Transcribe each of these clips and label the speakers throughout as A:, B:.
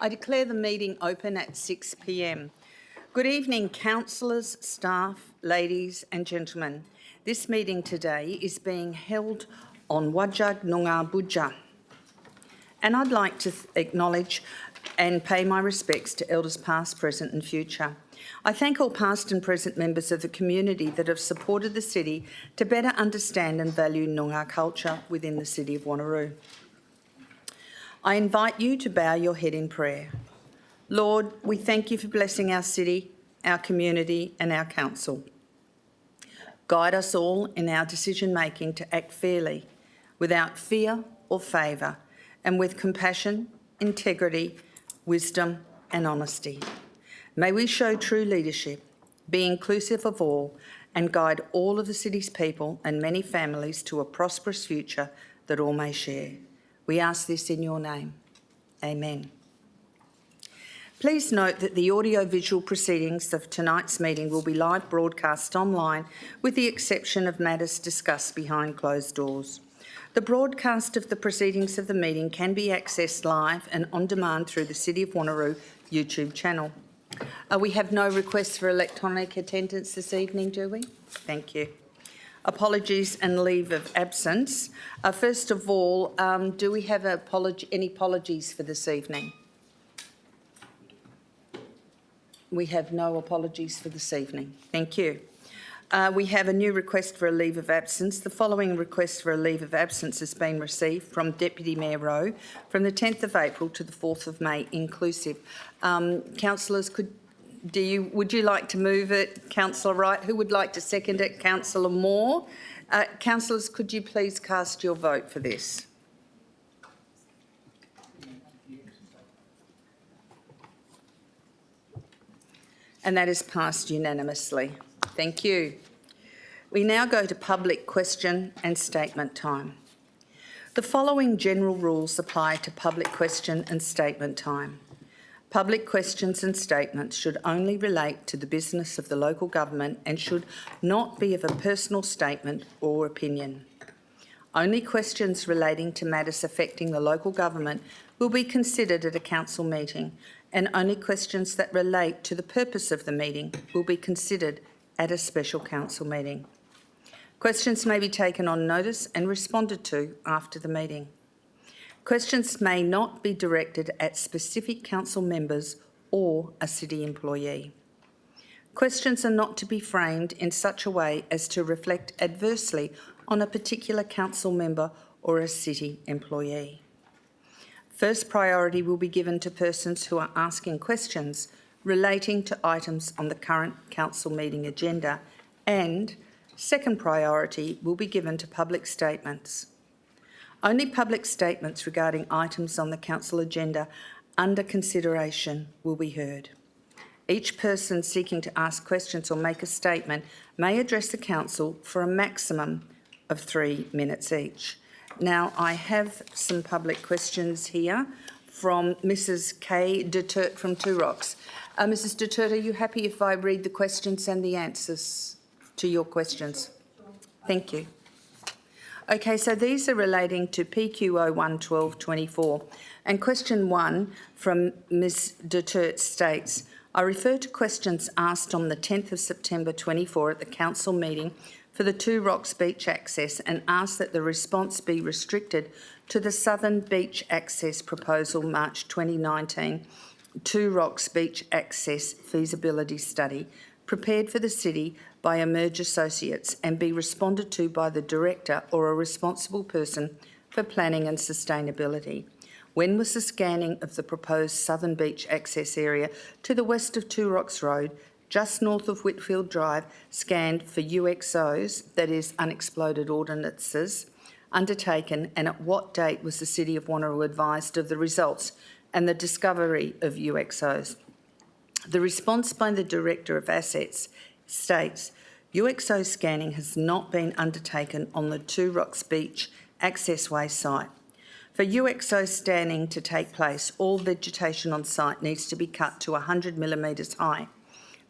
A: I declare the meeting open at 6 p.m. Good evening, councillors, staff, ladies and gentlemen. This meeting today is being held on Wajag Noongar Budja, and I'd like to acknowledge and pay my respects to elders past, present and future. I thank all past and present members of the community that have supported the city to better understand and value Noongar culture within the city of Wanneroo. I invite you to bow your head in prayer. Lord, we thank you for blessing our city, our community and our council. Guide us all in our decision-making to act fairly, without fear or favour, and with compassion, integrity, wisdom and honesty. May we show true leadership, be inclusive of all, and guide all of the city's people and many families to a prosperous future that all may share. We ask this in your name. Amen. Please note that the audio-visual proceedings of tonight's meeting will be live broadcast online, with the exception of matters discussed behind closed doors. The broadcast of the proceedings of the meeting can be accessed live and on demand through the City of Wanneroo YouTube channel. We have no requests for electronic attendance this evening, do we? Thank you. Apologies and leave of absence. First of all, do we have any apologies for this evening? We have no apologies for this evening. Thank you. We have a new request for a leave of absence. The following request for a leave of absence has been received from Deputy Mayor Rowe from the 10th of April to the 4th of May inclusive. Councillors, would you like to move it? Councillor Wright, who would like to second it? Councillor Moore. Councillors, could you please cast your vote for this? And that is passed unanimously. Thank you. We now go to public question and statement time. The following general rules apply to public question and statement time. Public questions and statements should only relate to the business of the local government and should not be of a personal statement or opinion. Only questions relating to matters affecting the local government will be considered at a council meeting, and only questions that relate to the purpose of the meeting will be considered at a special council meeting. Questions may be taken on notice and responded to after the meeting. Questions may not be directed at specific council members or a city employee. Questions are not to be framed in such a way as to reflect adversely on a particular council member or a city employee. First priority will be given to persons who are asking questions relating to items on the current council meeting agenda, and second priority will be given to public statements. Only public statements regarding items on the council agenda under consideration will be heard. Each person seeking to ask questions or make a statement may address the council for a maximum of 3 minutes each. Now, I have some public questions here from Mrs. Kay Dutert from Two Rocks. Mrs. Dutert, are you happy if I read the questions and the answers to your questions? Thank you. Okay, so these are relating to PQ 01-12-24, and question 1 from Ms. Dutert states, I refer to questions asked on the 10th of September 24 at the council meeting for the Two Rocks beach access and ask that the response be restricted to the Southern Beach Access Proposal March 2019 Two Rocks Beach Access Feasibility Study prepared for the city by Emerge Associates and be responded to by the Director or a responsible person for planning and sustainability. When was the scanning of the proposed Southern Beach access area to the west of Two Rocks Road, just north of Whitfield Drive, scanned for UXOs, that is unexploded ordnances, undertaken, and at what date was the City of Wanneroo advised of the results and the discovery of UXOs? The response by the Director of Assets states, UXO scanning has not been undertaken on the Two Rocks Beach accessway site. For UXO scanning to take place, all vegetation on site needs to be cut to 100 millimetres high.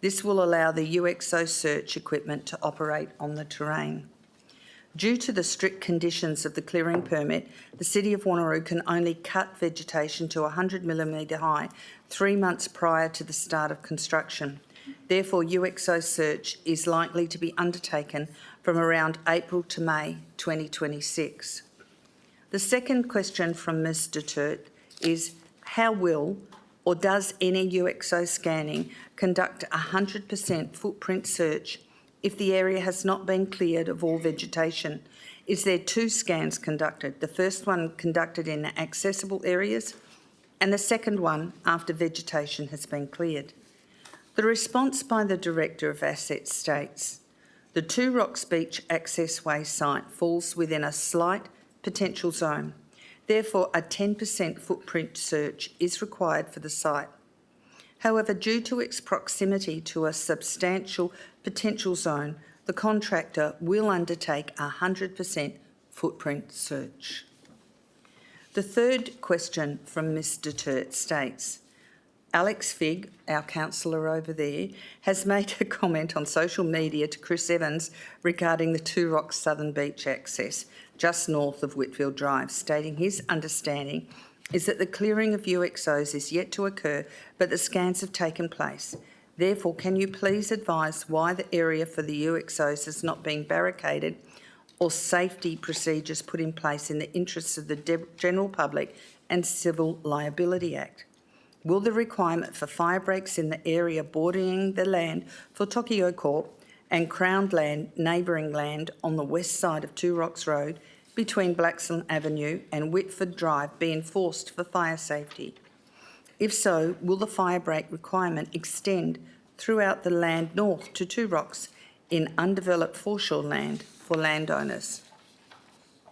A: This will allow the UXO search equipment to operate on the terrain. Due to the strict conditions of the clearing permit, the City of Wanneroo can only cut vegetation to 100 millimetre high 3 months prior to the start of construction. Therefore, UXO search is likely to be undertaken from around April to May 2026. The second question from Ms Duterte is, how will or does any UXO scanning conduct a 100% footprint search if the area has not been cleared of all vegetation? Is there 2 scans conducted, the first one conducted in the accessible areas and the second one after vegetation has been cleared? The response by the Director of Assets states, the Two Rocks Beach Accessway site falls within a slight potential zone. Therefore, a 10% footprint search is required for the site. However, due to its proximity to a substantial potential zone, the contractor will undertake a 100% footprint search. The third question from Ms Duterte states, Alex Figg, our councillor over there, has made a comment on social media to Chris Evans regarding the Two Rocks Southern Beach access just north of Whitfield Drive, stating his understanding is that the clearing of UXOs is yet to occur, but the scans have taken place. Therefore, can you please advise why the area for the UXOs has not been barricaded or safety procedures put in place in the interests of the general public and Civil Liability Act? Will the requirement for fire breaks in the area bordering the land for Tokyo Corp and Crown land, neighbouring land on the west side of Two Rocks Road between Blaxland Avenue and Whitford Drive be enforced for fire safety? If so, will the fire break requirement extend throughout the land north to Two Rocks in undeveloped foreshore land for landowners?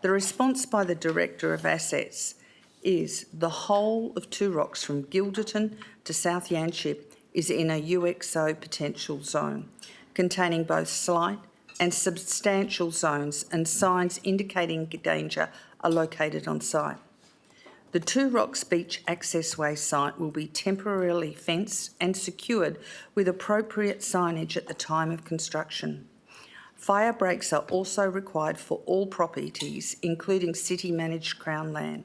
A: The response by the Director of Assets is the whole of Two Rocks from Gilderton to South Yanship is in a UXO potential zone, containing both slight and substantial zones, and signs indicating danger are located on site. The Two Rocks Beach Accessway site will be temporarily fenced and secured with appropriate signage at the time of construction. Fire breaks are also required for all properties, including city-managed Crown land.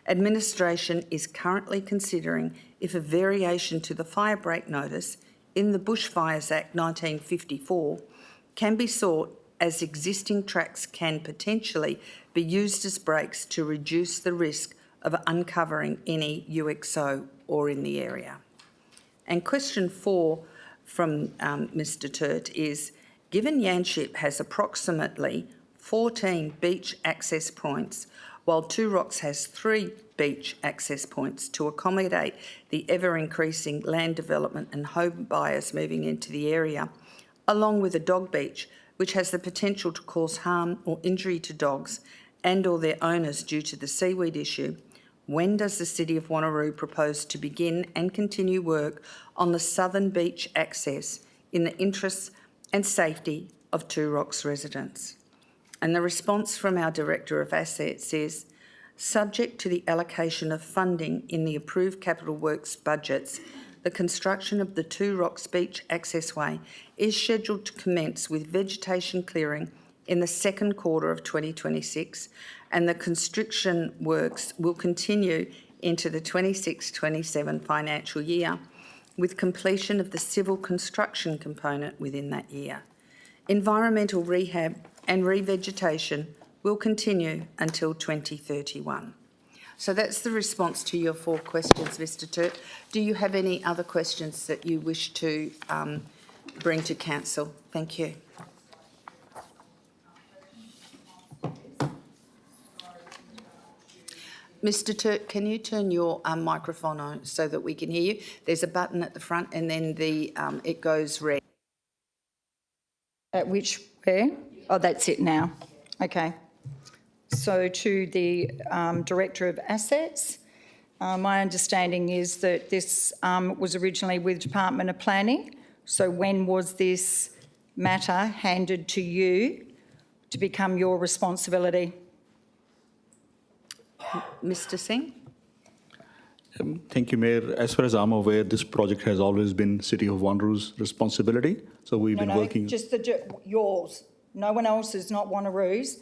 A: Administration is currently considering if a variation to the fire break notice in the Bushfires Act 1954 can be sought, as existing tracks can potentially be used as breaks to reduce the risk of uncovering any UXO or in the area. And question 4 from Ms Duterte is, given Yanship has approximately 14 beach access points, while Two Rocks has 3 beach access points to accommodate the ever-increasing land development and home buyers moving into the area, along with a dog beach, which has the potential to cause harm or injury to dogs and or their owners due to the seaweed issue, when does the City of Wanneroo propose to begin and continue work on the southern beach access in the interests and safety of Two Rocks residents? And the response from our Director of Assets is, subject to the allocation of funding in the approved capital works budgets, the construction of the Two Rocks Beach Accessway is scheduled to commence with vegetation clearing in the second quarter of 2026, and the construction works will continue into the 26-27 financial year, with completion of the civil construction component within that year. Environmental rehab and revegetation will continue until 2031. So that's the response to your 4 questions, Mr Turt. Do you have any other questions that you wish to bring to Council? Thank you. Mr Turt, can you turn your microphone on so that we can hear you? There's a button at the front and then it goes red.
B: Where? Oh, that's it now. Okay. So to the Director of Assets, my understanding is that this was originally with Department of Planning. So when was this matter handed to you to become your responsibility?
A: Mr Singh?
C: Thank you, Mayor. As far as I'm aware, this project has always been City of Wanneroo's responsibility. So we've been working...
B: just yours. No one else is not Wanneroo's.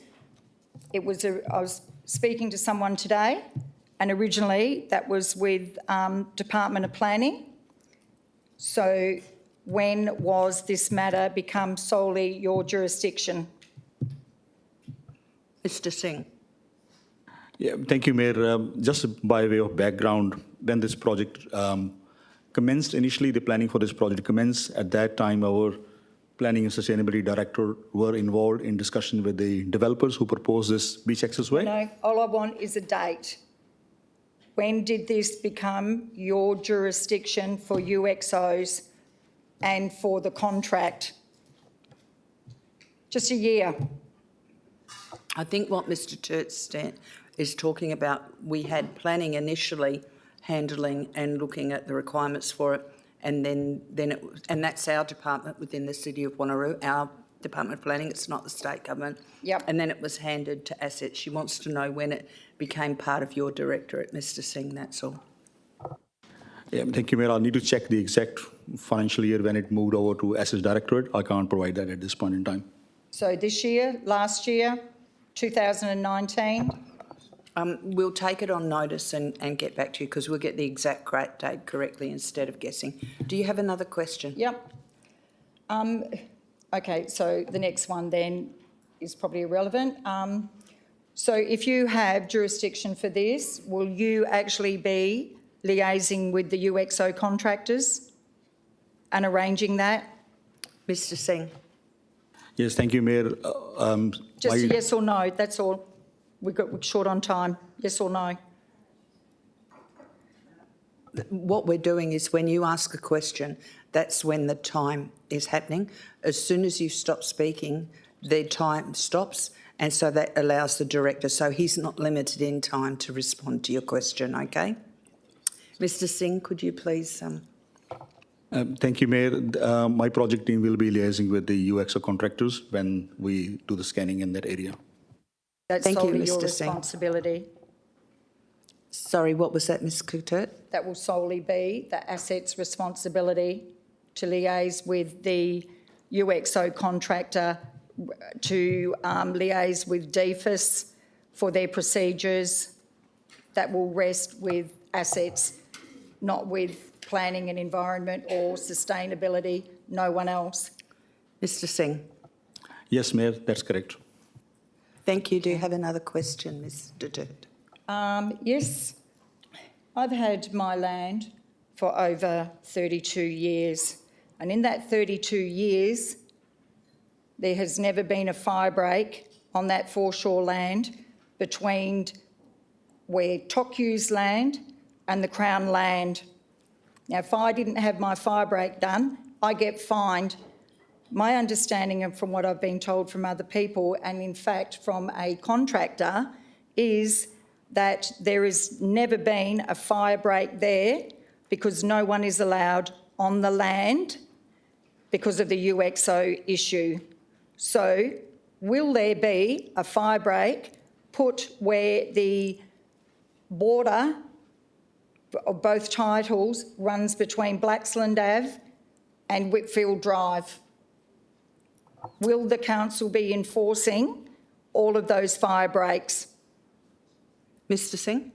B: I was speaking to someone today, and originally that was with Department of Planning. So when was this matter become solely your jurisdiction?
A: Mr Singh.
C: Yeah, thank you, Mayor. Just by way of background, when this project commenced, initially the planning for this project commenced. At that time, our Planning and Sustainability Director were involved in discussion with the developers who proposed this beach accessway.
B: No, all I want is a date. When did this become your jurisdiction for UXOs and for the contract? Just a year.
A: I think what Mr Turtstan is talking about, we had planning initially handling and looking at the requirements for it, and then and that's our department within the City of Wanneroo, our Department of Planning, it's not the state government.
B: Yep.
A: And then it was handed to Assets. She wants to know when it became part of your directorate, Mr Singh, that's all.
C: Yeah, thank you, Mayor. I'll need to check the exact financial year when it moved over to Assets Directorate. I can't provide that at this point in time.
B: So this year, last year, 2019?
A: We'll take it on notice and get back to you, because we'll get the exact date correctly instead of guessing. Do you have another question?
B: Yep. Okay, so the next one then is probably irrelevant. So if you have jurisdiction for this, will you actually be liaising with the UXO contractors and arranging that?
A: Mr Singh.
C: Yes, thank you, Mayor.
B: Just a yes or no, that's all. We're short on time. Yes or no?
A: What we're doing is when you ask a question, that's when the time is happening. As soon as you stop speaking, the time stops, and so that allows the director, so he's not limited in time to respond to your question, okay? Mr Singh, could you please...
C: Thank you, Mayor. My project team will be liaising with the UXO contractors when we do the scanning in that area.
B: That's
A: Thank you,
B: solely your
A: Mr. Singh.
B: responsibility.
A: Sorry, what was that, Ms Coutert?
B: That will solely be the Assets' responsibility to liaise with the UXO contractor, to liaise with DFIS for their procedures. That will rest with Assets, not with Planning and Environment or Sustainability, no one else.
A: Mr Singh.
C: Yes, Mayor, that's correct.
A: Thank you. Do you have another question, Ms Duterte?
B: Yes, I've had my land for over 32 years, and in that 32 years, there has never been a fire break on that foreshore land between where Tokyu's land and the Crown land. Now, if I didn't have my fire break done, I get fined. My understanding, and from what I've been told from other people, and in fact from a contractor, is that there has never been a fire break there because no one is allowed on the land because of the UXO issue. So will there be a fire break put where the border of both titles runs between Blaxland Ave and Whitfield Drive? Will the council be enforcing all of those fire breaks?
A: Mr Singh?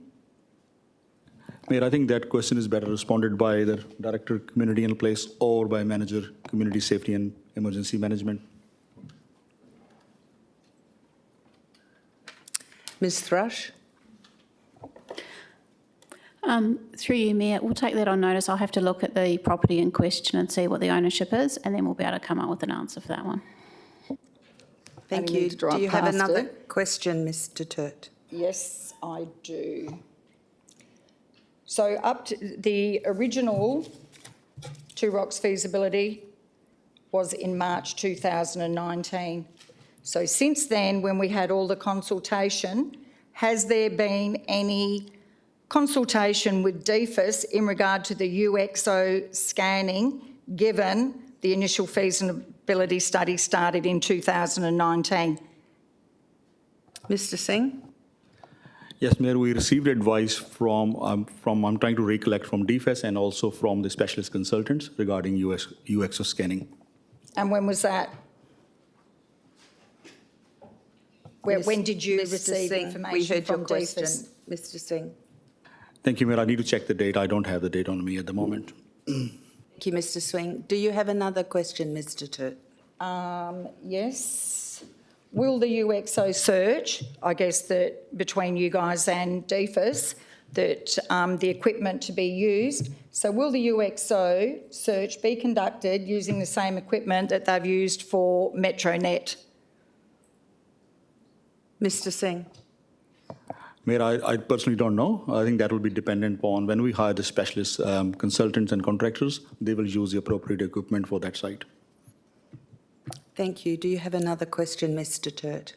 C: Mayor, I think that question is better responded by either Director Community and Place or by Manager Community Safety and Emergency Management.
A: Ms Thrush?
D: Through you, Mayor, we'll take that on notice. I'll have to look at the property in question and see what the ownership is, and then we'll be able to come up with an answer for that one.
A: Thank
B: Only
A: you.
B: need to drive
A: Do you have
B: past
A: another
B: it.
A: question, Ms Duterte?
B: Yes, I do. So up to the original Two Rocks feasibility was in March 2019. So since then, when we had all the consultation, has there been any consultation with DFIS in regard to the UXO scanning, given the initial feasibility study started in 2019?
A: Mr Singh?
C: Yes, Mayor, we received advice from I'm trying to recollect, from DFS and also from the specialist consultants regarding UXO scanning.
B: And when was that? When did you
A: Mr.
B: receive
A: Singh,
B: information
A: we heard your
B: from
A: question.
B: DFIS?
A: Mr. Singh.
C: Thank you, Mayor. I need to check the date. I don't have the date on me at the moment.
A: Thank you, Mr. Swing. Do you have another question, Mr. Turt?
B: Yes. Will the UXO search, I guess that between you guys and DFIS, that the equipment to be used, so will the UXO search be conducted using the same equipment that they've used for MetroNet?
A: Mr. Singh.
C: Mayor, I personally don't know. I think that will be dependent on when we hire the specialists, consultants and contractors, they will use the appropriate equipment for that site.
A: Thank you. Do you have another question, Mr. Turt?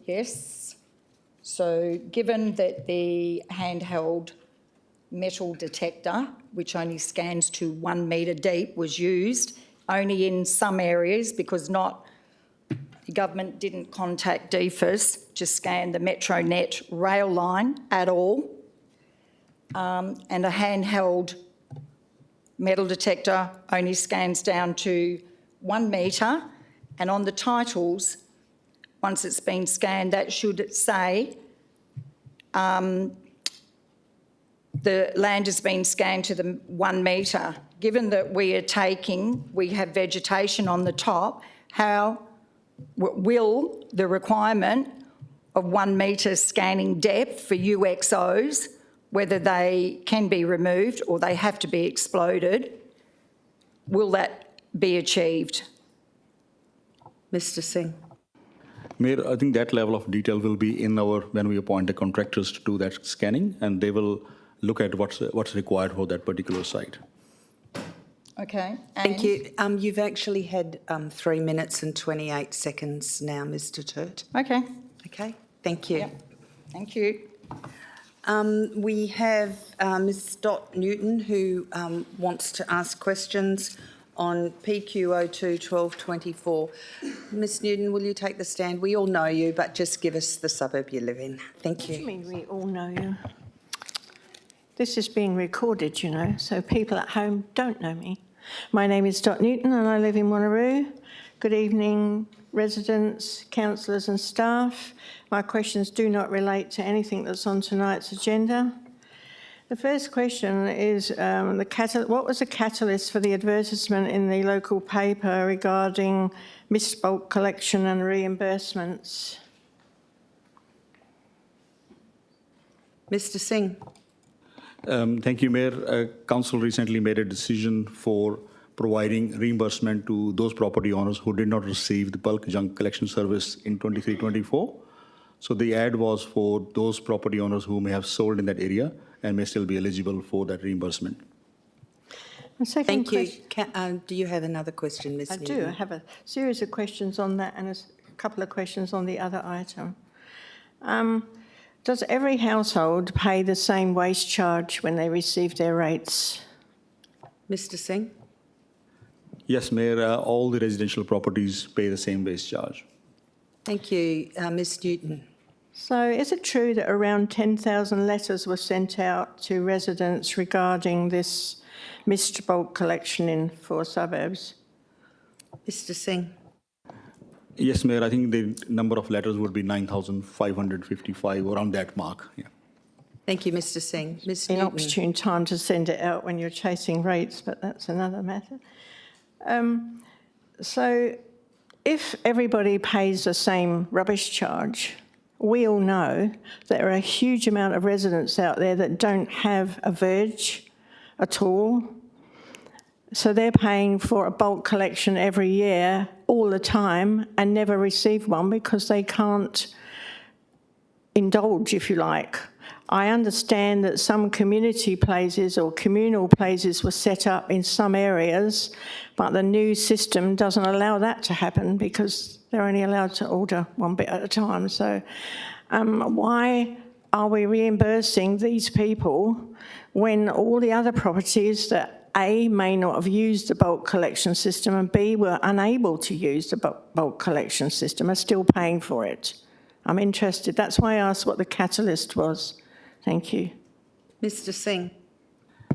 B: Yes. So given that the handheld metal detector, which only scans to 1 metre deep, was used only in some areas because the government didn't contact DFIS to scan the MetroNet rail line at all, and a handheld metal detector only scans down to 1 metre, and on the titles, once it's been scanned, that should say the land has been scanned to the 1 metre. Given that we have vegetation on the top, how will the requirement of 1 metre scanning depth for UXOs, whether they can be removed or they have to be exploded, will that be achieved?
A: Mr. Singh.
C: Mayor, I think that level of detail will be in when we appoint the contractors to do that scanning, and they will look at what's required for that particular site.
B: Okay.
A: Thank you. You've actually had 3 minutes and 28 seconds now, Mr. Turt.
B: Okay.
A: Okay, thank you.
B: Yep. Thank you.
A: We have Ms Dot Newton who wants to ask questions on PQ02 1224. Ms Newton, will you take the stand? We all know you, but just give us the suburb you live in. Thank you.
E: What do you mean we all know you? This is being recorded, you know, so people at home don't know me. My name is Dot Newton and I live in Wanneroo. Good evening, residents, councillors and staff. My questions do not relate to anything that's on tonight's agenda. The first question is what was the catalyst for the advertisement in the local paper regarding missed bulk collection and reimbursements?
A: Mr Singh.
C: Thank you, Mayor. Council recently made a decision for providing reimbursement to those property owners who did not receive the bulk junk collection service in 23-24. So the ad was for those property owners who may have sold in that area and may still be eligible for that reimbursement.
A: Thank you. Do you have another question, Ms Newton?
E: I do. I have a series of questions on that and a couple of questions on the other item. Does every household pay the same waste charge when they receive their rates?
A: Mr Singh?
C: Yes, Mayor, all the residential properties pay the same waste charge.
A: Thank you. Ms Newton?
E: So is it true that around 10,000 letters were sent out to residents regarding this missed bulk collection in 4 suburbs?
A: Mr Singh?
C: Yes, Mayor, I think the number of letters would be 9,555, around that mark. Yeah.
A: Thank you, Mr Singh. Ms
E: An
A: Newton?
E: opportune time to send it out when you're chasing rates, but that's another matter. So if everybody pays the same rubbish charge, we all know there are a huge amount of residents out there that don't have a verge at all. So they're paying for a bulk collection every year, all the time, and never receive one because they can't indulge, if you like. I understand that some community places or communal places were set up in some areas, but the new system doesn't allow that to happen because they're only allowed to order one bit at a time. So why are we reimbursing these people when all the other properties that A, may not have used the bulk collection system and B, were unable to use the bulk collection system are still paying for it? I'm interested. That's why I asked what the catalyst was. Thank you.
A: Mr Singh?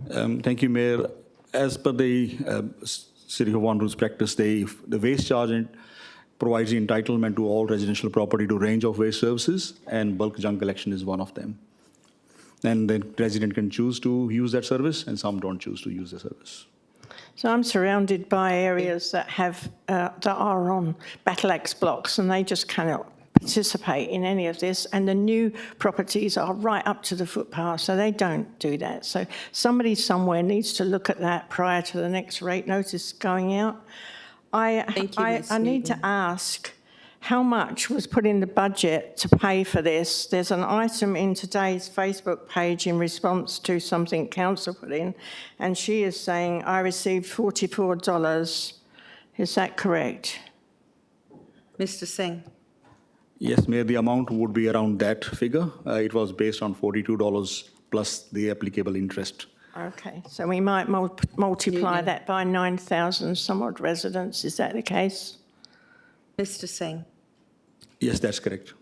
C: Thank you, Mayor. As per the City of Wanneroo's practice, the waste charge provides the entitlement to all residential property to range of waste services, and bulk junk collection is one of them. And the resident can choose to use that service, and some don't choose to use the service.
E: So I'm surrounded by areas that have that are on battle axe blocks, and they just cannot participate in any of this. And the new properties are right up to the footpath, so they don't do that. So somebody somewhere needs to look at that prior to the next rate notice going out.
A: Thank you, Ms.
E: I need to ask, how much was put in the budget to pay for this? There's an item in today's Facebook page in response to something council put in, and she is saying, I received $44. Is that correct?
A: Mr. Singh.
C: Yes, Mayor, the amount would be around that figure. It was based on $42 plus the applicable interest.
E: Okay, so we might multiply
A: Yeah.
E: that by 9,000 some odd residents. Is that the case?
A: Mr. Singh.
C: Yes, that's correct.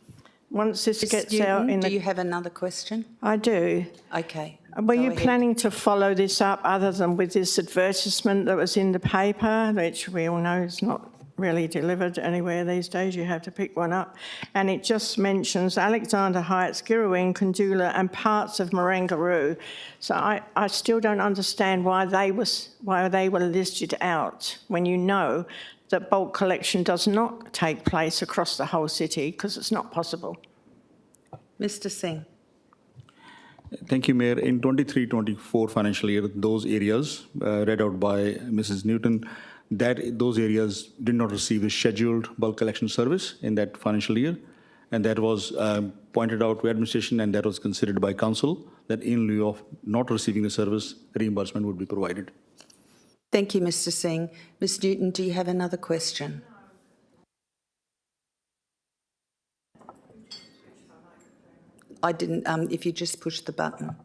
E: Once this
A: Ms.
E: gets
A: Newton,
E: out in
A: do
E: the...
A: you have another question?
E: I do.
A: Okay.
E: Were
A: go
E: you
A: ahead.
E: planning to follow this up other than with this advertisement that was in the paper, which we all know is not really delivered anywhere these days? You have to pick one up. And it just mentions Alexander Heights, Girraween, Kandula and parts of Wanneroo. So I still don't understand why they were listed out when you know that bulk collection does not take place across the whole city, because it's not possible.
A: Mr. Singh.
C: Thank you, Mayor. In 23-24 financial year, those areas read out by Mrs. Newton, those areas did not receive a scheduled bulk collection service in that financial year, and that was pointed out to administration, and that was considered by council that in lieu of not receiving the service, reimbursement would be provided.
A: Thank you, Mr. Singh. Ms. Newton, do you have another question? I didn't, if you just push the button.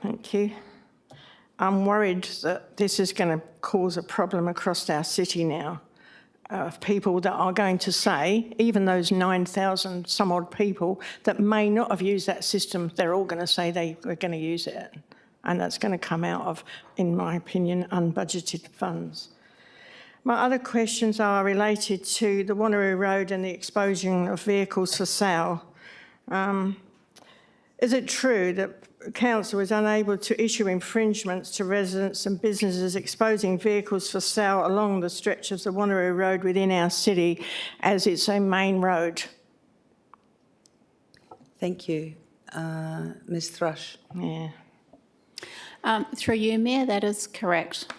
E: Thank you. I'm worried that this is going to cause a problem across our city now of people that are going to say, even those 9,000 some odd people that may not have used that system, they're all going to say they were going to use it. And that's going to come out of, in my opinion, unbudgeted funds. My other questions are related to the Wanneroo Road and the exposing of vehicles for sale. Is it true that Council was unable to issue infringements to residents and businesses exposing vehicles for sale along the stretch of the Wanneroo Road within our city, as it's a main road?
A: Thank you. Ms. Thrush.
E: Yeah.
D: Through you, Mayor, that is correct.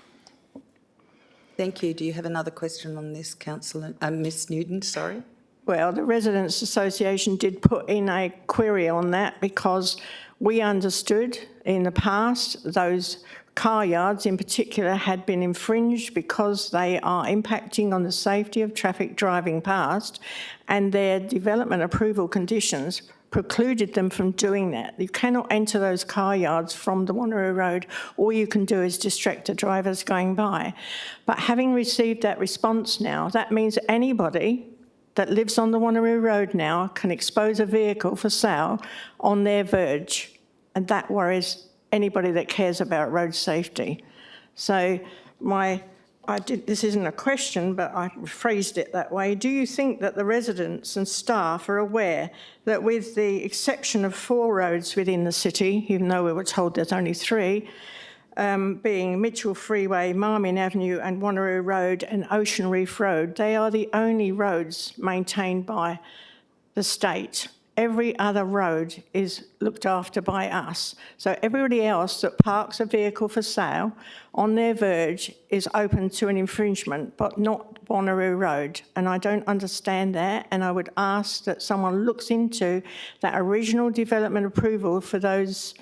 A: Thank you. Do you have another question on this, Councillor? Ms. Newton, sorry.
E: Well, the Residents Association did put in a query on that because we understood in the past those car yards in particular had been infringed because they are impacting on the safety of traffic driving past, and their development approval conditions precluded them from doing that. You cannot enter those car yards from the Wanneroo Road. All you can do is distract the drivers going by. But having received that response now, that means anybody that lives on the Wanneroo Road now can expose a vehicle for sale on their verge, and that worries anybody that cares about road safety. So this isn't a question, but I phrased it that way. Do you think that the residents and staff are aware that with the exception of 4 roads within the city, even though we were told there's only 3, being Mitchell Freeway, Marmion Avenue and Wanneroo Road and Ocean Reef Road, they are the only roads maintained by the state. Every other road is looked after by us. So everybody else that parks a vehicle for sale on their verge is open to an infringement, but not Wanneroo Road. And I don't understand that, and I would ask that someone looks into that original development approval for those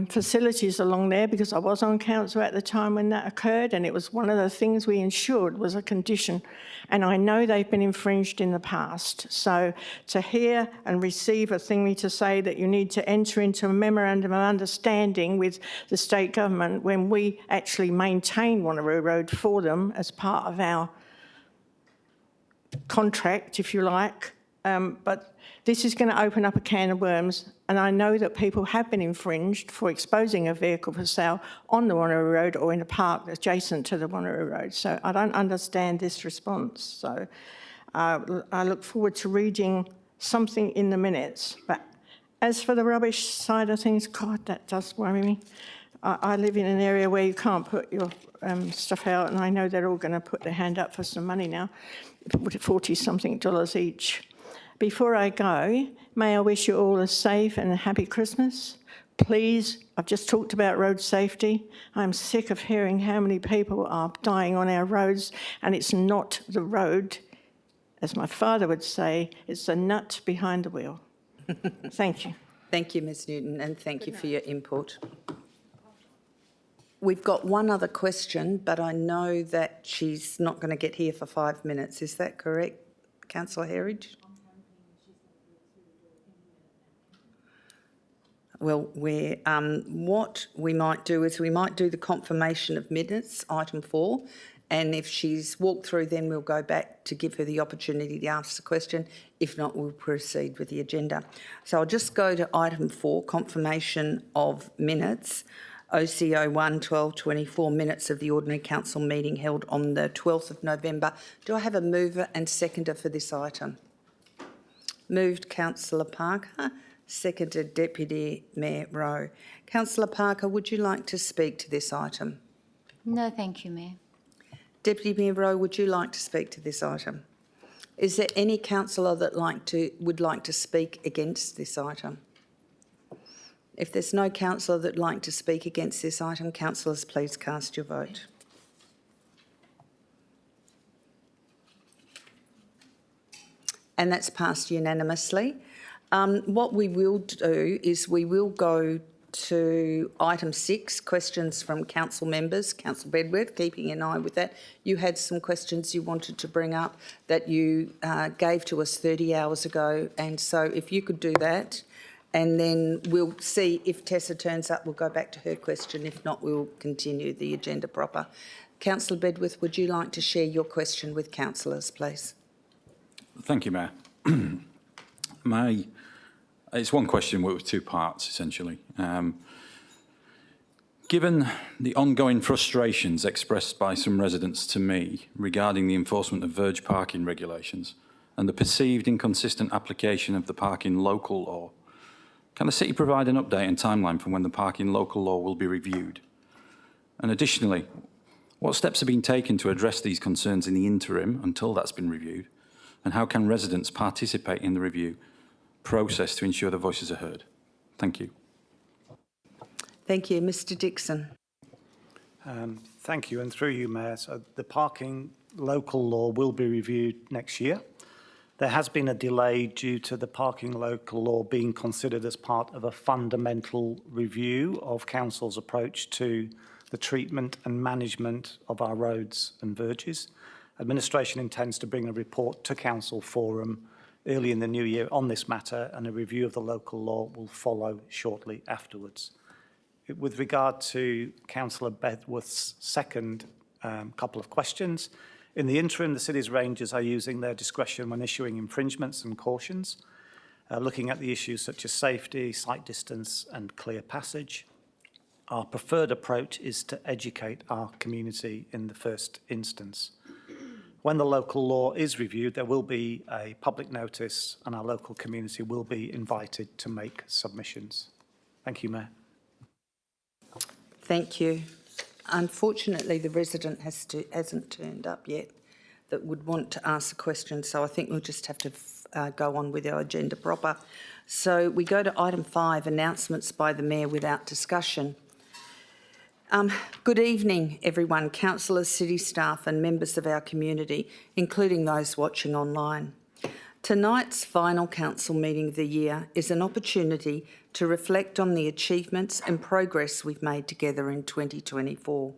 E: facilities along there, because I was on council at the time when that occurred, and it was one of the things we ensured was a condition, and I know they've been infringed in the past. So to hear and receive a thingy to say that you need to enter into a memorandum of understanding with the state government when we actually maintain Wanneroo Road for them as part of our contract, if you like, but this is going to open up a can of worms. And I know that people have been infringed for exposing a vehicle for sale on the Wanneroo Road or in a park adjacent to the Wanneroo Road. So I don't understand this response. So I look forward to reading something in the minutes. But as for the rubbish side of things, God, that does worry me. I live in an area where you can't put your stuff out, and I know they're all going to put their hand up for some money now, $40-something each. Before I go, may I wish you all a safe and a happy Christmas. Please, I've just talked about road safety. I'm sick of hearing how many people are dying on our roads, and it's not the road, as my father would say, it's the nut behind the wheel. Thank you.
A: Thank you, Ms Newton, and thank you for your input. We've got one other question, but I know that she's not going to get here for 5 minutes. Is that correct, Councillor Herridge? Well, what we might do is we might do the confirmation of minutes, item 4, and if she's walked through, then we'll go back to give her the opportunity to ask the question. If not, we'll proceed with the agenda. So I'll just go to item 4, confirmation of minutes, OCO 1/12/24, minutes of the Ordinary Council meeting held on the 12th of November. Do I have a mover and seconder for this item? Moved, Councillor Parker. Seconded, Deputy Mayor Rowe. Councillor Parker, would you like to speak to this item?
F: No, thank you, Mayor.
A: Deputy Mayor Rowe, would you like to speak to this item? Is there any councillor that would like to speak against this item? If there's no councillor that'd like to speak against this item, councillors, please cast your vote. And that's passed unanimously. What we will do is we will go to item 6, questions from council members. Councillor Bedworth, keeping an eye with that. You had some questions you wanted to bring up that you gave to us 30 hours ago, and so if you could do that, and then we'll see if Tessa turns up, we'll go back to her question. If not, we'll continue the agenda proper. Councillor Bedworth, would you like to share your question with councillors, please?
G: Thank you, Mayor. It's one question with 2 parts, essentially. Given the ongoing frustrations expressed by some residents to me regarding the enforcement of verge parking regulations and the perceived inconsistent application of the parking local law, can the City provide an update and timeline for when the parking local law will be reviewed? And additionally, what steps are being taken to address these concerns in the interim until that's been reviewed? And how can residents participate in the review process to ensure their voices are heard? Thank you.
A: Thank you. Mr Dixon.
H: Thank you, and through you, Mayor. So the parking local law will be reviewed next year. There has been a delay due to the parking local law being considered as part of a fundamental review of Council's approach to the treatment and management of our roads and verges. Administration intends to bring a report to Council Forum early in the new year on this matter, and a review of the local law will follow shortly afterwards. With regard to Councillor Bedworth's second couple of questions, in the interim, the City's rangers are using their discretion when issuing infringements and cautions, looking at the issues such as safety, sight distance and clear passage. Our preferred approach is to educate our community in the first instance. When the local law is reviewed, there will be a public notice and our local community will be invited to make submissions. Thank you, Mayor.
A: Thank you. Unfortunately, the resident hasn't turned up yet that would want to ask a question, so I think we'll just have to go on with our agenda proper. So we go to item 5, announcements by the Mayor without discussion. Good evening, everyone, councillors, city staff and members of our community, including those watching online. Tonight's final council meeting of the year is an opportunity to reflect on the achievements and progress we've made together in 2024.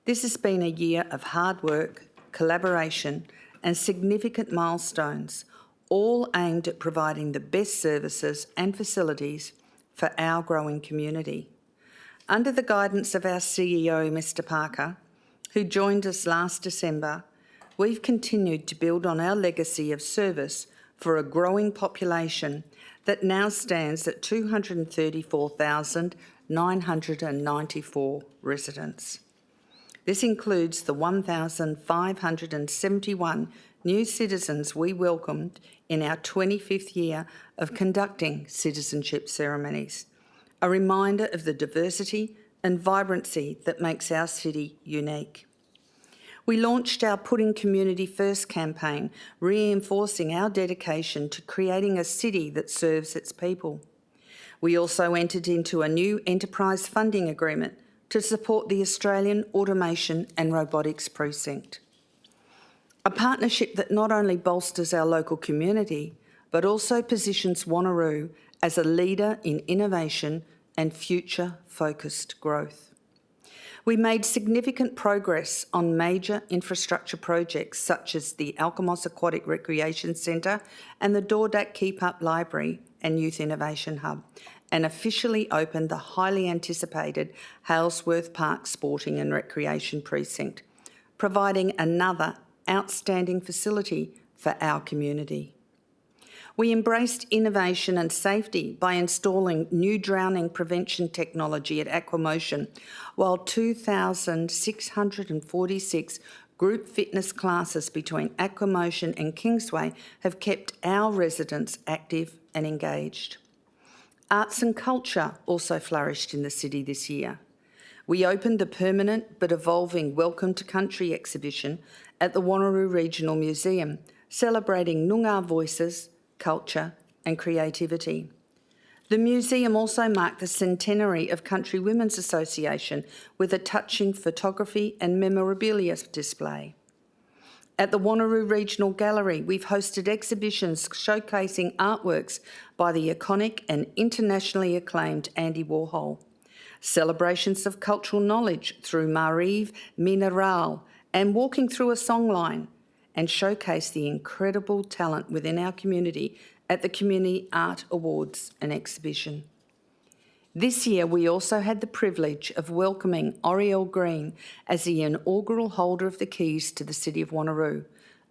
A: This has been a year of hard work, collaboration and significant milestones, all aimed at providing the best services and facilities for our growing community. Under the guidance of our CEO, Mr Parker, who joined us last December, we've continued to build on our legacy of service for a growing population that now stands at 234,994 residents. This includes the 1,571 new citizens we welcomed in our 25th year of conducting citizenship ceremonies, a reminder of the diversity and vibrancy that makes our city unique. We launched our Putting Community First campaign, reinforcing our dedication to creating a city that serves its people. We also entered into a new enterprise funding agreement to support the Australian Automation and Robotics Precinct. A partnership that not only bolsters our local community, but also positions Wanneroo as a leader in innovation and future-focused growth. We made significant progress on major infrastructure projects such as the Alkimos Aquatic Recreation Centre and the Dordak Keep Up Library and Youth Innovation Hub, and officially opened the highly anticipated Halesworth Park Sporting and Recreation Precinct, providing another outstanding facility for our community. We embraced innovation and safety by installing new drowning prevention technology at Aquamotion, while 2,646 group fitness classes between Aquamotion and Kingsway have kept our residents active and engaged. Arts and culture also flourished in the city this year. We opened the permanent but evolving Welcome to Country exhibition at the Wanneroo Regional Museum, celebrating Noongar voices, culture and creativity. The museum also marked the centenary of Country Women's Association with a touching photography and memorabilia display. At the Wanneroo Regional Gallery, we've hosted exhibitions showcasing artworks by the iconic and internationally acclaimed Andy Warhol, celebrations of cultural knowledge through Mariv Mineral and Walking Through a Songline, and showcase the incredible talent within our community at the Community Art Awards and Exhibition. This year, we also had the privilege of welcoming Oriel Green as the inaugural holder of the keys to the City of Wanneroo,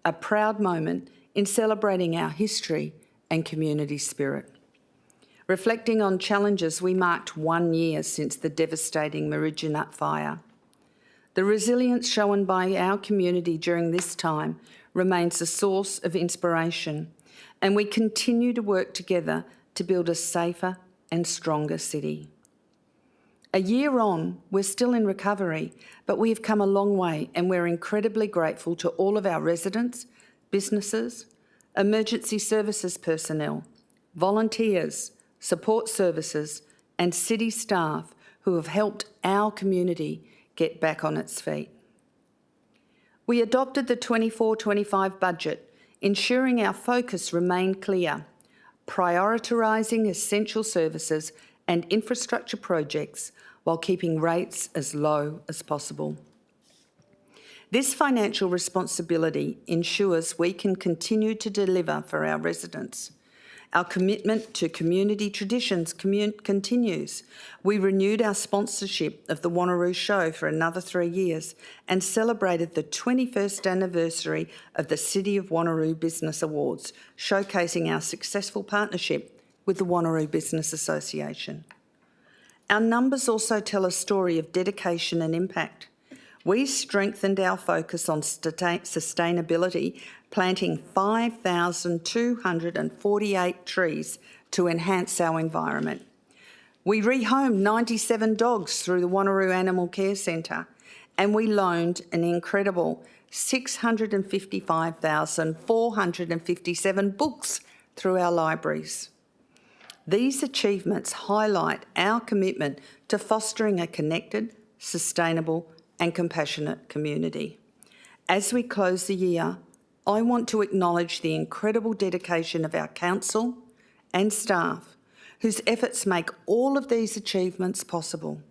A: a proud moment in celebrating our history and community spirit. Reflecting on challenges, we marked 1 year since the devastating Meridianut fire. The resilience shown by our community during this time remains a source of inspiration, and we continue to work together to build a safer and stronger city. A year on, we're still in recovery, but we have come a long way, and we're incredibly grateful to all of our residents, businesses, emergency services personnel, volunteers, support services, and city staff who have helped our community get back on its feet. We adopted the 24-25 budget, ensuring our focus remained clear, prioritising essential services and infrastructure projects while keeping rates as low as possible. This financial responsibility ensures we can continue to deliver for our residents. Our commitment to community traditions continues. We renewed our sponsorship of the Wanneroo Show for another 3 years and celebrated the 21st anniversary of the City of Wanneroo Business Awards, showcasing our successful partnership with the Wanneroo Business Association. Our numbers also tell a story of dedication and impact. We strengthened our focus on sustainability, planting 5,248 trees to enhance our environment. We rehomed 97 dogs through the Wanneroo Animal Care Centre, and we loaned an incredible 655,457 books through our libraries. These achievements highlight our commitment to fostering a connected, sustainable and compassionate community. As we close the year, I want to acknowledge the incredible dedication of our council and staff, whose efforts make all of these achievements possible.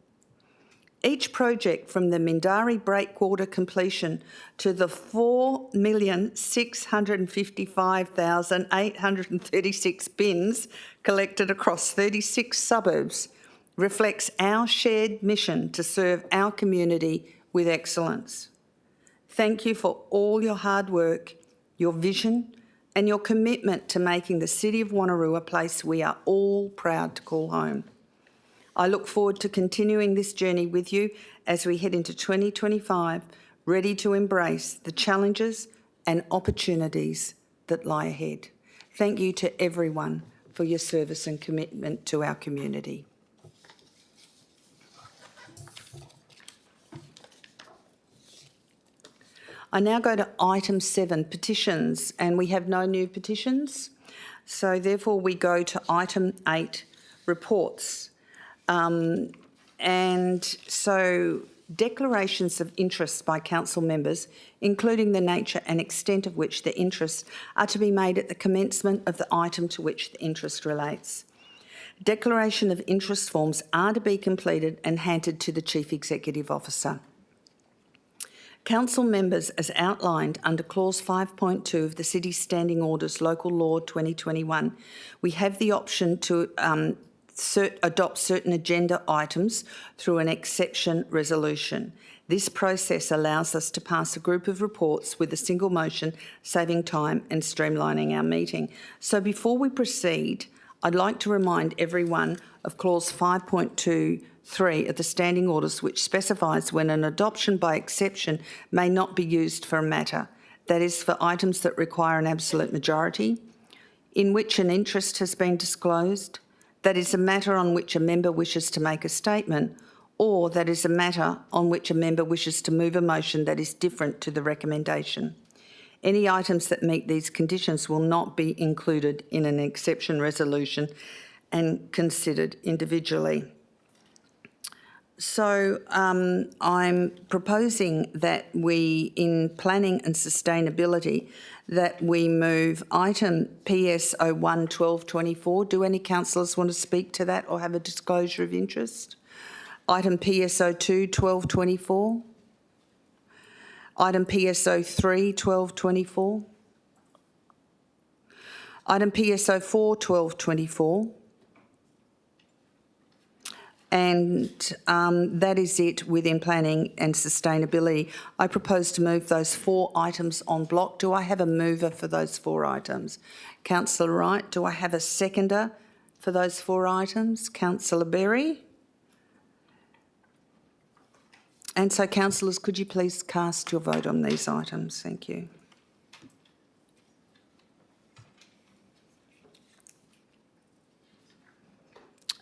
A: Each project, from the Mindari Breakwater completion to the 4,655,836 bins collected across 36 suburbs, reflects our shared mission to serve our community with excellence. Thank you for all your hard work, your vision and your commitment to making the City of Wanneroo a place we are all proud to call home. I look forward to continuing this journey with you as we head into 2025, ready to embrace the challenges and opportunities that lie ahead. Thank you to everyone for your service and commitment to our community. I now go to item 7, petitions, and we have no new petitions. So therefore we go to item 8, reports. And so declarations of interest by council members, including the nature and extent of which the interests are to be made at the commencement of the item to which the interest relates. Declaration of interest forms are to be completed and handed to the Chief Executive Officer. Council members, as outlined under Clause 5.2 of the City's Standing Orders Local Law 2021, we have the option to adopt certain agenda items through an exception resolution. This process allows us to pass a group of reports with a single motion, saving time and streamlining our meeting. So before we proceed, I'd like to remind everyone of Clause 5.23 of the Standing Orders, which specifies when an adoption by exception may not be used for a matter, that is for items that require an absolute majority, in which an interest has been disclosed, that is a matter on which a member wishes to make a statement, or that is a matter on which a member wishes to move a motion that is different to the recommendation. Any items that meet these conditions will not be included in an exception resolution and considered individually. So I'm proposing that we, in planning and sustainability, that we move item PS 01 1224. Do any councillors want to speak to that or have a disclosure of interest? Item PS 02 1224. Item PS 03 1224. Item PS 04 1224. And that is it within planning and sustainability. I propose to move those 4 items en bloc. Do I have a mover for those 4 items? Councillor Wright, do I have a seconder for those 4 items? Councillor Berry? And so, councillors, could you please cast your vote on these items? Thank you.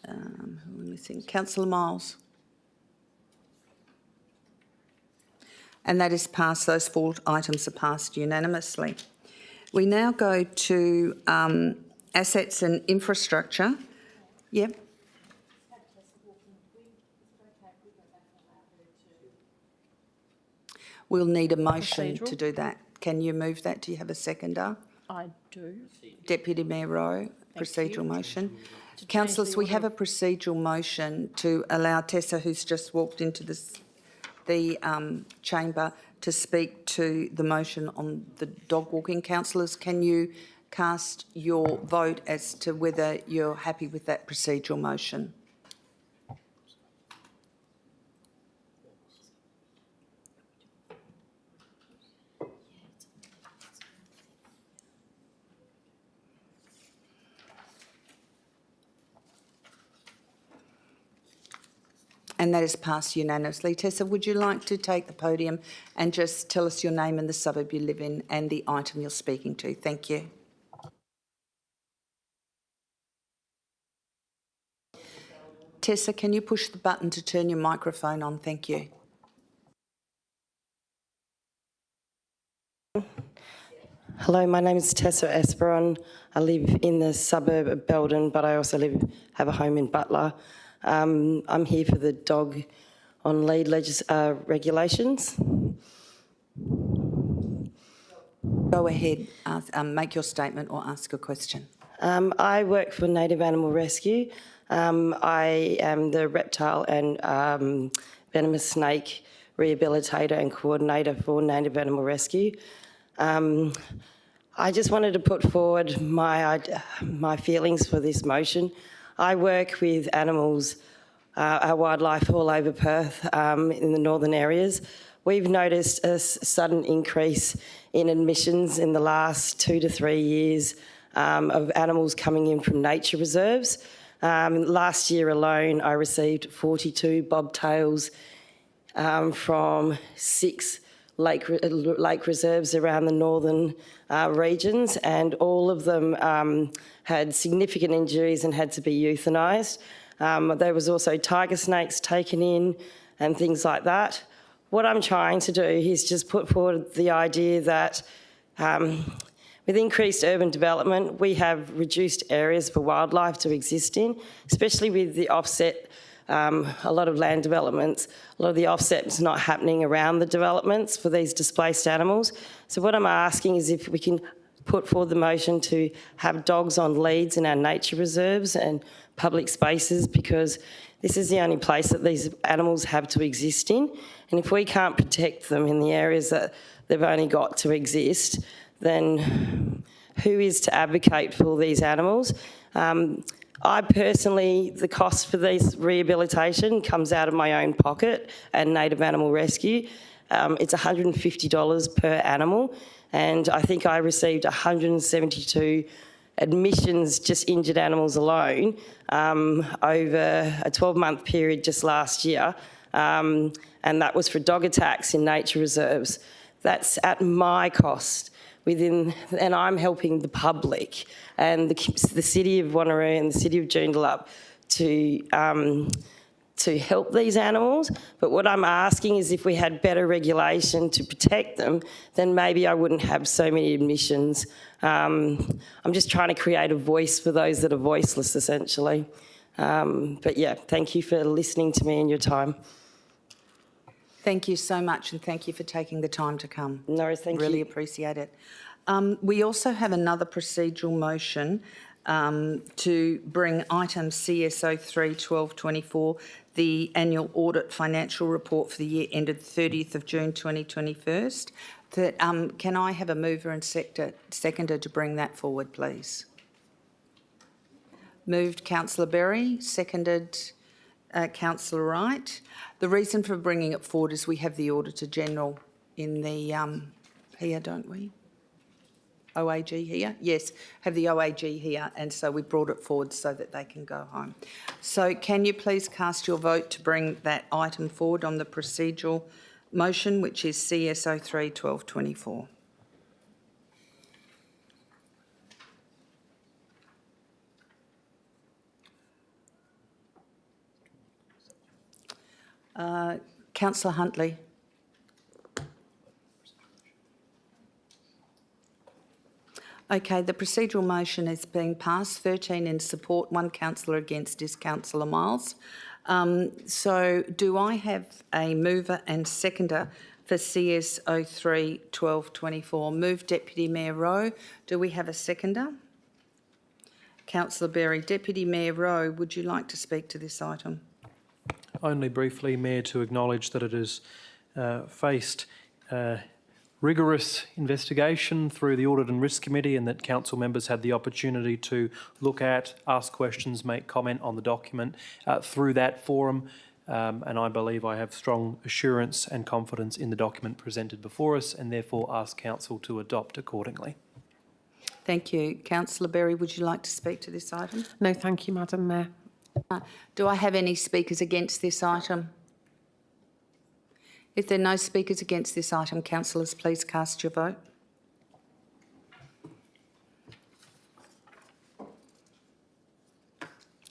A: Who am I missing? Councillor Miles. And that is passed. Those 4 items are passed unanimously. We now go to assets and infrastructure. Yep. We'll need a motion to do that. Can you move that? Do you have a seconder?
I: I do.
A: Deputy Mayor Rowe, procedural motion. Councillors, we have a procedural motion to allow Tessa, who's just walked into the chamber, to speak to the motion on the dog walking. Councillors, can you cast your vote as to whether you're happy with that procedural motion? And that is passed unanimously. Tessa, would you like to take the podium and just tell us your name and the suburb you live in and the item you're speaking to? Thank you. Tessa, can you push the button to turn your microphone on? Thank you.
J: Hello, my name is Tessa Esperon. I live in the suburb of Belden, but I also have a home in Butler. I'm here for the dog on lead regulations.
A: Go ahead, make your statement or ask a question.
J: I work for Native Animal Rescue. I am the reptile and venomous snake rehabilitator and coordinator for Native Animal Rescue. I just wanted to put forward my feelings for this motion. I work with animals, our wildlife all over Perth in the northern areas. we've noticed a sudden increase in admissions in the last 2 to 3 years of animals coming in from nature reserves. Last year alone, I received 42 bobtails from 6 lake reserves around the northern regions, and all of them had significant injuries and had to be euthanised. There was also tiger snakes taken in and things like that. What I'm trying to do is just put forward the idea that with increased urban development, we have reduced areas for wildlife to exist in, especially with the offset. A lot of land developments, a lot of the offset's not happening around the developments for these displaced animals. So what I'm asking is if we can put forward the motion to have dogs on leads in our nature reserves and public spaces, because this is the only place that these animals have to exist in. And if we can't protect them in the areas that they've only got to exist, then who is to advocate for these animals? I personally, the cost for this rehabilitation comes out of my own pocket and Native Animal Rescue. It's $150 per animal, and I think I received 172 admissions, just injured animals alone, over a 12-month period just last year, and that was for dog attacks in nature reserves. That's at my cost. And I'm helping the public and the city of Wanneroo and the city of Joondalup to help these animals. But what I'm asking is if we had better regulation to protect them, then maybe I wouldn't have so many admissions. I'm just trying to create a voice for those that are voiceless, essentially. But yeah, thank you for listening to me and your time.
A: Thank you so much, and thank you for taking the time to come.
J: No worries, thank you.
A: Really appreciate it. We also have another procedural motion to bring item CSO 3/12/24, the annual audit financial report for the year ended 30th of June 2021. Can I have a mover and seconder to bring that forward, please? Moved Councillor Berry, seconded Councillor Wright. The reason for bringing it forward is we have the Auditor General in the here, don't we? OAG here? Yes, have the OAG here, and so we brought it forward so that they can go home. So can you please cast your vote to bring that item forward on the procedural motion, which is CSO 3/12/24. Councillor Huntley. Okay, the procedural motion is being passed. 13 in support, 1 councillor against is Councillor Miles. So do I have a mover and seconder for CSO 3/12/24? Move Deputy Mayor Rowe. Do we have a seconder? Councillor Berry. Deputy Mayor Rowe, would you like to speak to this item?
I: Only briefly, Mayor, to acknowledge that it has faced rigorous investigation through the Audit and Risk Committee, and that council members had the opportunity to look at, ask questions, make comment on the document through that forum. And I believe I have strong assurance and confidence in the document presented before us, and therefore ask council to adopt accordingly.
A: Thank you. Councillor Berry, would you like to speak to this item?
K: No, thank you, Madam Mayor.
A: Do I have any speakers against this item? If there are no speakers against this item, councillors, please cast your vote.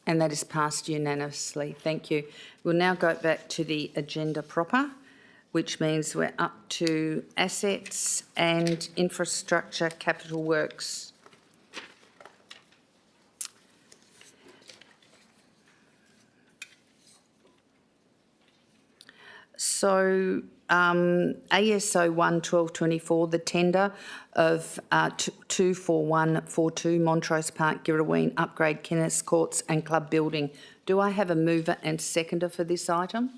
A: And that is passed unanimously. Thank you. We'll now go back to the agenda proper, which means we're up to assets and infrastructure capital works. So ASO 1/12/24, the tender of 24142 Montrose Park, Girraween, upgrade tennis courts and club building. Do I have a mover and seconder for this item?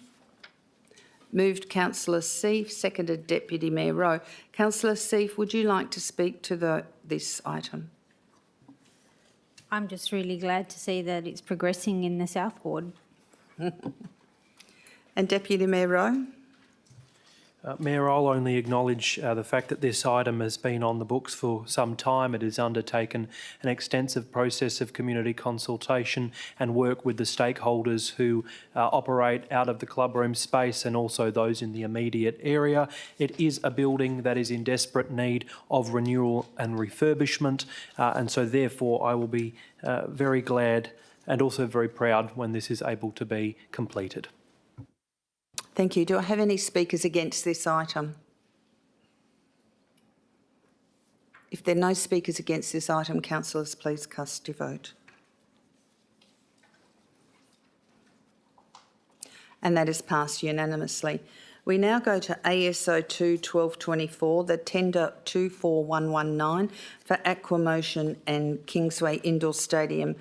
A: Moved Councillor Seif, seconded Deputy Mayor Rowe. Councillor Seif, would you like to speak to this item?
F: I'm just really glad to see that it's progressing in the South Ward.
A: And Deputy Mayor Rowe?
I: Mayor, I'll only acknowledge the fact that this item has been on the books for some time. It has undertaken an extensive process of community consultation and work with the stakeholders who operate out of the clubroom space and also those in the immediate area. It is a building that is in desperate need of renewal and refurbishment, and so therefore I will be very glad and also very proud when this is able to be completed.
A: Thank you. Do I have any speakers against this item? If there are no speakers against this item, councillors, please cast your vote. And that is passed unanimously. We now go to ASO 2-1224, the tender 24119 for Aquamotion and Kingsway Indoor Stadium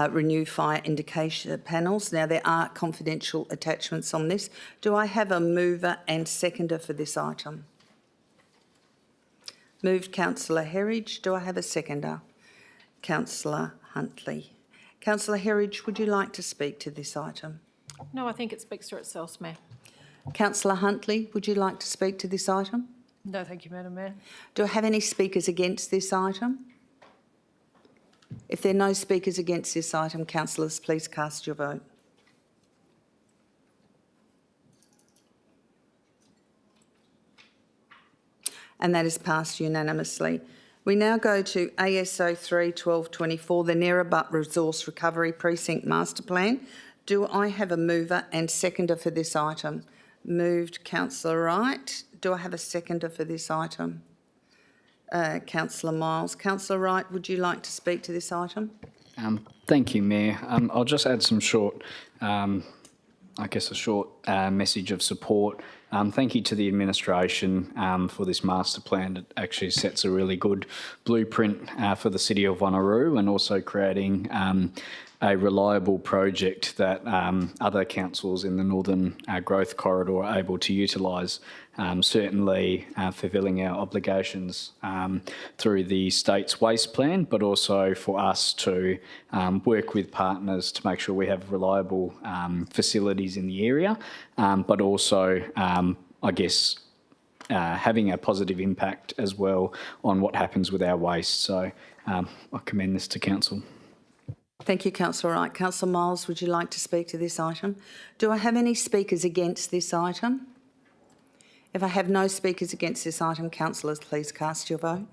A: renew fire indication panels. Now, there are confidential attachments on this. Do I have a mover and seconder for this item? Moved Councillor Herridge. Do I have a seconder? Councillor Huntley. Councillor Herridge, would you like to speak to this item?
K: No, I think it speaks for itself, Mayor.
A: Councillor Huntley, would you like to speak to this item?
K: No, thank you, Madam Mayor.
A: Do I have any speakers against this item? If there are no speakers against this item, councillors, please cast your vote. And that is passed unanimously. We now go to ASO 3-1224, the Neerabutt Resource Recovery Precinct Master Plan. Do I have a mover and seconder for this item? Moved Councillor Wright. Do I have a seconder for this item? Councillor Miles. Councillor Wright, would you like to speak to this item?
L: Thank you, Mayor. I'll just add some short, a short message of support. Thank you to the administration for this master plan. It actually sets a really good blueprint for the city of Wanneroo and also creating a reliable project that other councils in the Northern Growth Corridor are able to utilise, certainly fulfilling our obligations through the state's waste plan, but also for us to work with partners to make sure we have reliable facilities in the area, but also, having a positive impact as well on what happens with our waste. So I commend this to council.
A: Thank you, Councillor Wright. Councillor Miles, would you like to speak to this item? Do I have any speakers against this item? If I have no speakers against this item, councillors, please cast your vote.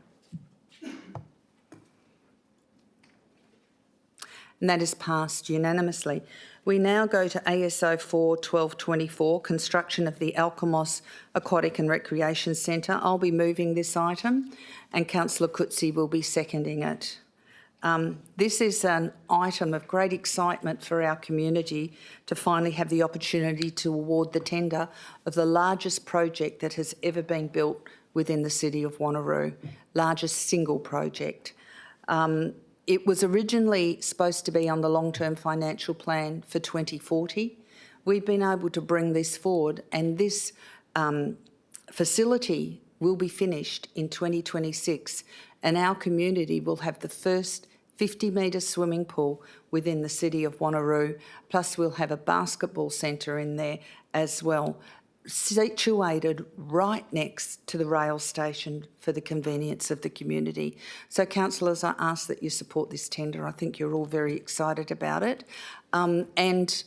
A: And that is passed unanimously. We now go to ASO 4-1224, construction of the Alkimos Aquatic and Recreation Centre. I'll be moving this item and Councillor Coetzee will be seconding it. This is an item of great excitement for our community to finally have the opportunity to award the tender of the largest project that has ever been built within the city of Wanneroo, largest single project. It was originally supposed to be on the long-term financial plan for 2040. We've been able to bring this forward and this facility will be finished in 2026 and our community will have the first 50-metre swimming pool within the city of Wanneroo, plus we'll have a basketball centre in there as well, situated right next to the rail station for the convenience of the community. So, councillors, I ask that you support this tender. I think you're all very excited about it. Once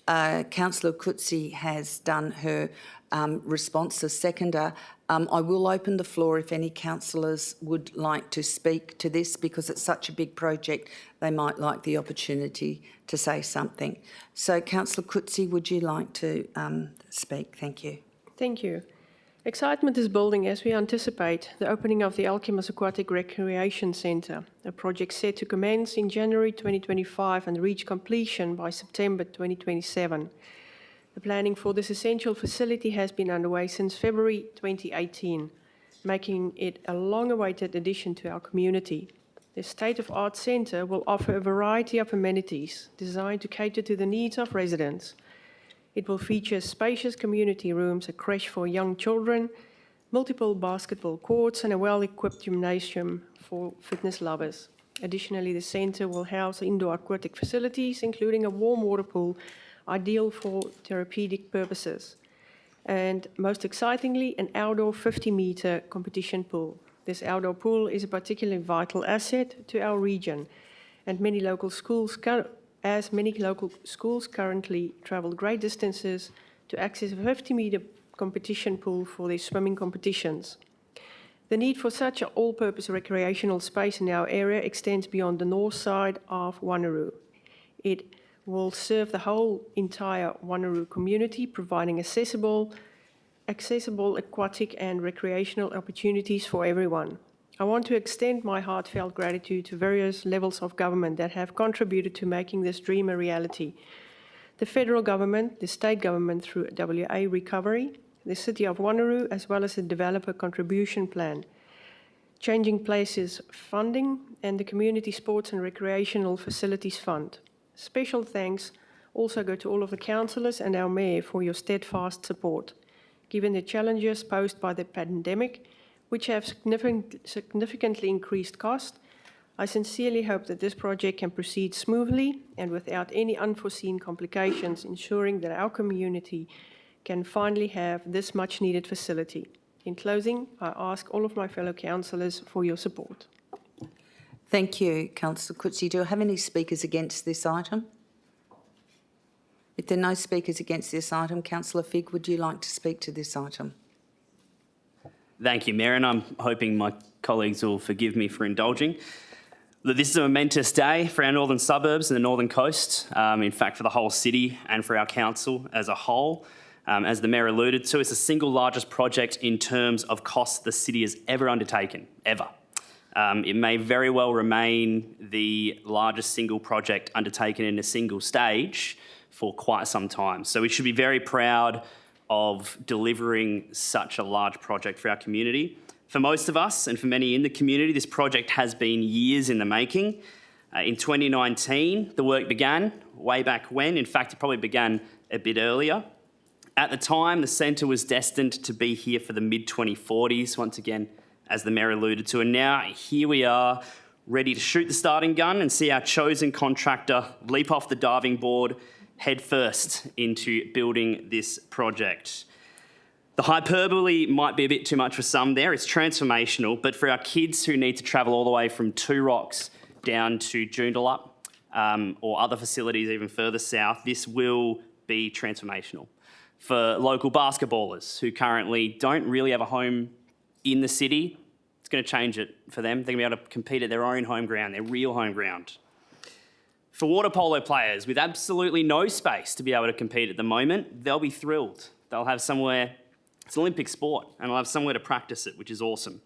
A: Councillor Coetzee has done her response as seconder, I will open the floor if any councillors would like to speak to this because it's such a big project, they might like the opportunity to say something. So, Councillor Coetzee, would you like to speak? Thank you.
E: Thank you. Excitement is building as we anticipate the opening of the Alkimos Aquatic Recreation Centre, a project set to commence in January 2025 and reach completion by September 2027. The planning for this essential facility has been underway since February 2018, making it a long-awaited addition to our community. This state-of-art centre will offer a variety of amenities designed to cater to the needs of residents. It will feature spacious community rooms, a creche for young children, multiple basketball courts and a well-equipped gymnasium for fitness lovers. Additionally, the centre will house indoor aquatic facilities, including a warm water pool, ideal for therapeutic purposes. and most excitingly, an outdoor 50-metre competition pool. This outdoor pool is a particularly vital asset to our region, and many local schools currently travel great distances to access a 50-metre competition pool for their swimming competitions. The need for such an all-purpose recreational space in our area extends beyond the north side of Wanneroo. It will serve the whole entire Wanneroo community, providing accessible aquatic and recreational opportunities for everyone. I want to extend my heartfelt gratitude to various levels of government that have contributed to making this dream a reality. The federal government, the state government through WA Recovery, the City of Wanneroo, as well as the Developer Contribution Plan, Changing Places Funding, and the Community Sports and Recreational Facilities Fund. Special thanks also go to all of the councillors and our mayor for your steadfast support. Given the challenges posed by the pandemic, which have significantly increased cost, I sincerely hope that this project can proceed smoothly and without any unforeseen complications, ensuring that our community can finally have this much-needed facility. In closing, I ask all of my fellow councillors for your support.
A: Thank you, Councillor Coetzee. Do I have any speakers against this item? If there are no speakers against this item, Councillor Figg, would you like to speak to this item?
M: Thank you, Mayor, and I'm hoping my colleagues will forgive me for indulging. This is a momentous day for our northern suburbs and the northern coast, in fact for the whole city and for our council as a whole. As the Mayor alluded to, it's the single largest project in terms of costs the city has ever undertaken, ever. It may very well remain the largest single project undertaken in a single stage for quite some time. So we should be very proud of delivering such a large project for our community. For most of us and for many in the community, this project has been years in the making. In 2019, the work began way back when. In fact, it probably began a bit earlier. At the time, the centre was destined to be here for the mid-2040s, once again, as the Mayor alluded to. And now here we are, ready to shoot the starting gun and see our chosen contractor leap off the diving board head first into building this project. The hyperbole might be a bit too much for some there. It's transformational, but for our kids who need to travel all the way from Two Rocks down to Joondalup or other facilities even further south, this will be transformational. For local basketballers who currently don't really have a home in the city, it's going to change it for them. They're going to be able to compete at their own home ground, their real home ground. For water polo players with absolutely no space to be able to compete at the moment, they'll be thrilled. They'll have somewhere, it's an Olympic sport, and they'll have somewhere to practice it, which is awesome.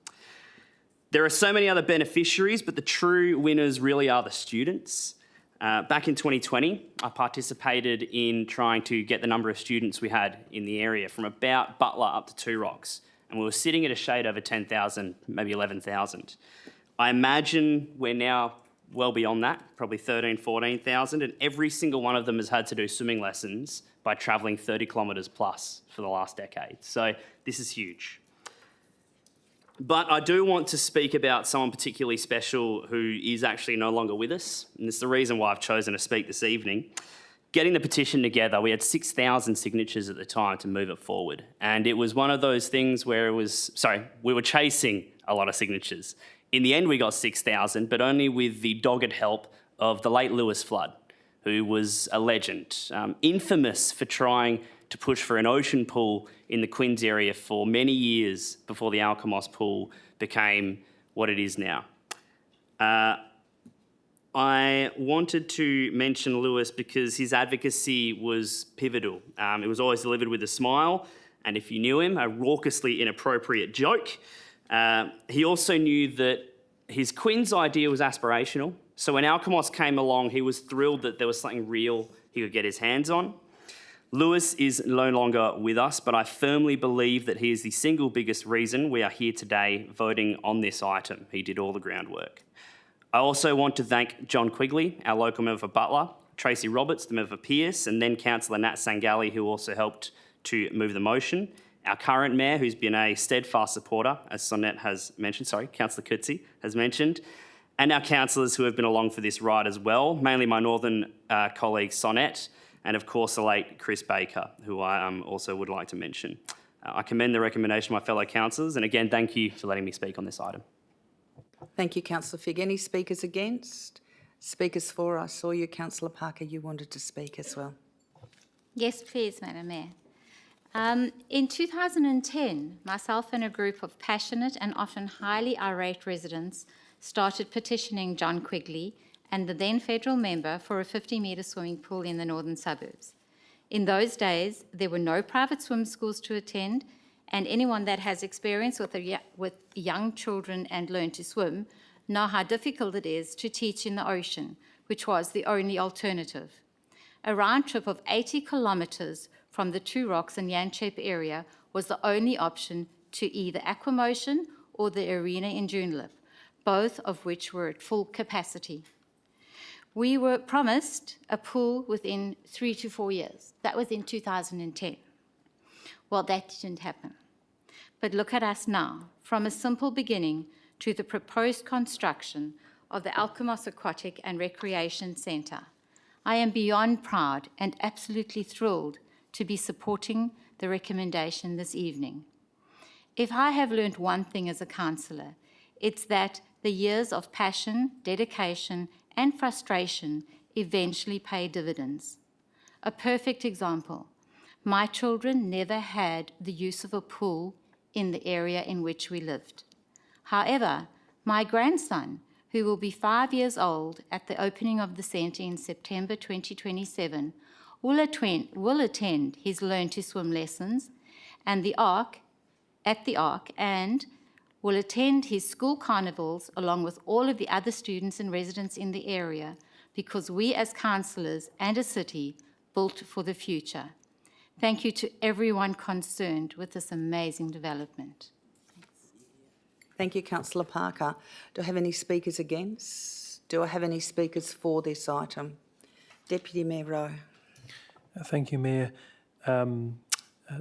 M: There are so many other beneficiaries, but the true winners really are the students. Back in 2020, I participated in trying to get the number of students we had in the area from about Butler up to Two Rocks, and we were sitting at a shade over 10,000, maybe 11,000. I imagine we're now well beyond that, probably 13,000, 14,000, and every single one of them has had to do swimming lessons by travelling 30 kilometres plus for the last decade. So this is huge. But I do want to speak about someone particularly special who is actually no longer with us, and it's the reason why I've chosen to speak this evening. Getting the petition together, we had 6,000 signatures at the time to move it forward, and it was one of those things where we were chasing a lot of signatures. In the end, we got 6,000, but only with the dogged help of the late Lewis Flood, who was a legend, infamous for trying to push for an ocean pool in the Quinns area for many years before the Alkimos pool became what it is now. I wanted to mention Lewis because his advocacy was pivotal. It was always delivered with a smile, and if you knew him, a raucously inappropriate joke. He also knew that his Quinns idea was aspirational, so when Alkimos came along, he was thrilled that there was something real he could get his hands on. Lewis is no longer with us, but I firmly believe that he is the single biggest reason we are here today voting on this item. He did all the groundwork. I also want to thank John Quigley, our local member for Butler, Tracy Roberts, the member for Pearce, and then Councillor Nat Sangali, who also helped to move the motion. Our current mayor, who's been a steadfast supporter, as Sonette has mentioned, Councillor Coetzee has mentioned, and our councillors who have been along for this ride as well, mainly my northern colleague Sonette, and of course the late Chris Baker, who I also would like to mention. I commend the recommendation of my fellow councillors, and again, thank you for letting me speak on this item.
A: Thank you, Councillor Figg. Any speakers against? Speakers for? I saw you, Councillor Parker, you wanted to speak as well.
N: Yes, please, Madam Mayor. In 2010, myself and a group of passionate and often highly irate residents started petitioning John Quigley and the then federal member for a 50-metre swimming pool in the northern suburbs. In those days, there were no private swim schools to attend, and anyone that has experience with young children and learn to swim know how difficult it is to teach in the ocean, which was the only alternative. A round trip of 80 kilometres from the Two Rocks and Yanchep area was the only option to either Aquamotion or the arena in Joondalup, both of which were at full capacity. We were promised a pool within 3 to 4 years. That was in 2010. Well, that didn't happen. But look at us now, from a simple beginning to the proposed construction of the Alkimos Aquatic and Recreation Centre. I am beyond proud and absolutely thrilled to be supporting the recommendation this evening. If I have learned one thing as a councillor, it's that the years of passion, dedication, and frustration eventually pay dividends. A perfect example, my children never had the use of a pool in the area in which we lived. However, my grandson, who will be 5 years old at the opening of the centre in September 2027, will attend his Learn to Swim lessons and at the Ark, and will attend his school carnivals along with all of the other students and residents in the area, because we as councillors and a city built for the future. Thank you to everyone concerned with this amazing development.
A: Thank you, Councillor Parker. Do I have any speakers against? Do I have any speakers for this item? Deputy Mayor Rowe.
I: Thank you, Mayor.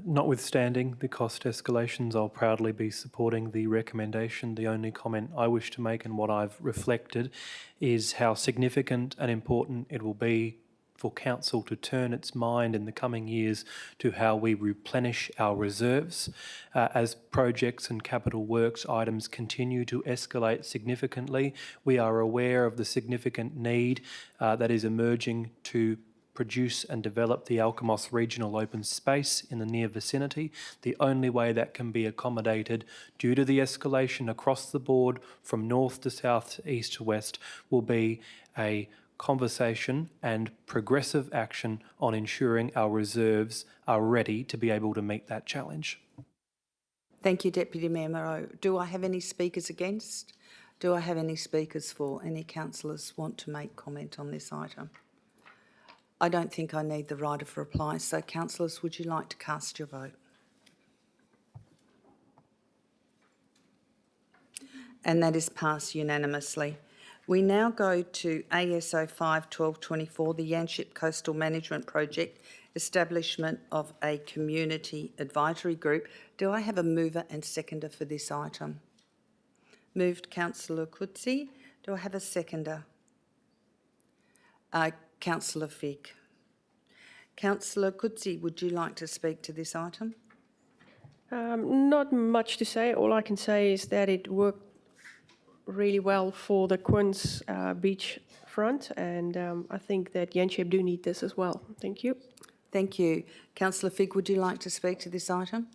I: Notwithstanding the cost escalations, I'll proudly be supporting the recommendation. The only comment I wish to make and what I've reflected is how significant and important it will be for Council to turn its mind in the coming years to how we replenish our reserves as projects and capital works items continue to escalate significantly. We are aware of the significant need that is emerging to produce and develop the Alkimos Regional Open Space in the near vicinity. The only way that can be accommodated due to the escalation across the board from north to south, to east to west, will be a conversation and progressive action on ensuring our reserves are ready to be able to meet that challenge.
A: Thank you, Deputy Mayor Moreau. Do I have any speakers against? Do I have any speakers for? Any councillors want to make comment on this item? I don't think I need the right of reply, so councillors, would you like to cast your vote? And that is passed unanimously. We now go to ASO 5/12/24, the Yanchep Coastal Management Project, establishment of a community advisory group. Do I have a mover and seconder for this item? Moved, Councillor Coetzee. Do I have a seconder? Councillor Figg. Councillor Coetzee, would you like to speak to this item?
O: Not much to say. All I can say is that it worked really well for the Quinns beach front, and I think that Yanchep do need this as well. Thank you.
A: Thank you. Councillor Figg, would you like to speak to this item?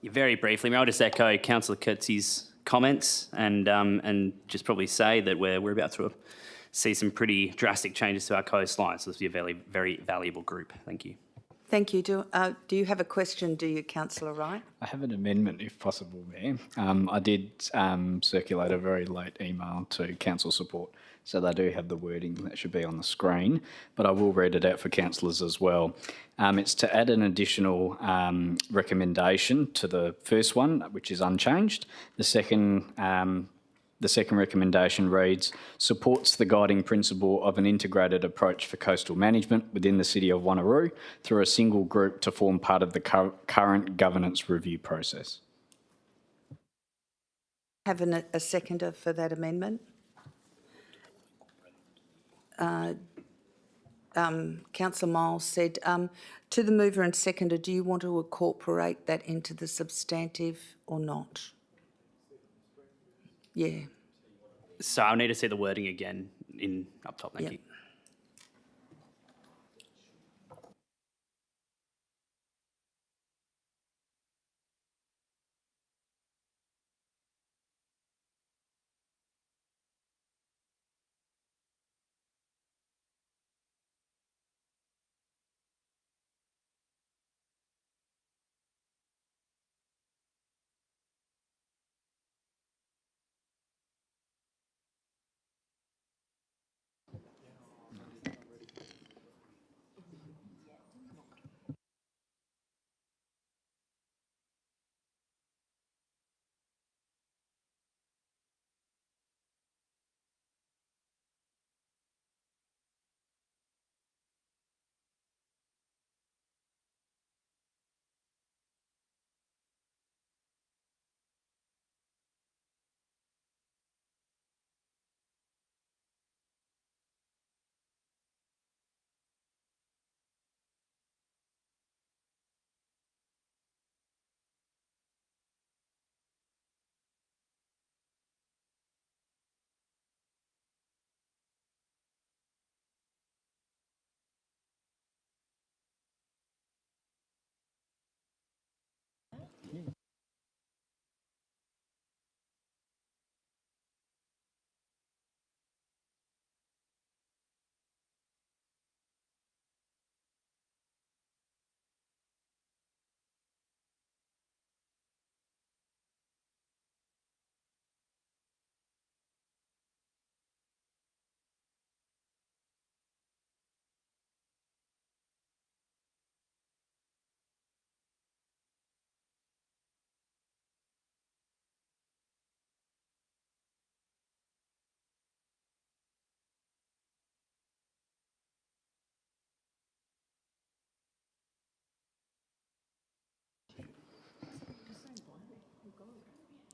M: Yeah, very briefly, I'll just echo Councillor Coetzee's comments and just probably say that we're about to see some pretty drastic changes to our coastline. So this will be a very, very valuable group. Thank you.
A: Thank you. Do you have a question, do you, Councillor Wright?
L: I have an amendment, if possible, Mayor. I did circulate a very late email to council support, so they do have the wording that should be on the screen, but I will read it out for councillors as well. It's to add an additional recommendation to the first one, which is unchanged. The second recommendation reads, supports the guiding principle of an integrated approach for coastal management within the City of Wanneroo through a single group to form part of the current governance review process.
A: Have a seconder for that amendment? Councillor Miles said, to the mover and seconder, do you want to incorporate that into the substantive or not? Yeah.
M: So I'll need to see the wording again up top. Thank you.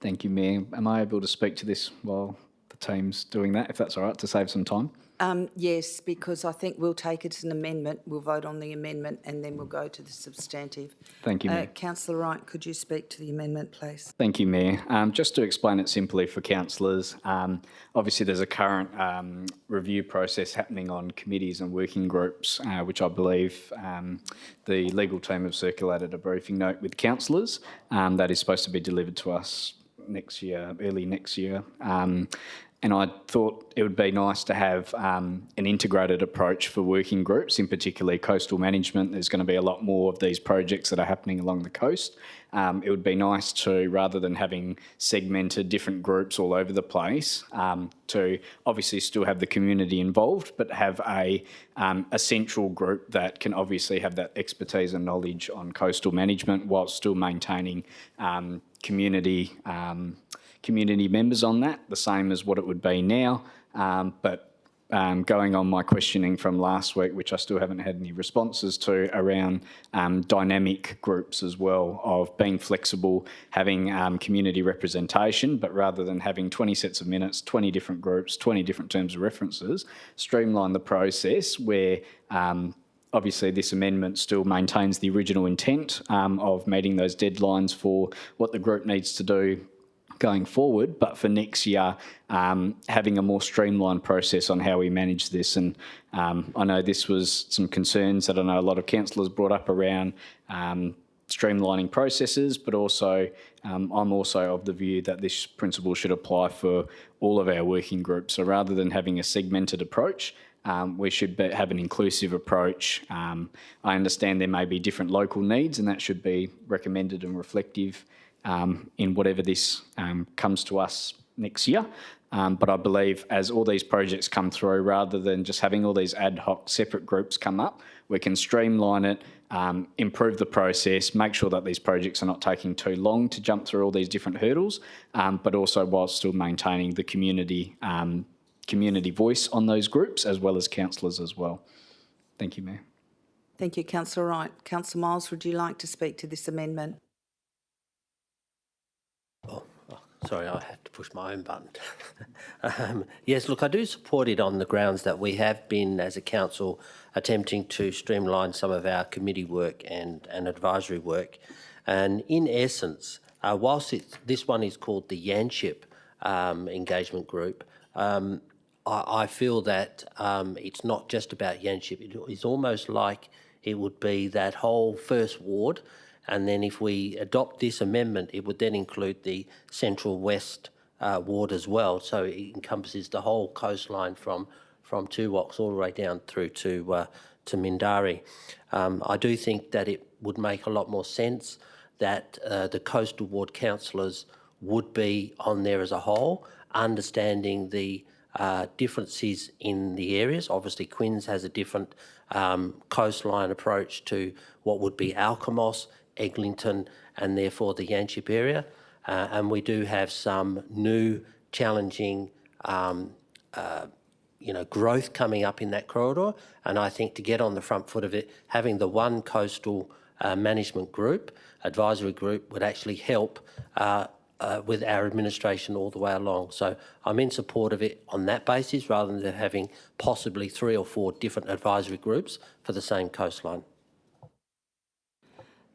L: Thank you, Mayor. Am I able to speak to this while the team's doing that, if that's all right, to save some time?
A: Yes, because I think we'll take it as an amendment. We'll vote on the amendment and then we'll go to the substantive.
L: Thank you, Mayor.
A: Councillor Wright, could you speak to the amendment, please?
L: Thank you, Mayor. Just to explain it simply for councillors, obviously there's a current review process happening on committees and working groups, which I believe the legal team have circulated a briefing note with councillors that is supposed to be delivered to us next year, early next year. And I thought it would be nice to have an integrated approach for working groups, in particular coastal management. There's going to be a lot more of these projects that are happening along the coast. It would be nice to, rather than having segmented different groups all over the place, to obviously still have the community involved, but have a central group that can obviously have that expertise and knowledge on coastal management while still maintaining community members on that, the same as what it would be now. But going on my questioning from last week, which I still haven't had any responses to, around dynamic groups as well, of being flexible, having community representation, but rather than having 20 sets of minutes, 20 different groups, 20 different terms of references, streamline the process where obviously this amendment still maintains the original intent of meeting those deadlines for what the group needs to do going forward, but for next year, having a more streamlined process on how we manage this. And I know this was some concerns that I know a lot of councillors brought up around streamlining processes, but also I'm also of the view that this principle should apply for all of our working groups. So rather than having a segmented approach, we should have an inclusive approach. I understand there may be different local needs, and that should be recommended and reflective in whatever this comes to us next year. But I believe as all these projects come through, rather than just having all these ad hoc separate groups come up, we can streamline it, improve the process, make sure that these projects are not taking too long to jump through all these different hurdles, but also while still maintaining the community voice on those groups, as well as councillors as well. Thank you, Mayor.
A: Thank you, Councillor Wright. Councillor Miles, would you like to speak to this amendment?
P: Sorry, I have to push my own button. Yes, look, I do support it on the grounds that we have been, as a council, attempting to streamline some of our committee work and advisory work. And in essence, whilst this one is called the Yanship engagement group, I feel that it's not just about Yanship. It's almost like it would be that whole first ward, and then if we adopt this amendment, it would then include the Central West ward as well. So it encompasses the whole coastline from Tuwocks all the way down through to Mindari. I do think that it would make a lot more sense that the coastal ward councillors would be on there as a whole, understanding the differences in the areas. Obviously, Quinns has a different coastline approach to what would be Alkimos, Eglinton, and therefore the Yanship area. And we do have some new challenging growth coming up in that corridor. And I think to get on the front foot of it, having the one coastal management group, advisory group, would actually help with our administration all the way along. So I'm in support of it on that basis, rather than having possibly 3 or 4 different advisory groups for the same coastline.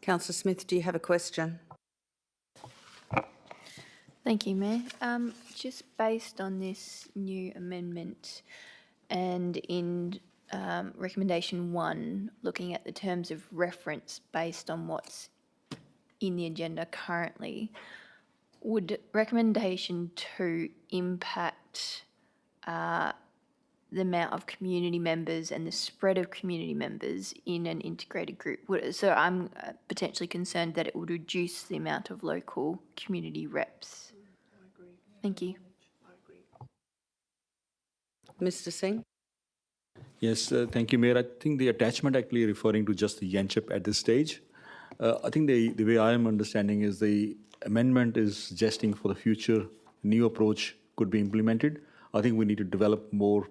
A: Councillor Smith, do you have a question?
Q: Thank you, Mayor. Just based on this new amendment and in recommendation 1, looking at the terms of reference based on what's in the agenda currently, would recommendation 2 impact the amount of community members and the spread of community members in an integrated group? So I'm potentially concerned that it would reduce the amount of local community reps. Thank you.
A: Mr. Singh?
C: Yes, thank you, Mayor. I think the attachment actually referring to just the Yanship at this stage. I think the way I am understanding is the amendment is suggesting for the future new approach could be implemented. I think we need to develop more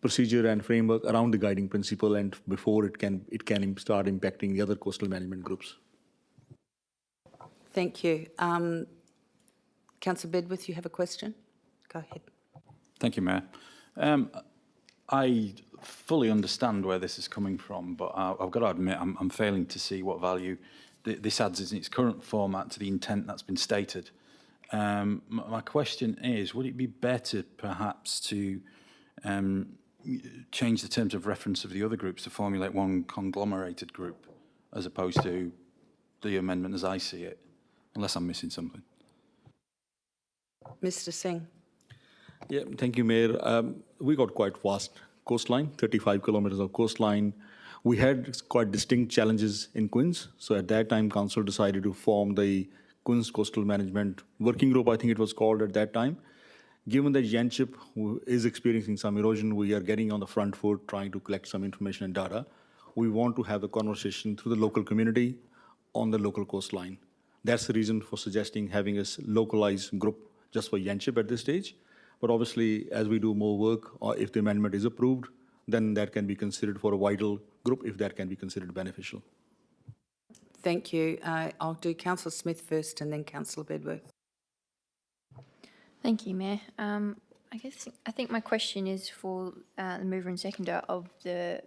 C: procedure and framework around the guiding principle, and before it can start impacting the other coastal management groups.
A: Thank you. Councillor Bedworth, you have a question? Go ahead.
G: Thank you, Mayor. I fully understand where this is coming from, but I've got to admit I'm failing to see what value this adds in its current format to the intent that's been stated. My question is, would it be better perhaps to change the terms of reference of the other groups to formulate one conglomerated group as opposed to the amendment as I see it, unless I'm missing something?
A: Mr. Singh?
C: Yeah, thank you, Mayor. We got quite vast coastline, 35 kilometres of coastline. We had quite distinct challenges in Quinns. So at that time, Council decided to form the Quinns Coastal Management Working Group, I think it was called at that time. Given that Yanship is experiencing some erosion, we are getting on the front foot, trying to collect some information and data. We want to have the conversation through the local community on the local coastline. That's the reason for suggesting having a localized group just for Yanship at this stage. But obviously, as we do more work, or if the amendment is approved, then that can be considered for a wider group if that can be considered beneficial.
A: Thank you. I'll do Councillor Smith first and then Councillor Bedworth.
Q: Thank you, Mayor. I think my question is for the mover and seconder of the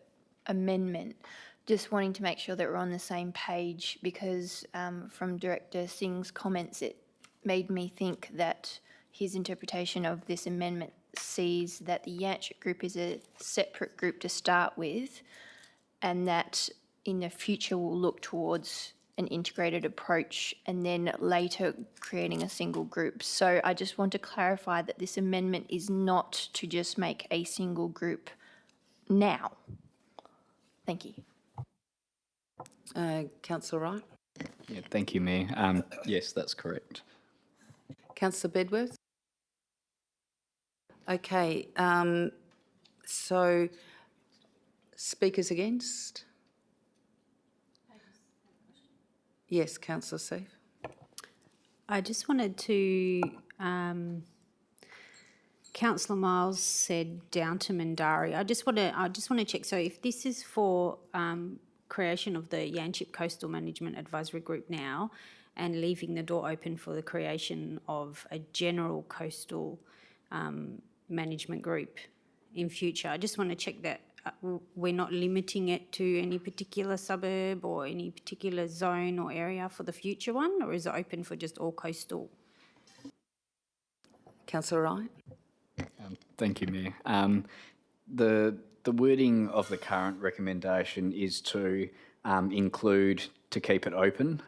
Q: amendment. Just wanting to make sure that we're on the same page, because from Director Singh's comments, it made me think that his interpretation of this amendment sees that the Yanship group is a separate group to start with, and that in the future we'll look towards an integrated approach and then later creating a single group. So I just want to clarify that this amendment is not to just make a single group now. Thank you.
A: Councillor Wright?
L: Yeah, thank you, Mayor. Yes, that's correct.
A: Councillor Bedworth? Okay, so speakers against? Yes, Councillor Seif.
R: I just wanted to, Councillor Miles said down to Mindari. I just want to check. So if this is for creation of the Yanship Coastal Management Advisory Group now, and leaving the door open for the creation of a general coastal management group in future. I just want to check that we're not limiting it to any particular suburb or any particular zone or area for the future one, or is it open for just all coastal?
A: Councillor Wright.
L: Thank you, Mayor. The wording of the current recommendation is to include to keep it open.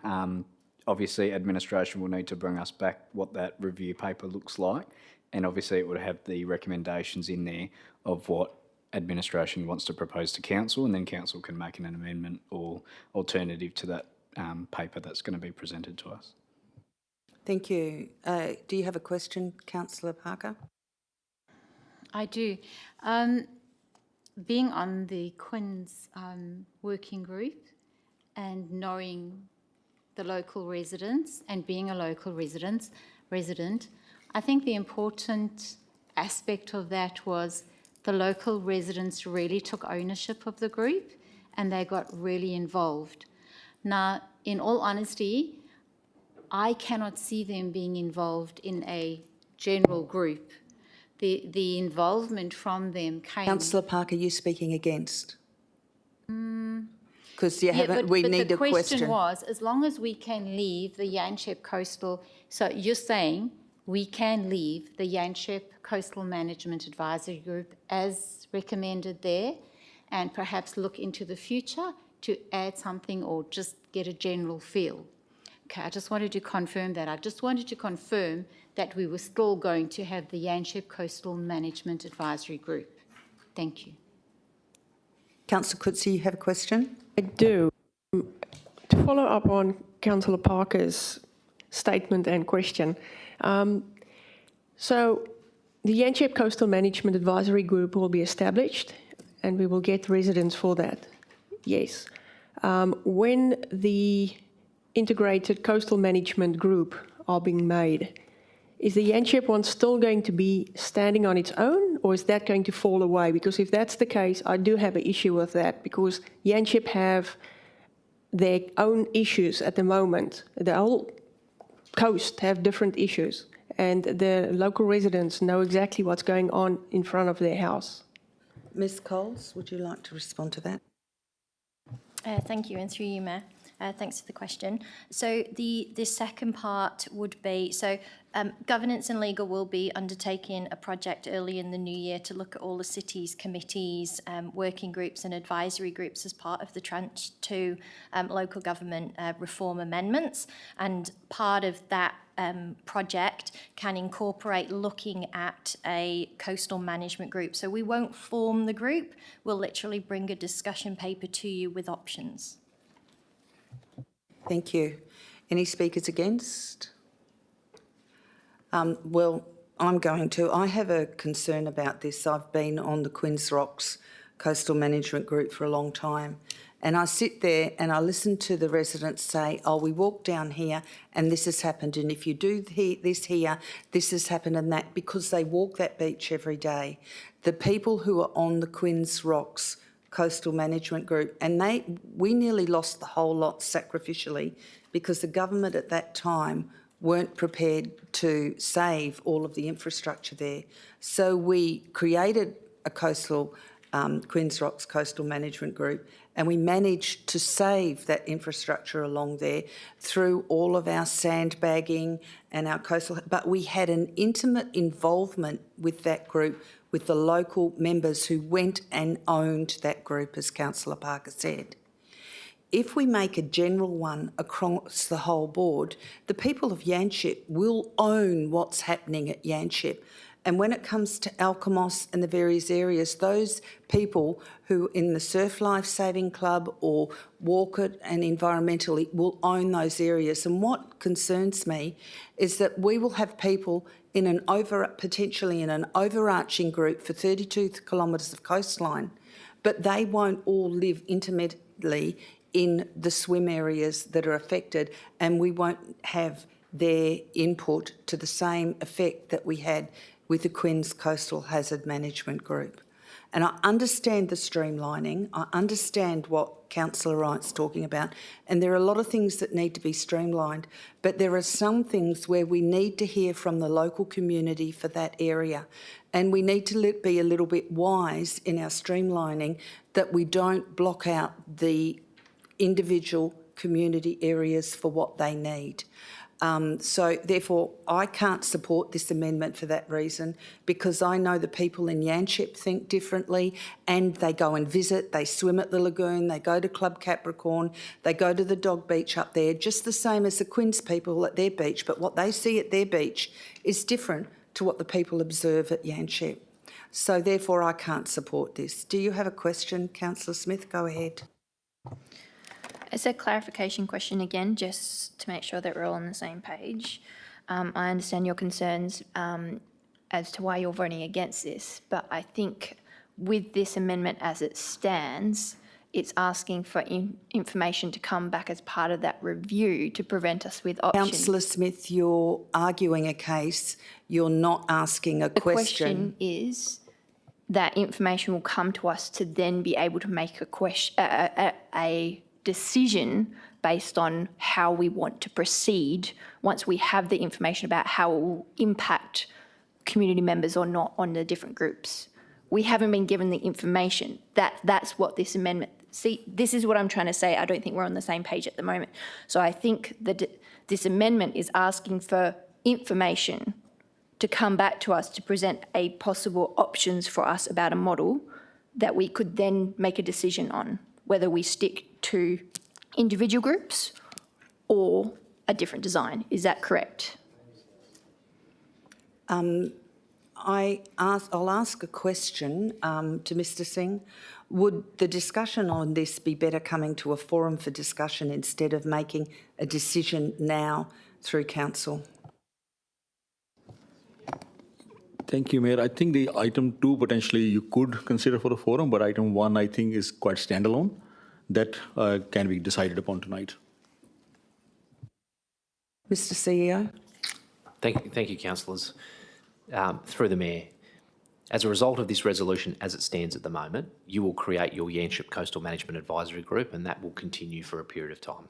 L: Obviously, administration will need to bring us back what that review paper looks like, and obviously it would have the recommendations in there of what administration wants to propose to council, and then council can make an amendment or alternative to that paper that's going to be presented to us.
A: Thank you. Do you have a question, Councillor Parker?
N: I do. Being on the Quins working group and knowing the local residents and being a local resident, I think the important aspect of that was the local residents really took ownership of the group and they got really involved. Now, in all honesty, I cannot see them being involved in a general group. The involvement from them came...
A: Councillor Parker, you speaking against? Because you haven't.
N: But
A: We need
N: the
A: a question.
N: question was, as long as we can leave the Yanchep Coastal... So you're saying we can leave the Yanchep Coastal Management Advisory Group as recommended there and perhaps look into the future to add something or just get a general feel. Okay, I just wanted to confirm that. I just wanted to confirm that we were still going to have the Yanchep Coastal Management Advisory Group. Thank you.
A: Councillor Coetzee, you have a question?
O: I do. To follow up on Councillor Parker's statement and question, so the Yanchep Coastal Management Advisory Group will be established and we will get residents for that. Yes. When the integrated coastal management group are being made, is the Yanchep one still going to be standing on its own, or is that going to fall away? Because if that's the case, I do have an issue with that, because Yanchep have their own issues at the moment. The whole coast have different issues, and the local residents know exactly what's going on in front of their house.
A: Ms Coles, would you like to respond to that?
S: Thank you, and through you, Mayor. Thanks for the question. So the second part would be, governance and legal will be undertaking a project early in the new year to look at all the city's committees, working groups and advisory groups as part of the tranche 2 local government reform amendments. And part of that project can incorporate looking at a coastal management group. So we won't form the group, we'll literally bring a discussion paper to you with options.
A: Thank you. Any speakers against? Well, I'm going to. I have a concern about this. I've been on the Quins Rocks Coastal Management Group for a long time, and I sit there and I listen to the residents say, oh, we walk down here and this has happened, and if you do this here, this has happened and that, because they walk that beach every day. The people who are on the Quins Rocks Coastal Management Group, and we nearly lost the whole lot sacrificially because the government at that time weren't prepared to save all of the infrastructure there. So we created a coastal, Quins Rocks Coastal Management Group, and we managed to save that infrastructure along there through all of our sandbagging and our coastal, but we had an intimate involvement with that group, with the local members who went and owned that group, as Councillor Parker said. If we make a general one across the whole board, the people of Yanchep will own what's happening at Yanchep. And when it comes to Alkimos and the various areas, those people who in the Surf Life Saving Club or Walk It and environmentally will own those areas. And what concerns me is that we will have people in potentially in an overarching group for 32 kilometres of coastline, but they won't all live intimately in the swim areas that are affected, and we won't have their input to the same effect that we had with the Quins Coastal Hazard Management Group. And I understand the streamlining. I understand what Councillor Wright's talking about. And there are a lot of things that need to be streamlined. But there are some things where we need to hear from the local community for that area. And we need to be a little bit wise in our streamlining, that we don't block out the individual community areas for what they need. So therefore, I can't support this amendment for that reason, because I know the people in Yanchep think differently, and they go and visit, they swim at the lagoon, they go to Club Capricorn, they go to the dog beach up there, just the same as the Quinns people at their beach, but what they see at their beach is different to what the people observe at Yanchep. So therefore, I can't support this. Do you have a question, Councillor Smith? Go ahead.
Q: It's a clarification question again, just to make sure that we're all on the same page. I understand your concerns as to why you're voting against this, but I think with this amendment as it stands, it's asking for information to come back as part of that review to prevent us with options.
A: Councillor Smith, you're arguing a case, you're not asking a question.
Q: The question is that information will come to us to then be able to make a decision based on how we want to proceed once we have the information about how it will impact community members or not on the different groups. We haven't been given the information. That's what this amendment... See, this is what I'm trying to say. I don't think we're on the same page at the moment. So I think that this amendment is asking for information to come back to us to present a possible options for us about a model that we could then make a decision on, whether we stick to individual groups or a different design. Is that correct?
A: I'll ask a question to Mr Singh. Would the discussion on this be better coming to a forum for discussion instead of making a decision now through council?
C: Thank you, Mayor. I think the item 2 potentially you could consider for a forum, but item 1 I think is quite standalone. That can be decided upon tonight.
A: Mr CEO.
T: Thank you, councillors. Through the Mayor, as a result of this resolution as it stands at the moment, you will create your Yanchep Coastal Management Advisory Group, and that will continue for a period of time.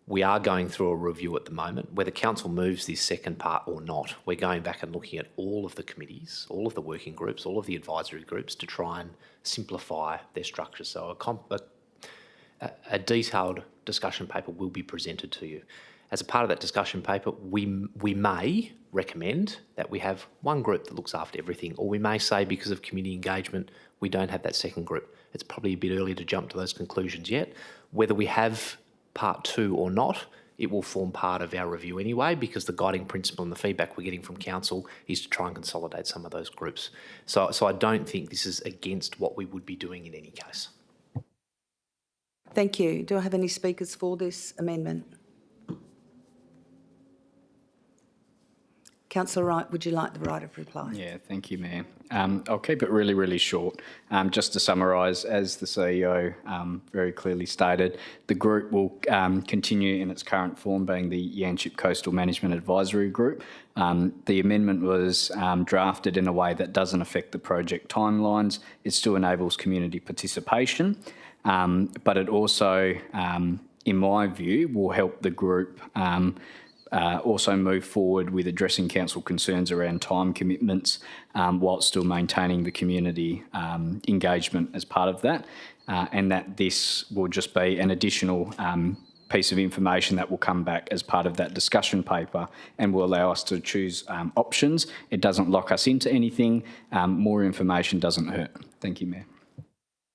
T: We are going through a review at the moment. Whether council moves this second part or not, we're going back and looking at all of the committees, all of the working groups, all of the advisory groups to try and simplify their structure. So a detailed discussion paper will be presented to you. As a part of that discussion paper, we may recommend that we have one group that looks after everything, or we may say because of community engagement, we don't have that second group. It's probably a bit early to jump to those conclusions yet. Whether we have part 2 or not, it will form part of our review anyway, because the guiding principle and the feedback we're getting from council is to try and consolidate some of those groups. So I don't think this is against what we would be doing in any case.
A: Thank you. Do I have any speakers for this amendment? Councillor Wright, would you like the right of reply?
L: Yeah, thank you, Mayor. I'll keep it really, really short. Just to summarise, as the CEO very clearly stated, the group will continue in its current form, being the Yanchep Coastal Management Advisory Group. The amendment was drafted in a way that doesn't affect the project timelines. It still enables community participation, but it also, in my view, will help the group also move forward with addressing council concerns around time commitments whilst still maintaining the community engagement as part of that, and that this will just be an additional piece of information that will come back as part of that discussion paper and will allow us to choose options. It doesn't lock us into anything. More information doesn't hurt. Thank you, Mayor.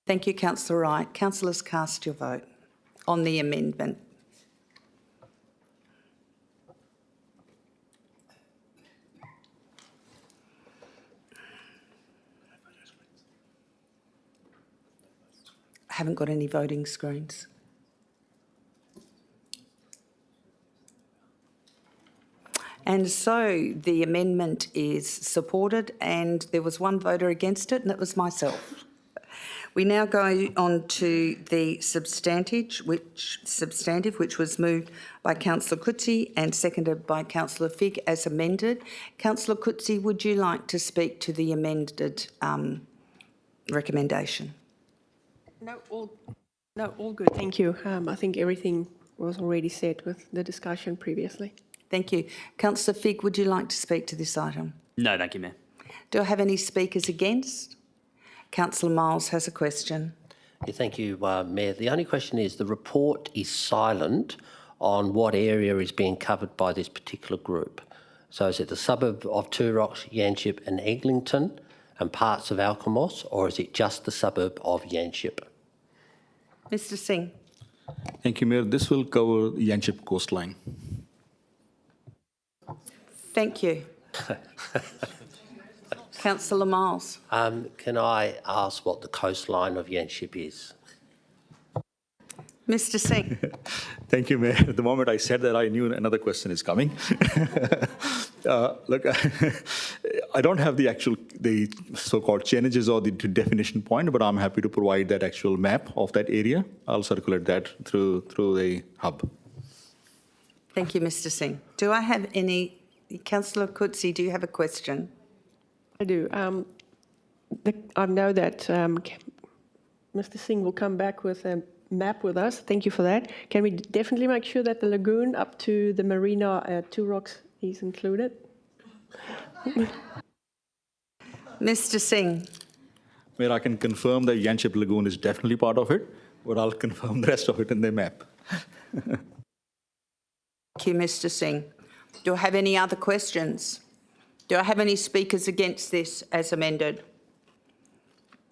A: Thank you, Councillor Wright. Councillors, cast your vote on the amendment. I haven't got any voting screens. And so the amendment is supported, and there was one voter against it, and it was myself. We now go on to the substantive, which was moved by Councillor Coetzee and seconded by Councillor Figg as amended. Councillor Coetzee, would you like to speak to the amended recommendation?
O: No, all good. Thank you. I think everything was already said with the discussion previously.
A: Thank you. Councillor Figg, would you like to speak to this item?
M: No, thank you, Mayor.
A: Do I have any speakers against? Councillor Miles has a question.
P: Yeah, thank you, Mayor. The only question is the report is silent on what area is being covered by this particular group. So is it the suburb of Two Rocks, Yanchep and Eglinton and parts of Alkimos, or is it just the suburb of Yanchep?
A: Mr Singh.
C: Thank you, Mayor. This will cover the Yanchep coastline.
A: Thank you. Councillor Miles.
P: Can I ask what the coastline of Yanchep is?
A: Mr Singh.
C: Thank you, Mayor. The moment I said that, I knew another question is coming. Look, I don't have the so-called changes or the definition point, but I'm happy to provide that actual map of that area. I'll circulate that through the hub.
A: Thank you, Mr Singh. Do I have any... Councillor Coetzee, do you have a question?
O: I do. I know that Mr Singh will come back with a map with us. Thank you for that. Can we definitely make sure that the lagoon up to the marina at Two Rocks is included?
A: Mr Singh.
C: Mayor, I can confirm that Yanchep Lagoon is definitely part of it, but I'll confirm the rest of it in the map.
A: Thank you, Mr Singh. Do I have any other questions? Do I have any speakers against this as amended?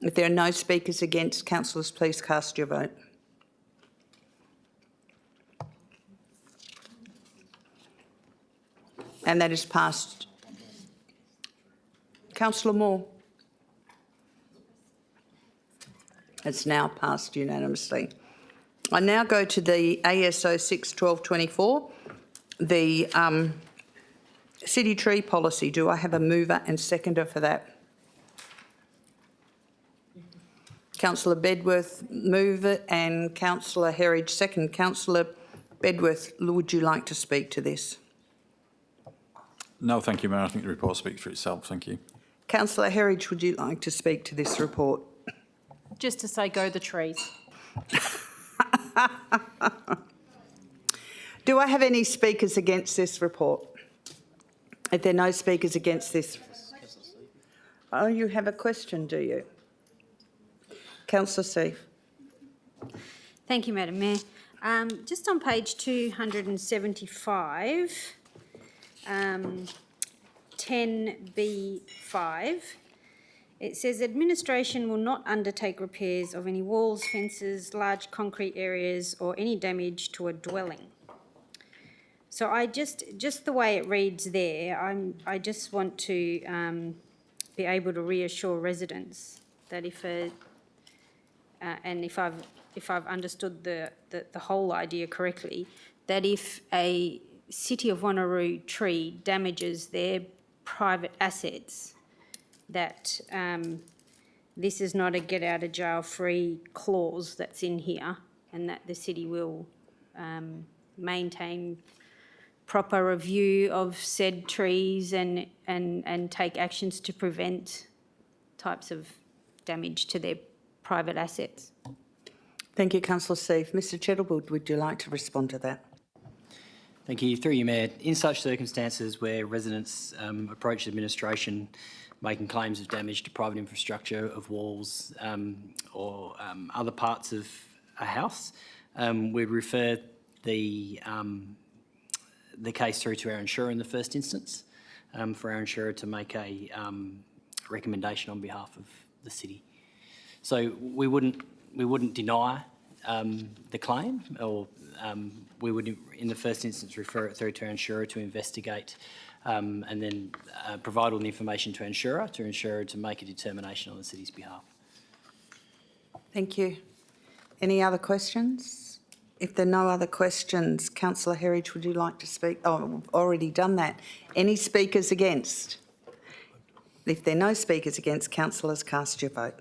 A: If there are no speakers against, councillors, please cast your vote. And that is passed. Councillor Moore. It's now passed unanimously. I now go to the ASO 6/12/24, the city tree policy. Do I have a mover and seconder for that? Councillor Bedworth move it and Councillor Herridge second. Councillor Bedworth, would you like to speak to this?
G: No, thank you, Mayor. I think the report speaks for itself. Thank you.
A: Councillor Herridge, would you like to speak to this report?
K: Just to say, go the trees.
A: Do I have any speakers against this report? If there are no speakers against this... Oh, you have a question, do you? Councillor Seif.
R: Thank you, Madam Mayor. Just on page 275, 10B5, it says administration will not undertake repairs of any walls, fences, large concrete areas or any damage to a dwelling. So I just the way it reads there, I just want to be able to reassure residents that if I've understood the whole idea correctly, that if a City of Wanneroo tree damages their private assets, that this is not a get out of jail free clause that's in here, and that the city will maintain proper review of said trees and take actions to prevent types of damage to their private assets.
A: Thank you, Councillor Seif. Mr Chettlewood, would you like to respond to that?
U: Thank you. Through you, Mayor. In such circumstances where residents approach administration making claims of damage to private infrastructure, of walls or other parts of a house, we'd refer the case through to our insurer in the first instance for our insurer to make a recommendation on behalf of the city. So we wouldn't deny the claim, or we would, in the first instance, refer it through to our insurer to investigate and then provide all the information to our insurer to make a determination on the city's behalf.
A: Thank you. Any other questions? If there are no other questions, Councillor Herridge, would you like to speak? Oh, we've already done that. Any speakers against? If there are no speakers against, councillors, cast your vote.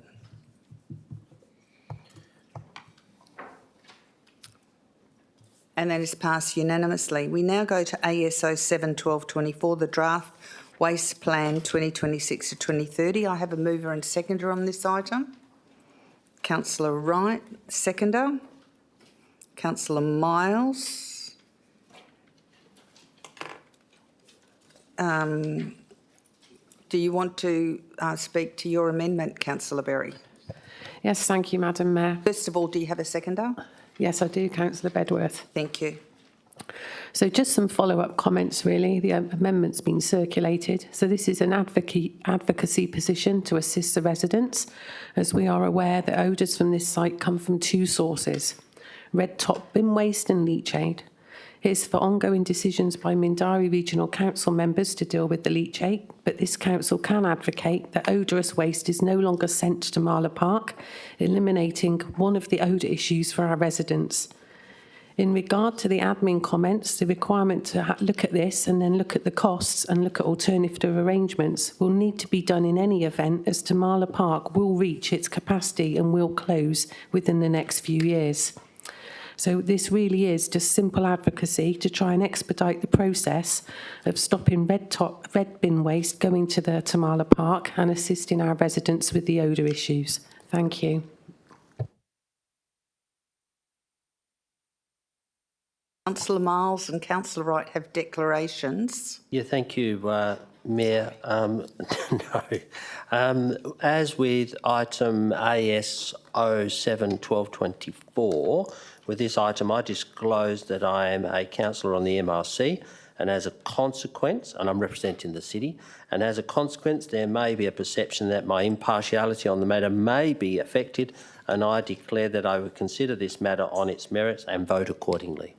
A: And that is passed unanimously. We now go to ASO 7/12/24, the draft Waste Plan 2026 to 2030. I have a mover and seconder on this item. Councillor Wright, seconder. Councillor Miles. Do you want to speak to your amendment, Councillor Berry?
B: Yes, thank you, Madam Mayor.
A: First of all, do you have a seconder?
B: Yes, I do, Councillor Bedworth.
A: Thank you.
B: So just some follow-up comments, really. The amendment's been circulated. So this is an advocacy position to assist the residents, as we are aware that odours from this site come from two sources, red top bin waste and leachate. It is for ongoing decisions by Mindarie Regional Council members to deal with the leachate, but this council can advocate that odorous waste is no longer sent to Marler Park, eliminating one of the odour issues for our residents. In regard to the admin comments, the requirement to look at this and then look at the costs and look at alternative arrangements will need to be done in any event, as Marler Park will reach its capacity and will close within the next few years. So this really is just simple advocacy to try and expedite the process of stopping red bin waste going to the Tamala Park and assisting our residents with the odour issues. Thank you.
A: Councillor Miles and Councillor Wright have declarations.
P: Yeah, thank you, Mayor. No. As with item AS 07-1224, with this item I disclose that I am a councillor on the MRC, and as a consequence, and I'm representing the city, and as a consequence there may be a perception that my impartiality on the matter may be affected, and I declare that I will consider this matter on its merits and vote accordingly.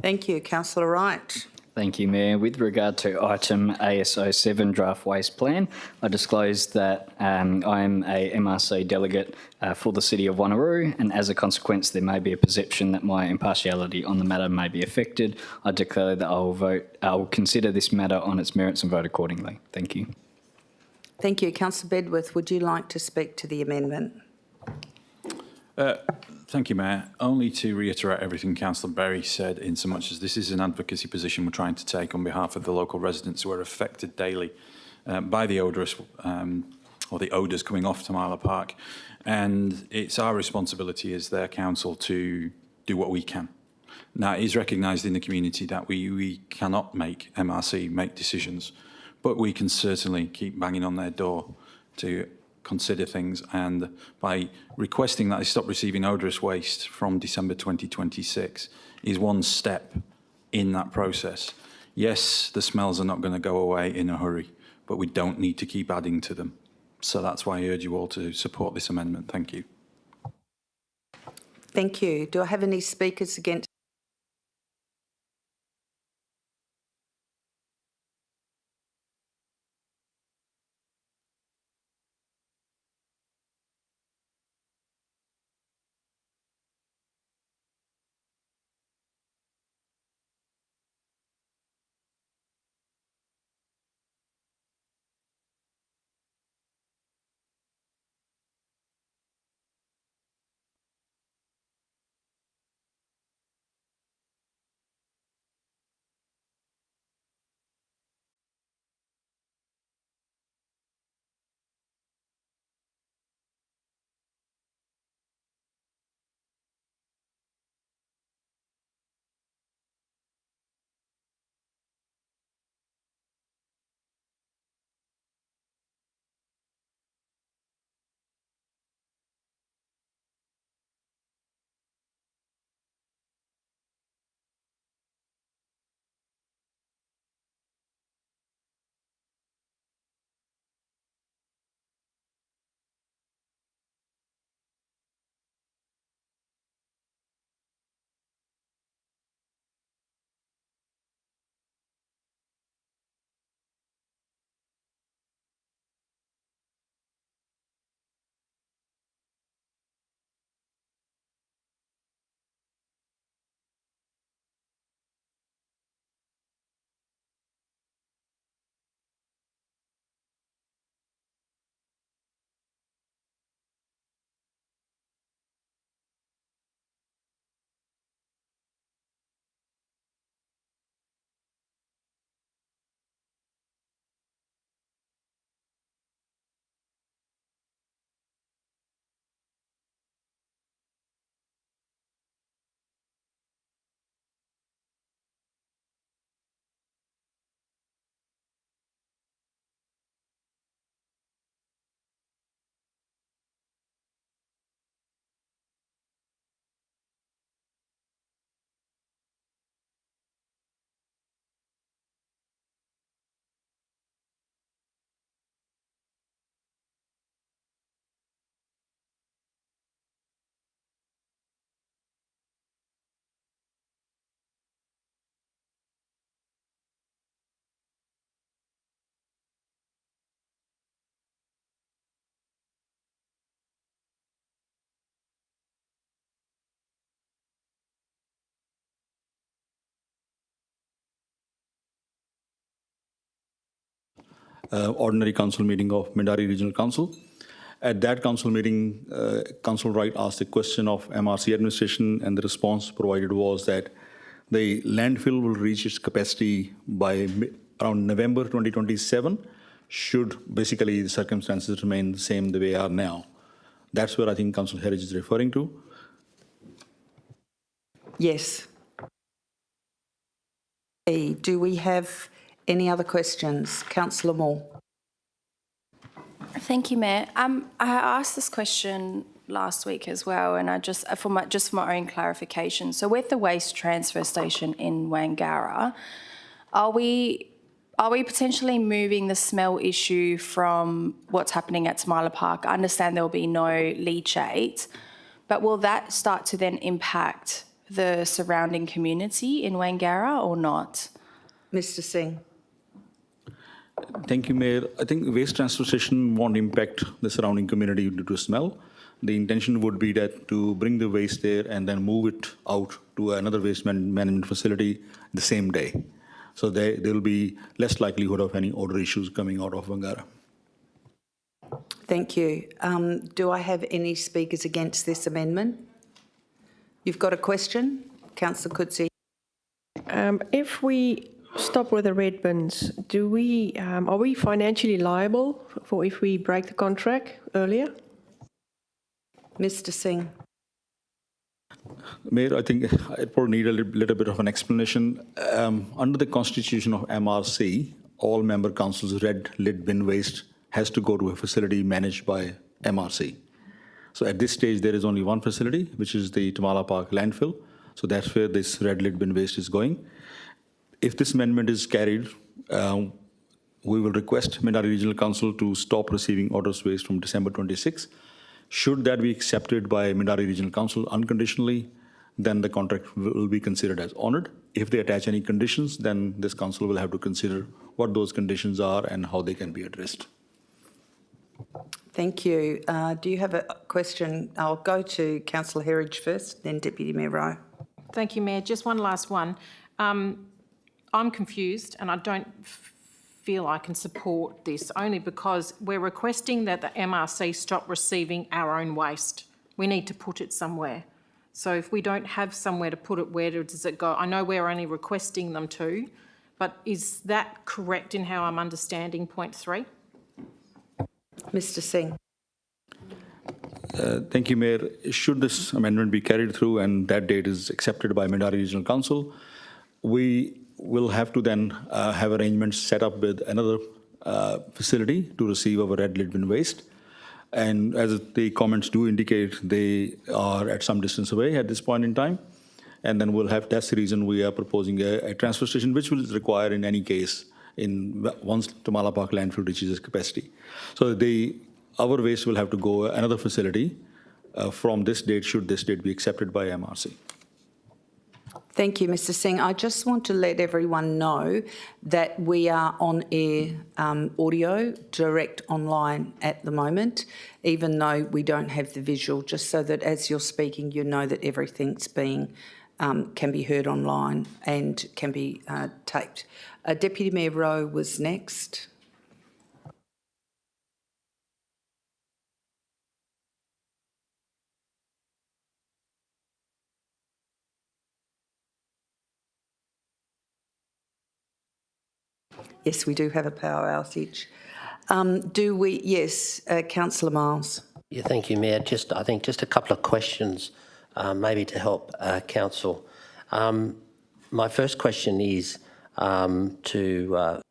A: Thank you. Councillor Wright.
L: Thank you, Mayor. With regard to item AS07 draft waste plan, I disclose that I am a MRC delegate for the City of Wanneroo, and as a consequence there may be a perception that my impartiality on the matter may be affected. I declare that I will consider this matter on its merits and vote accordingly. Thank you.
A: Thank you. Councillor Bedworth, would you like to speak to the amendment?
G: Thank you, Mayor. Only to reiterate everything Councillor Berry said, in so much as this is an advocacy position we're trying to take on behalf of the local residents who are affected daily by the odorous or the odours coming off Tamala Park. And it's our responsibility as their council to do what we can. Now, it is recognised in the community that we cannot make MRC make decisions, but we can certainly keep banging on their door to consider things, and by requesting that they stop receiving odorous waste from December 2026 is one step in that process. Yes, the smells are not going to go away in a hurry, but we don't need to keep adding to them. So that's why I urge you all to support this amendment. Thank you.
A: Thank you. Do I have any speakers against?
C: ordinary council meeting of Mindari Regional Council. At that council meeting, Councillor Wright asked a question of MRC administration, and the response provided was that the landfill will reach its capacity by around November 2027, should basically the circumstances remain the same the way they are now. That's where I think Councillor Herridge is referring to.
A: Yes. Do we have any other questions? Councillor Moore.
D: Thank you, Mayor. I asked this question last week as well, and I just for my own clarification. So, with the waste transfer station in Wangara, are we potentially moving the smell issue from what's happening at Smiler Park? I understand there will be no leachate, but will that start to then impact the surrounding community in Wangara or not?
A: Mr. Singh.
C: Thank you, Mayor. I think waste transfer station won't impact the surrounding community due to smell. The intention would be that to bring the waste there and then move it out to another waste management facility the same day. So there will be less likelihood of any odor issues coming out of Wangara.
A: Thank you. Do I have any speakers against this amendment? You've got a question? Councillor Coetzee.
O: If we stop with the red bins, are we financially liable for if we break the contract earlier?
A: Mr. Singh.
C: Mayor, I think I probably need a little bit of an explanation. Under the constitution of MRC, all member councils' red lid bin waste has to go to a facility managed by MRC. So at this stage, there is only one facility, which is the Tamala Park landfill. So that's where this red lid bin waste is going. If this amendment is carried, we will request Mindari Regional Council to stop receiving orders waste from December 26. Should that be accepted by Mindari Regional Council unconditionally, then the contract will be considered as honored. If they attach any conditions, then this council will have to consider what those conditions are and how they can be addressed.
A: Thank you. Do you have a question? I'll go to Councillor Herridge first, then Deputy Mayor Rowe.
K: Thank you, Mayor. Just one last one. I'm confused and I don't feel I can support this only because we're requesting that the MRC stop receiving our own waste. We need to put it somewhere. So if we don't have somewhere to put it, where does it go? I know we're only requesting them to, but is that correct in how I'm understanding point 3?
A: Mr. Singh.
C: Thank you, Mayor. Should this amendment be carried through and that date is accepted by Mindari Regional Council, we will have to then have arrangements set up with another facility to receive our red lid bin waste. And as the comments do indicate, they are at some distance away at this point in time. And then that's the reason we are proposing a transfer station, which will require in any case once Tamala Park landfill reaches its capacity. So our waste will have to go another facility from this date, should this date be accepted by MRC.
A: Thank you, Mr. Singh. I just want to let everyone know that we are on air audio direct online at the moment, even though we don't have the visual, just so that as you're speaking, you know that everything's can be heard online and can be taped. Deputy Mayor Rowe was next. Yes, we do have a power outage. Do we? Yes, Councillor Miles.
P: Yeah, thank you, Mayor. I think just a couple of questions, maybe to help Council. My first question is to...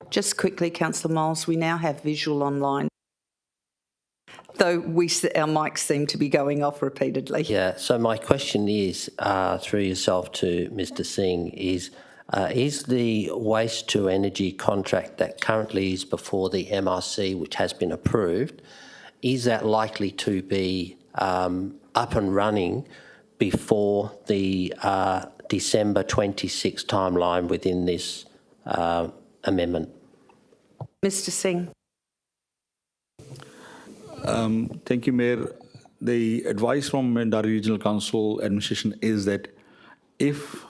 A: Just quickly, Councillor Miles, we now have visual online, though our mics seem to be going off repeatedly.
P: Yeah, so my question is, through yourself to Mr. Singh, is the waste to energy contract that currently is before the MRC, which has been approved, is that likely to be up and running before the December 26 timeline within this amendment?
A: Mr. Singh.
C: Thank you, Mayor. The advice from Mindari Regional Council administration is that if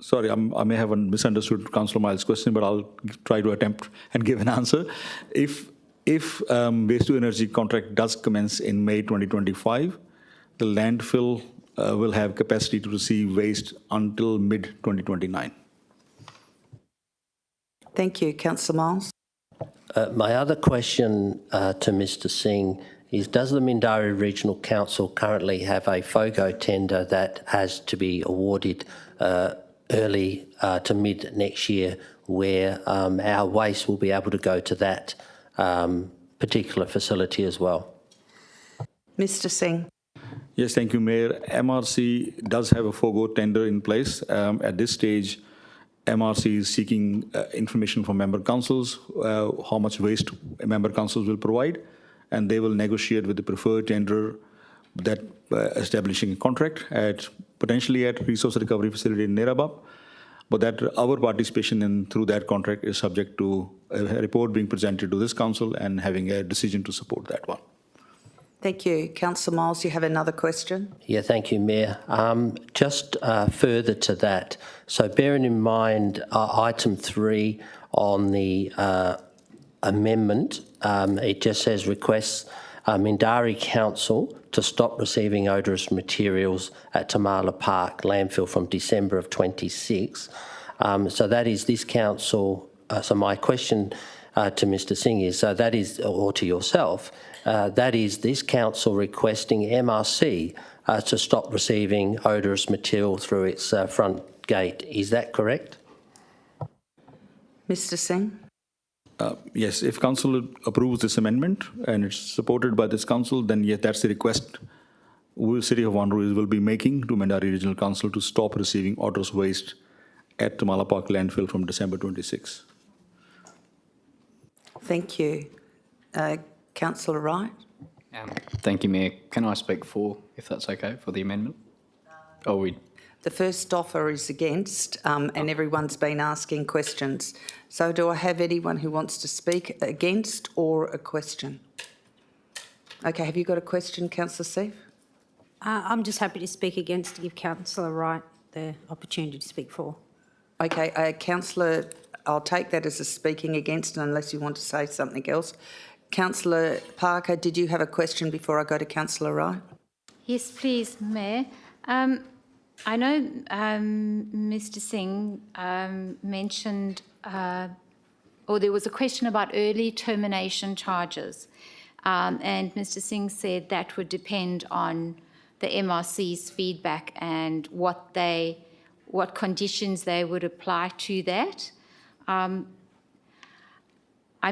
C: Sorry, I may have misunderstood Councillor Miles' question, but I'll try to attempt and give an answer. If waste to energy contract does commence in May 2025, the landfill will have capacity to receive waste until mid-2029.
A: Thank you. Councillor Miles.
P: My other question to Mr Singh is, does the Mindarie Regional Council currently have a FOGO tender that has to be awarded early to mid next year, where our waste will be able to go to that particular facility as well?
A: Mr Singh.
C: Yes, thank you, Mayor. MRC does have a FOGO tender in place. At this stage, MRC is seeking information from member councils, how much waste member councils will provide, and they will negotiate with the preferred tender that establishing a contract potentially at resource recovery facility in Nerabab, but that our participation through that contract is subject to a report being presented to this council and having a decision to support that one.
A: Thank you. Councillor Miles, you have another question?
P: Yeah, thank you, Mayor. Just further to that, so bearing in mind item 3 on the amendment, it just says requests Mindarie Council to stop receiving odorous materials at Tamala Park landfill from December of 26. So that is this council. So my question to Mr Singh is, so that is, or to yourself, that is this council requesting MRC to stop receiving odorous material through its front gate. Is that correct?
A: Mr Singh.
C: Yes, if council approves this amendment and it's supported by this council, then yes, that's the request City of Wanneroo will be making to Mindarie Regional Council to stop receiving odorous waste at Tamala Park landfill from December 26.
A: Thank you. Councillor Wright.
L: Thank you, Mayor. Can I speak for, if that's okay, for the amendment?
A: The first offer is against, and everyone's been asking questions. So do I have anyone who wants to speak against or a question? Okay, have you got a question, Councillor Seif?
R: I'm just happy to speak against to give Councillor Wright the opportunity to speak for.
A: Okay, Councillor, I'll take that as a speaking against unless you want to say something else. Councillor Parker, did you have a question before I go to Councillor Wright?
N: Yes, please, Mayor. I know Mr Singh mentioned, or there was a question about early termination charges, and Mr Singh said that would depend on the MRC's feedback and what conditions they would apply to that. I'm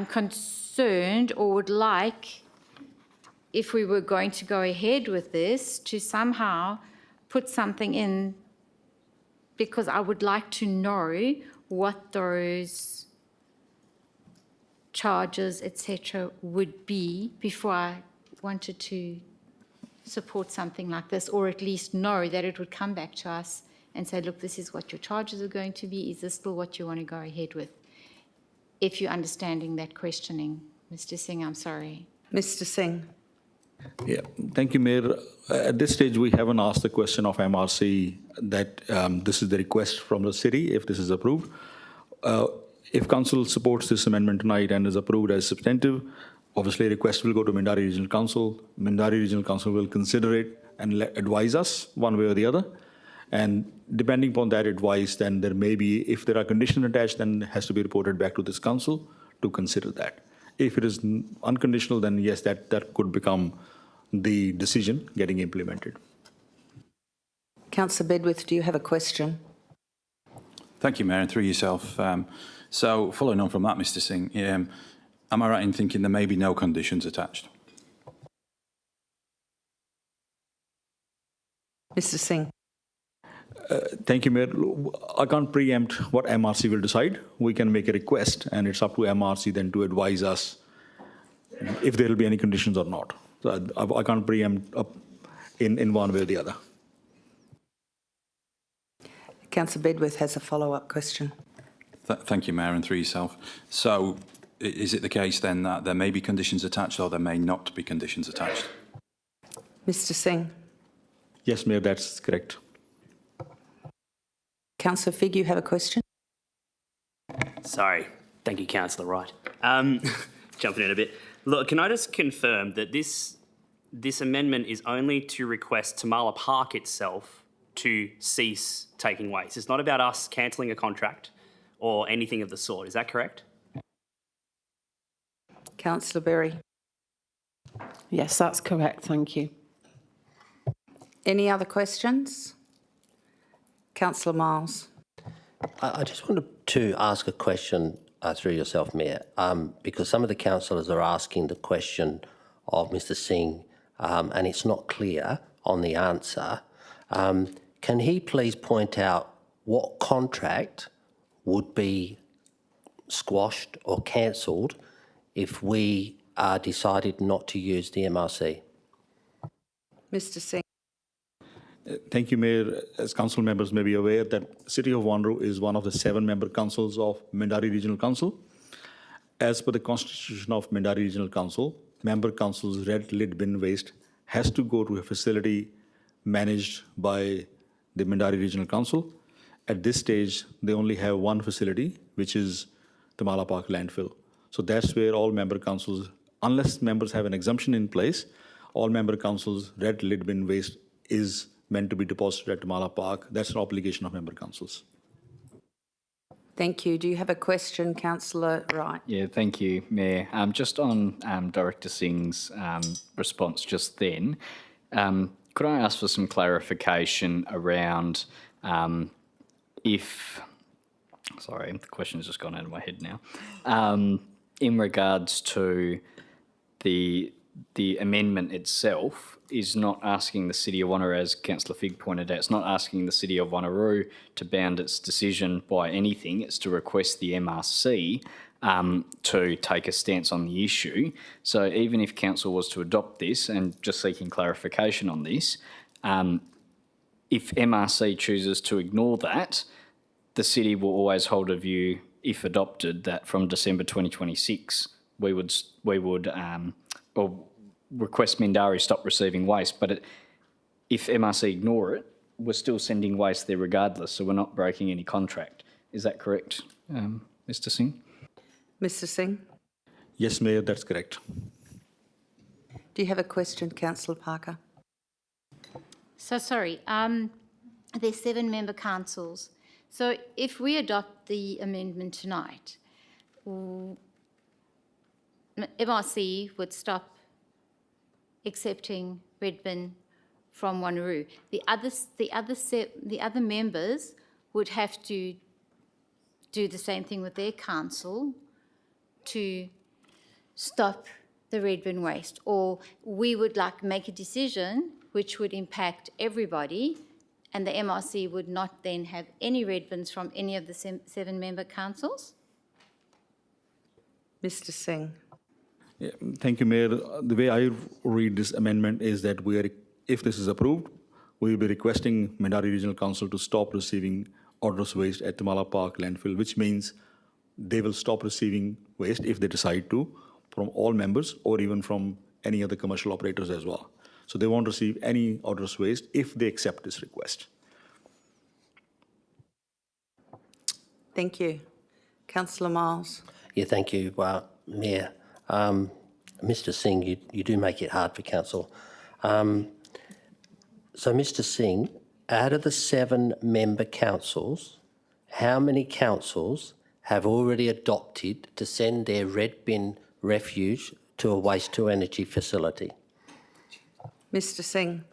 N: concerned, or would like, if we were going to go ahead with this, to somehow put something in, because I would like to know what those charges, etc., would be before I wanted to support something like this, or at least know that it would come back to us and say, look, this is what your charges are going to be. Is this still what you want to go ahead with? If you're understanding that questioning, Mr Singh, I'm sorry.
A: Mr Singh.
C: Yeah, thank you, Mayor. At this stage, we haven't asked the question of MRC that this is the request from the city, if this is approved. If council supports this amendment tonight and is approved as substantive, obviously a request will go to Mindarie Regional Council. Mindarie Regional Council will consider it and advise us one way or the other. And depending upon that advice, then there may be, if there are conditions attached, then it has to be reported back to this council to consider that. If it is unconditional, then yes, that could become the decision getting implemented.
A: Councillor Bedworth, do you have a question?
G: Thank you, Mayor, and through yourself. So following on from that, Mr Singh, am I right in thinking there may be no conditions attached?
A: Mr Singh.
C: Thank you, Mayor. I can't preempt what MRC will decide. We can make a request, and it's up to MRC then to advise us if there will be any conditions or not. So I can't preempt in one way or the other.
A: Councillor Bedworth has a follow-up question.
G: Thank you, Mayor, and through yourself. So is it the case then that there may be conditions attached or there may not be conditions attached?
A: Mr Singh.
C: Yes, Mayor, that's correct.
A: Councillor Figg, you have a question?
M: Sorry. Thank you, Councillor Wright. Jumping in a bit. Look, can I just confirm that this amendment is only to request Tamala Park itself to cease taking waste? It's not about us cancelling a contract or anything of the sort. Is that correct?
A: Councillor Berry.
B: Yes, that's correct. Thank you.
A: Any other questions? Councillor Miles.
P: I just wanted to ask a question through yourself, Mayor, because some of the councillors are asking the question of Mr Singh, and it's not clear on the answer. Can he please point out what contract would be squashed or cancelled if we decided not to use the MRC?
A: Mr Singh.
C: Thank you, Mayor. As council members may be aware that City of Wanneroo is one of the 7-member councils of Mindarie Regional Council. As per the constitution of Mindarie Regional Council, member council's red lid bin waste has to go to a facility managed by the Mindarie Regional Council. At this stage, they only have one facility, which is Tamala Park landfill. So that's where all member councils, unless members have an exemption in place, all member councils' red lid bin waste is meant to be deposited at Tamala Park. That's an obligation of member councils.
A: Thank you. Do you have a question, Councillor Wright?
L: Yeah, thank you, Mayor. Just on Director Singh's response just then, could I ask for some clarification around sorry, the question has just gone out of my head now, in regards to the amendment itself is not asking the City of Wanneroo, as Councillor Figg pointed out, it's not asking the City of Wanneroo to bound its decision by anything. It's to request the MRC to take a stance on the issue. So even if Council was to adopt this, and just seeking clarification on this, if MRC chooses to ignore that, the City will always hold a view, if adopted, that from December 2026, we would or request Mindarie stop receiving waste. But if MRC ignore it, we're still sending waste there regardless, so we're not breaking any contract. Is that correct, Mr Singh?
A: Mr Singh?
C: Yes, Mayor, that's correct.
A: Do you have a question, Councillor Parker?
N: So sorry, there's 7 member councils. So if we adopt the amendment tonight, MRC would stop accepting red bin from Wanneroo. The other members would have to do the same thing with their council to stop the red bin waste, or we would make a decision which would impact everybody, and the MRC would not then have any red bins from any of the 7 member councils?
A: Mr Singh.
C: Yeah, thank you, Mayor. The way I read this amendment is that if this is approved, we will be requesting Mindarie Regional Council to stop receiving odorous waste at Tamala Park landfill, which means they will stop receiving waste if they decide to from all members or even from any other commercial operators as well. So they won't receive any odorous waste if they accept this request.
A: Thank you. Councillor Miles.
P: Yeah, thank you, Mayor. Mr Singh, you do make it hard for council. So, Mr Singh, out of the 7 member councils, how many councils have already adopted to send their red bin refuse to a waste-to-energy facility?
A: Mr Singh.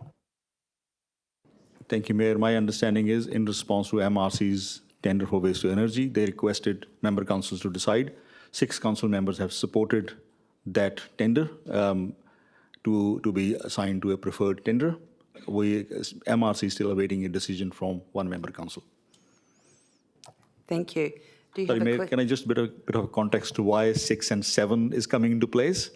C: Thank you, Mayor. My understanding is in response to MRC's tender for waste-to-energy, they requested member councils to decide. 6 council members have supported that tender to be assigned to a preferred tender. MRC is still awaiting a decision from one member council.
A: Thank you. Do you
C: Sorry,
A: have a
C: Mayor, can I just bit of context to why 6 and 7 is coming into place?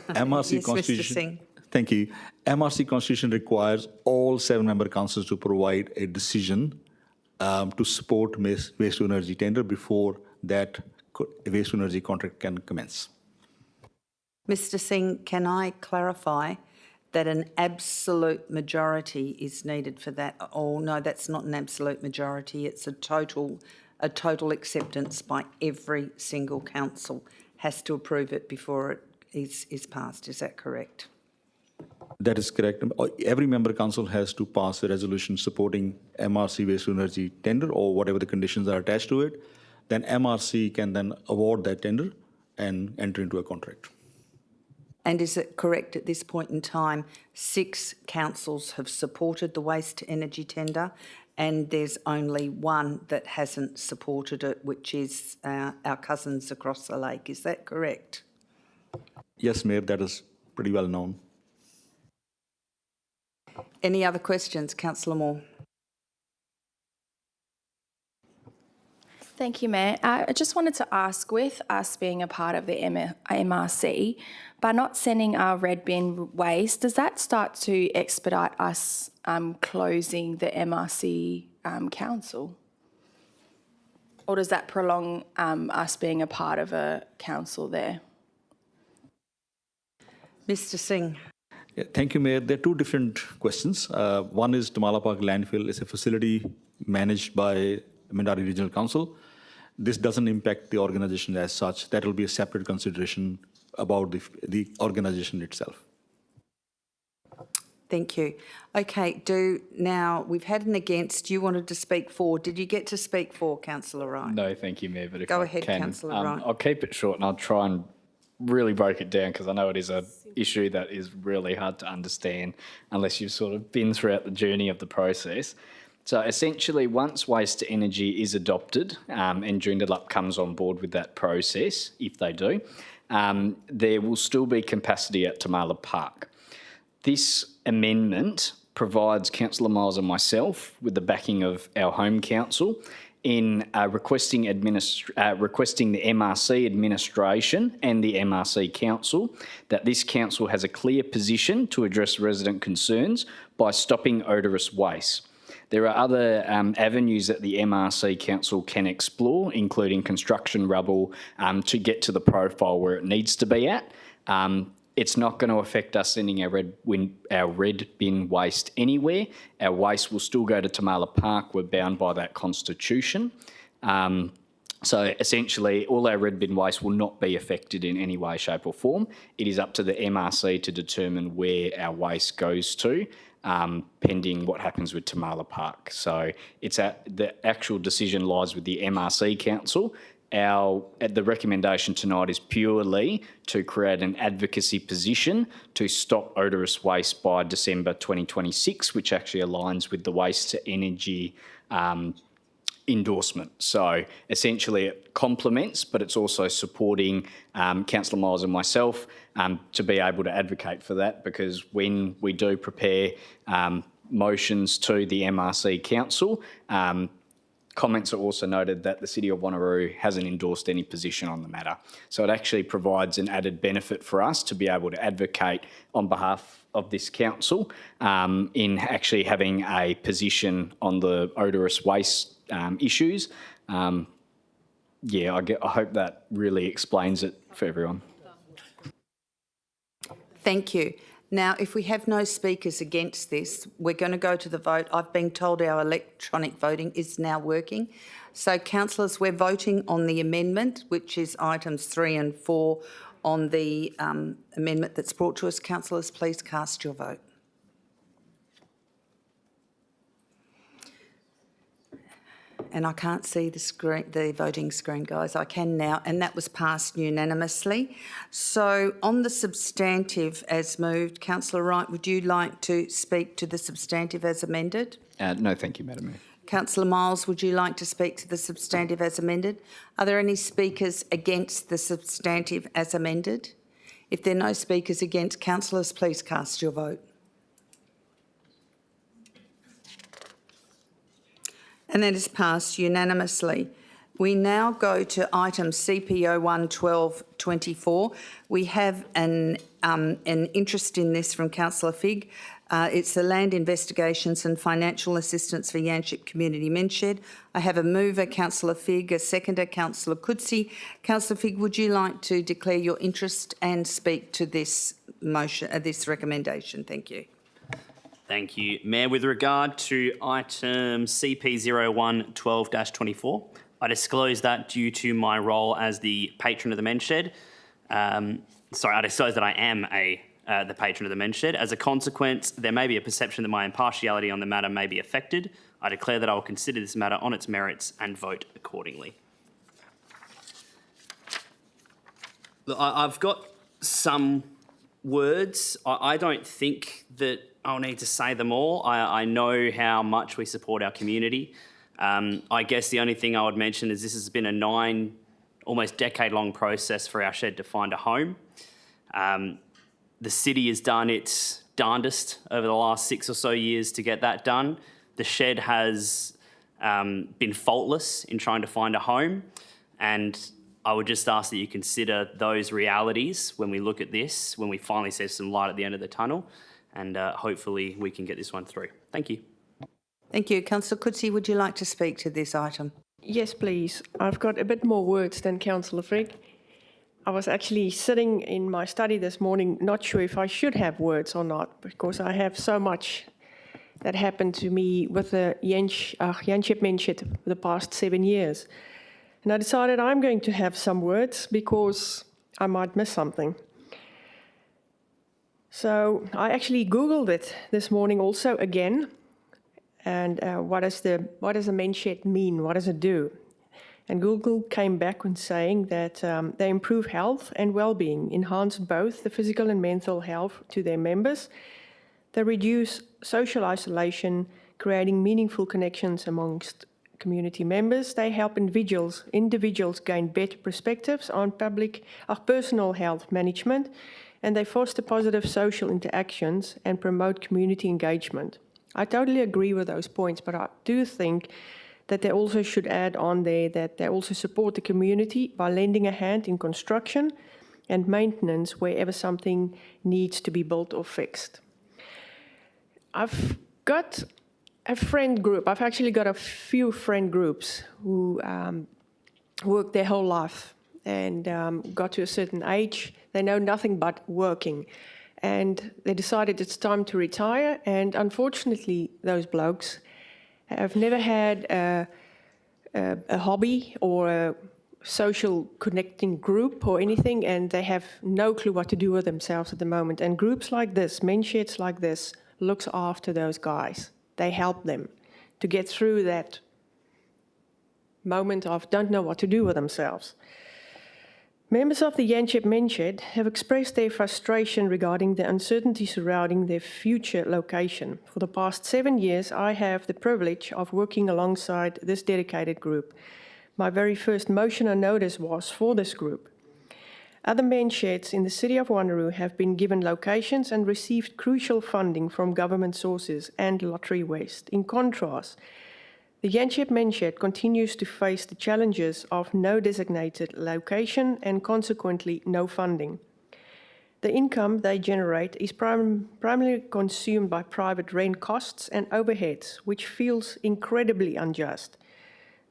C: MRC
A: yes,
C: Constitution.
A: Mr Singh.
C: Thank you. MRC Constitution requires all 7 member councils to provide a decision to support waste-to-energy tender before that waste-to-energy contract can commence.
A: Mr Singh, can I clarify that an absolute majority is needed for that. Oh, no, that's not an absolute majority. It's a total acceptance by every single council has to approve it before it is passed. Is that correct?
C: That is correct. Every member council has to pass a resolution supporting MRC waste to energy tender or whatever the conditions are attached to it. Then MRC can then award that tender and enter into a contract.
A: And is it correct at this point in time, 6 councils have supported the waste to energy tender and there's only one that hasn't supported it, which is our cousins across the lake. Is that correct?
C: Yes, Mayor, that is pretty well known.
A: Any other questions? Councillor Moore.
D: Thank you, Mayor. I just wanted to ask, with us being a part of the MRC, by not sending our red bin waste, does that start to expedite us closing the MRC council? Or does that prolong us being a part of a council there?
A: Mr. Singh.
C: Yeah, thank you, Mayor. There are 2 different questions. One is Tamala Park Landfill is a facility managed by Mandari Regional Council. This doesn't impact the organisation as such. That will be a separate consideration about the organisation itself.
A: Thank you. Okay, now we've had an against. You wanted to speak for. Did you get to speak for, Councillor Wright?
L: No, thank you, Mayor. But if
A: Go
L: I
A: ahead,
L: can,
A: Councillor Wright.
L: I'll keep it short and I'll try and really break it down because I know it is an issue that is really hard to understand unless you've sort of been throughout the journey of the process. So essentially, once waste to energy is adopted and Dundebar comes on board with that process, if they do, there will still be capacity at Tamala Park. This amendment provides Councillor Miles and myself with the backing of our home council in requesting the MRC administration and the MRC council that this council has a clear position to address resident concerns by stopping odorous waste. There are other avenues that the MRC Council can explore, including construction rubble, to get to the profile where it needs to be at. It's not going to affect us sending our red bin waste anywhere. Our waste will still go to Tamala Park. We're bound by that constitution. So essentially, all our red bin waste will not be affected in any way, shape or form. It is up to the MRC to determine where our waste goes to, pending what happens with Tamala Park. So the actual decision lies with the MRC Council. The recommendation tonight is purely to create an advocacy position to stop odorous waste by December 2026, which actually aligns with the waste to energy endorsement. So essentially it complements, but it's also supporting Councillor Miles and myself to be able to advocate for that, because when we do prepare motions to the MRC Council, comments are also noted that the City of Wanneroo hasn't endorsed any position on the matter. So it actually provides an added benefit for us to be able to advocate on behalf of this council in actually having a position on the odorous waste issues. I hope that really explains it for everyone.
A: Thank you. Now, if we have no speakers against this, we're going to go to the vote. I've been told our electronic voting is now working. So, councillors, we're voting on the amendment, which is items 3 and 4 on the amendment that's brought to us. Councillors, please cast your vote. And I can't see the voting screen, guys. I can now, and that was passed unanimously. So on the substantive as moved, Councillor Wright, would you like to speak to the substantive as amended?
L: No, thank you, Madam Mayor.
A: Councillor Miles, would you like to speak to the substantive as amended? Are there any speakers against the substantive as amended? If there are no speakers against, councillors, please cast your vote. And that is passed unanimously. We now go to item CPO 11224. We have an interest in this from Councillor Figg. It's the Land Investigations and Financial Assistance for Yanchep Community Mensched. I have a mover, Councillor Figg, a seconder, Councillor Coetzee. Councillor Figg, would you like to declare your interest and speak to this motion, this recommendation. Thank you.
M: Thank you, Mayor. With regard to item CP01 12-24, I disclose that due to my role as the patron of the men's shed. I disclose that I am the patron of the men's shed. As a consequence, there may be a perception that my impartiality on the matter may be affected. I declare that I will consider this matter on its merits and vote accordingly. Look, I've got some words. I don't think that I'll need to say them all. I know how much we support our community. I guess the only thing I would mention is this has been a almost decade-long process for our shed to find a home. The city has done its darndest over the last 6 or so years to get that done. The shed has been faultless in trying to find a home, and I would just ask that you consider those realities when we look at this, when we finally see some light at the end of the tunnel, and hopefully we can get this one through. Thank you.
A: Thank you. Councillor Coetzee, would you like to speak to this item?
O: Yes, please. I've got a bit more words than Councillor Frick. I was actually sitting in my study this morning, not sure if I should have words or not, because I have so much that happened to me with the Janship Menship the past 7 years. And I decided I'm going to have some words because I might miss something. So I actually Googled it this morning also again. And what does a menship mean? What does it do? And Google came back on saying that they improve health and well-being, enhance both the physical and mental health to their members. They reduce social isolation, creating meaningful connections amongst community members. They help individuals gain better perspectives on personal health management, and they foster positive social interactions and promote community engagement. I totally agree with those points, but I do think that they also should add on there that they also support the community by lending a hand in construction and maintenance wherever something needs to be built or fixed. I've got a friend group. I've actually got a few friend groups who work their whole life and got to a certain age. They know nothing but working. And they decided it's time to retire. And unfortunately, those blokes have never had a hobby or a social connecting group or anything, and they have no clue what to do with themselves at the moment. And groups like this, men sheds like this, looks after those guys. They help them to get through that moment of don't know what to do with themselves. Members of the Janship Menship have expressed their frustration regarding the uncertainty surrounding their future location. For the past 7 years, I have the privilege of working alongside this dedicated group. My very first motion and notice was for this group. Other mensheds in the city of Wanneroo have been given locations and received crucial funding from government sources and Lottery West. In contrast, the Janship Menship continues to face the challenges of no designated location and consequently no funding. The income they generate is primarily consumed by private rent costs and overheads, which feels incredibly unjust.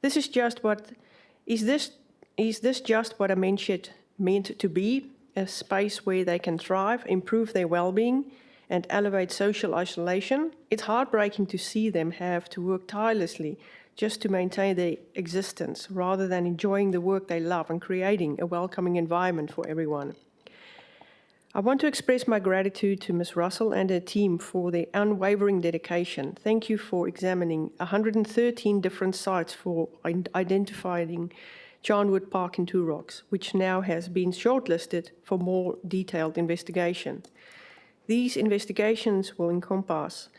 O: Is this just what a menship meant to be? A space where they can thrive, improve their well-being, and elevate social isolation? It's heartbreaking to see them have to work tirelessly just to maintain their existence, rather than enjoying the work they love and creating a welcoming environment for everyone. I want to express my gratitude to Ms. Russell and her team for their unwavering dedication. Thank you for examining 113 different sites for identifying Charnwood Park in Two Rocks, which now has been shortlisted for more detailed investigation. These investigations will encompass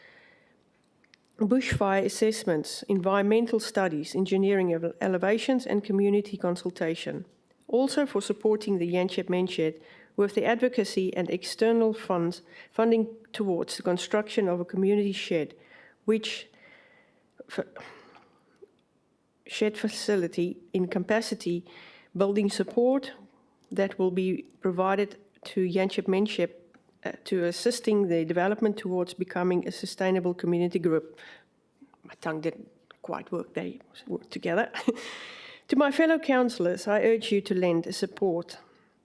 O: bushfire assessments, environmental studies, engineering elevations, and community consultation. Also for supporting the Janship Menship with the advocacy and external funding towards the construction of a community shed, shed facility in capacity building support that will be provided to Janship Menship to assisting the development towards becoming a sustainable community group. My tongue didn't quite work, they worked together. To my fellow councillors, I urge you to lend support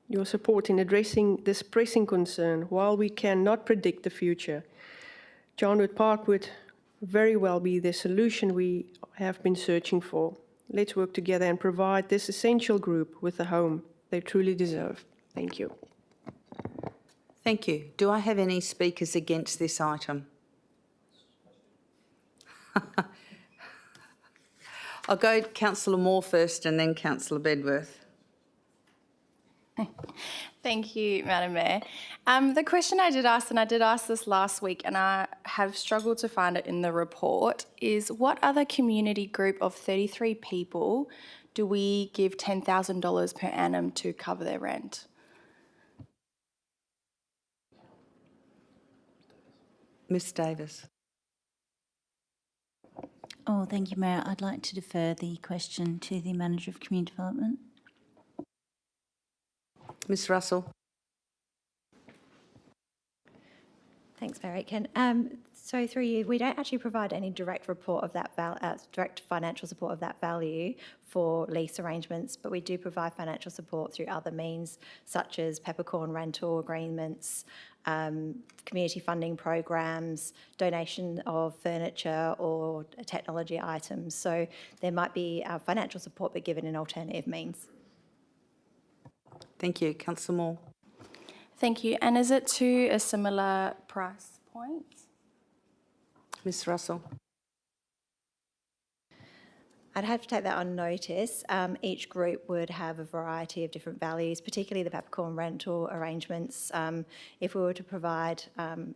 O: your support in addressing this pressing concern. While we cannot predict the future, John Wood Park would very well be the solution we have been searching for. Let's work together and provide this essential group with the home they truly deserve. Thank you.
A: Thank you. Do I have any speakers against this item? I'll go Councillor Moore first and then Councillor Bedworth.
D: Thank you, Madam Mayor. The question I did ask, and I did ask this last week, and I have struggled to find it in the report, is what other community group of 33 people do we give $10,000 per annum to cover their rent?
A: Ms Davis.
H: Oh, thank you, Mayor. I'd like to defer the question to the Manager of Community Development.
A: Ms Russell.
V: Thanks, Mayor Aitken. So through you, we don't actually provide any direct report of that direct financial support of that value for lease arrangements, but we do provide financial support through other means such as peppercorn rental agreements, community funding programs, donation of furniture or technology items. So there might be financial support but given in alternative means.
A: Thank you. Councillor Moore.
D: Thank you. And is it to a similar price point?
A: Ms Russell.
V: I'd have to take that on notice. Each group would have a variety of different values, particularly the peppercorn rental arrangements. If we were to provide,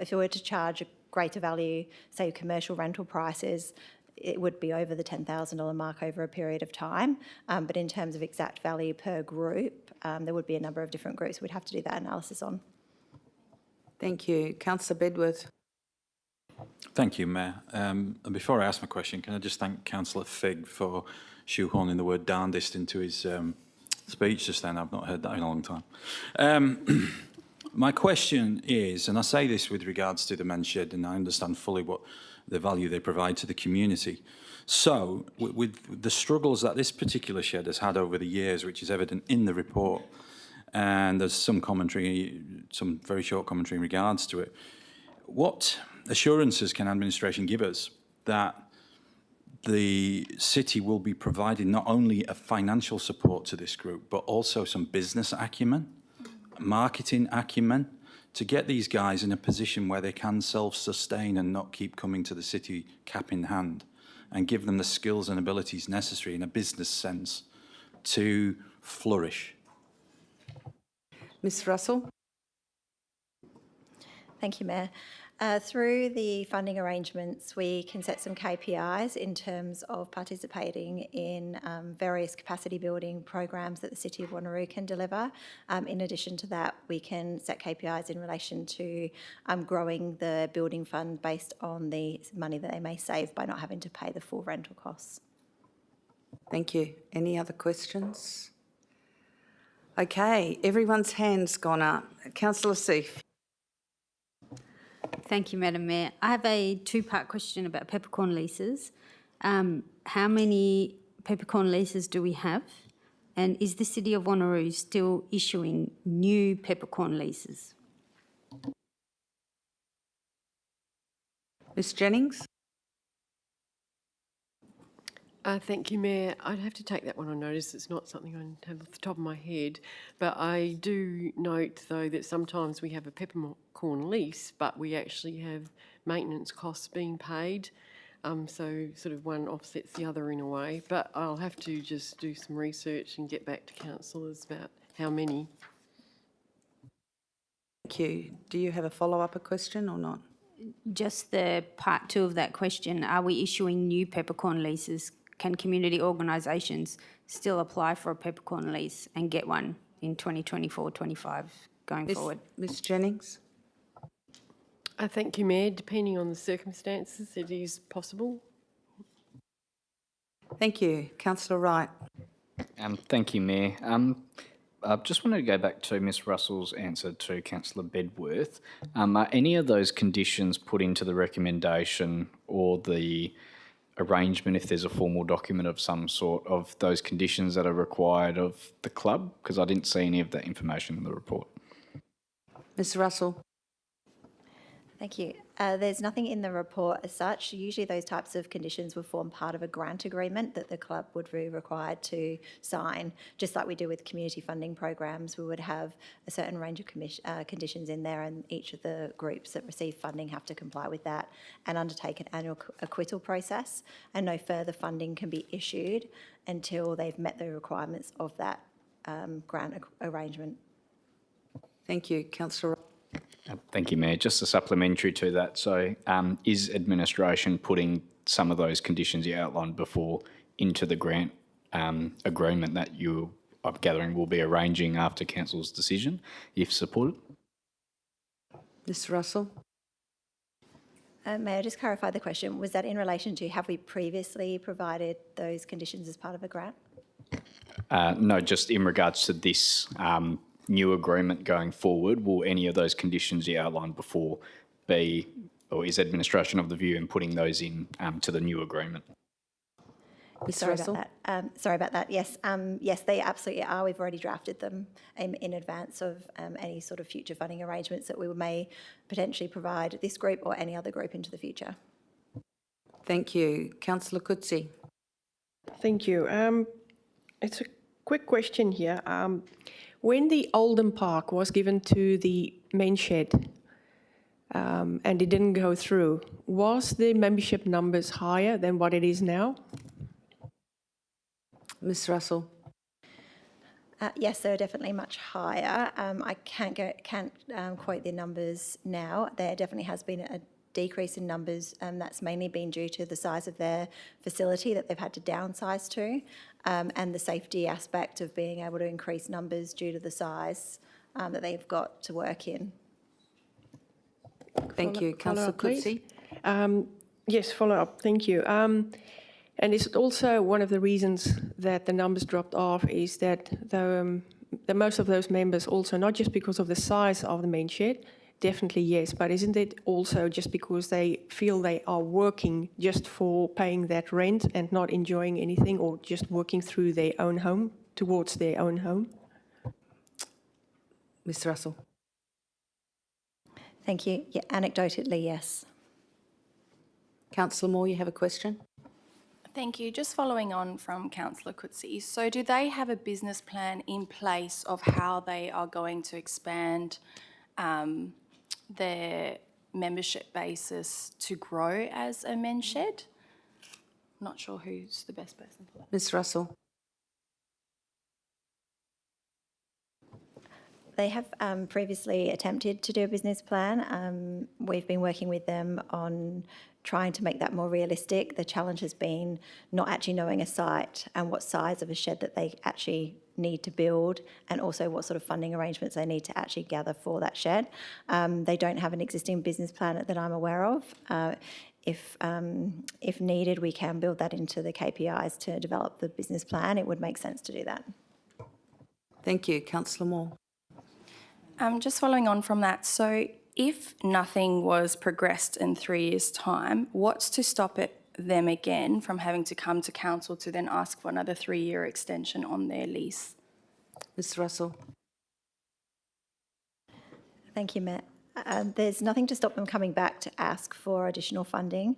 V: if we were to charge a greater value, say commercial rental prices, it would be over the $10,000 mark over a period of time. But in terms of exact value per group, there would be a number of different groups we'd have to do that analysis on.
A: Thank you. Councillor Bedworth.
G: Thank you, Mayor. And before I ask my question, can I just thank Councillor Figg for shoehorning the word darndest into his speech just then? I've not heard that in a long time. My question is, and I say this with regards to the men's shed, and I understand fully what the value they provide to the community. So, with the struggles that this particular shed has had over the years, which is evident in the report, and there's some commentary, some very short commentary in regards to it, what assurances can administration give us that the city will be providing not only a financial support to this group, but also some business acumen, marketing acumen, to get these guys in a position where they can self-sustain and not keep coming to the city cap in hand, and give them the skills and abilities necessary in a business sense to flourish?
A: Ms Russell.
V: Thank you, Mayor. Through the funding arrangements, we can set some KPIs in terms of participating in various capacity building programs that the City of Wanneroo can deliver. In addition to that, we can set KPIs in relation to growing the building fund based on the money that they may save by not having to pay the full rental costs.
A: Thank you. Any other questions? Okay, everyone's hand's gone up. Councillor Seif.
R: Thank you, Madam Mayor. I have a two-part question about peppercorn leases. How many peppercorn leases do we have? And is the City of Wanneroo still issuing new peppercorn leases?
A: Ms Jennings.
O: Thank you, Mayor. I'd have to take that one on notice. It's not something I have off the top of my head. But I do note, though, that sometimes we have a peppercorn lease, but we actually have maintenance costs being paid. So sort of one offsets the other in a way. But I'll have to just do some research and get back to councillors about how many.
A: Thank you. Do you have a follow-up question or not?
R: Just the part two of that question, are we issuing new peppercorn leases? Can community organisations still apply for a peppercorn lease and get one in 2024-25 going forward?
A: Ms Jennings.
O: Thank you, Mayor. Depending on the circumstances, it is possible.
A: Thank you. Councillor Wright.
L: Thank you, Mayor. I just wanted to go back to Ms Russell's answer to Councillor Bedworth. Are any of those conditions put into the recommendation or the arrangement if there's a formal document of some sort of those conditions that are required of the club? Because I didn't see any of that information in the report.
A: Ms Russell.
V: Thank you. There's nothing in the report as such. Usually those types of conditions would form part of a grant agreement that the club would be required to sign. Just like we do with community funding programs, we would have a certain range of conditions in there, and each of the groups that receive funding have to comply with that and undertake an annual acquittal process, and no further funding can be issued until they've met the requirements of that grant arrangement.
A: Thank you. Councillor.
L: Thank you, Mayor. Just a supplementary to that. So is administration putting some of those conditions you outlined before into the grant agreement that you, I'm gathering, will be arranging after Council's decision, if supported?
A: Ms Russell.
V: May I just clarify the question? Was that in relation to have we previously provided those conditions as part of a grant?
L: No, just in regards to this new agreement going forward, will any of those conditions you outlined before be, or is administration of the view in putting those in to the new agreement?
V: Sorry about that. Sorry about that. Yes, yes, they absolutely are. We've already drafted them in advance of any sort of future funding arrangements that we may potentially provide this group or any other group into the future.
A: Thank you. Councillor Coetzee.
O: Thank you. It's a quick question here. When the Oldham Park was given to the main shed and it didn't go through, was the membership numbers higher than what it is now?
A: Ms Russell.
V: Yes, they're definitely much higher. I can't quote the numbers now. There definitely has been a decrease in numbers, and that's mainly been due to the size of their facility that they've had to downsize to, and the safety aspect of being able to increase numbers due to the size that they've got to work in.
A: Thank you. Councillor Coetzee.
O: Yes, follow up. Thank you. And is it also one of the reasons that the numbers dropped off is that the most of those members also, not just because of the size of the main shed, definitely yes, but isn't it also just because they feel they are working just for paying that rent and not enjoying anything, or just working through their own home, towards their own home?
A: Ms Russell.
V: Thank you. Yeah, anecdotally, yes.
A: Councillor Moore, you have a question?
D: Thank you. Just following on from Councillor Coetzee, so do they have a business plan in place of how they are going to expand their membership basis to grow as a men's shed? Not sure who's the best person for that.
A: Ms Russell.
V: They have previously attempted to do a business plan. We've been working with them on trying to make that more realistic. The challenge has been not actually knowing a site and what size of a shed that they actually need to build, and also what sort of funding arrangements they need to actually gather for that shed. They don't have an existing business plan that I'm aware of. If needed, we can build that into the KPIs to develop the business plan. It would make sense to do that.
A: Thank you. Councillor Moore.
D: Just following on from that, so if nothing was progressed in 3 years' time, what's to stop them again from having to come to council to then ask for another 3-year extension on their lease?
A: Ms Russell.
V: Thank you, Matt. There's nothing to stop them coming back to ask for additional funding.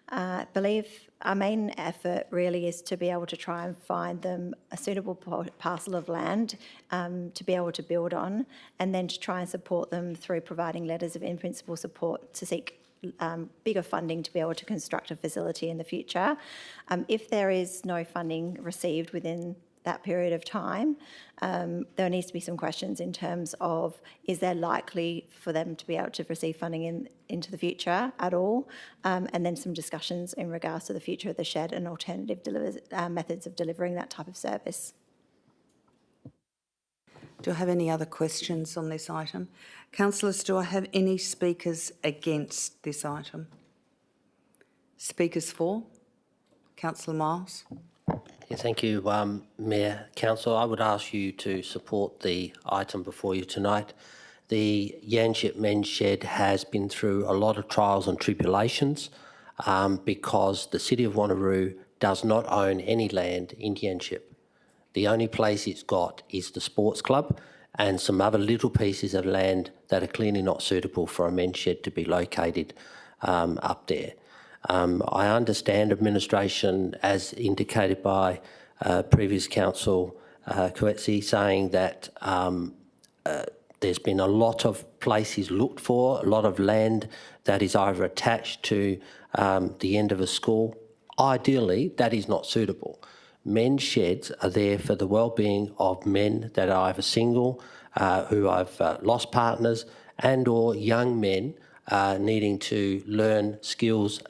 V: I believe our main effort really is to be able to try and find them a suitable parcel of land to be able to build on, and then to try and support them through providing letters of in-principle support to seek bigger funding to be able to construct a facility in the future. If there is no funding received within that period of time, there needs to be some questions in terms of, is there likely for them to be able to receive funding into the future at all, and then some discussions in regards to the future of the shed and alternative methods of delivering that type of service.
A: Do I have any other questions on this item? Councillors, do I have any speakers against this item? Speakers for? Councillor Miles.
P: Yeah, thank you, Mayor. Council, I would ask you to support the item before you tonight. The Yanchep Men's Shed has been through a lot of trials and tribulations. because the City of Wanneroo does not own any land in Yanchep. The only place it's got is the sports club and some other little pieces of land that are clearly not suitable for a men's shed to be located up there. I understand administration, as indicated by previous council Coetzee, saying that there's been a lot of places looked for, a lot of land that is either attached to the end of a school. Ideally, that is not suitable. Men's sheds are there for the well-being of men that are either single, who have lost partners, and or young men needing to learn skills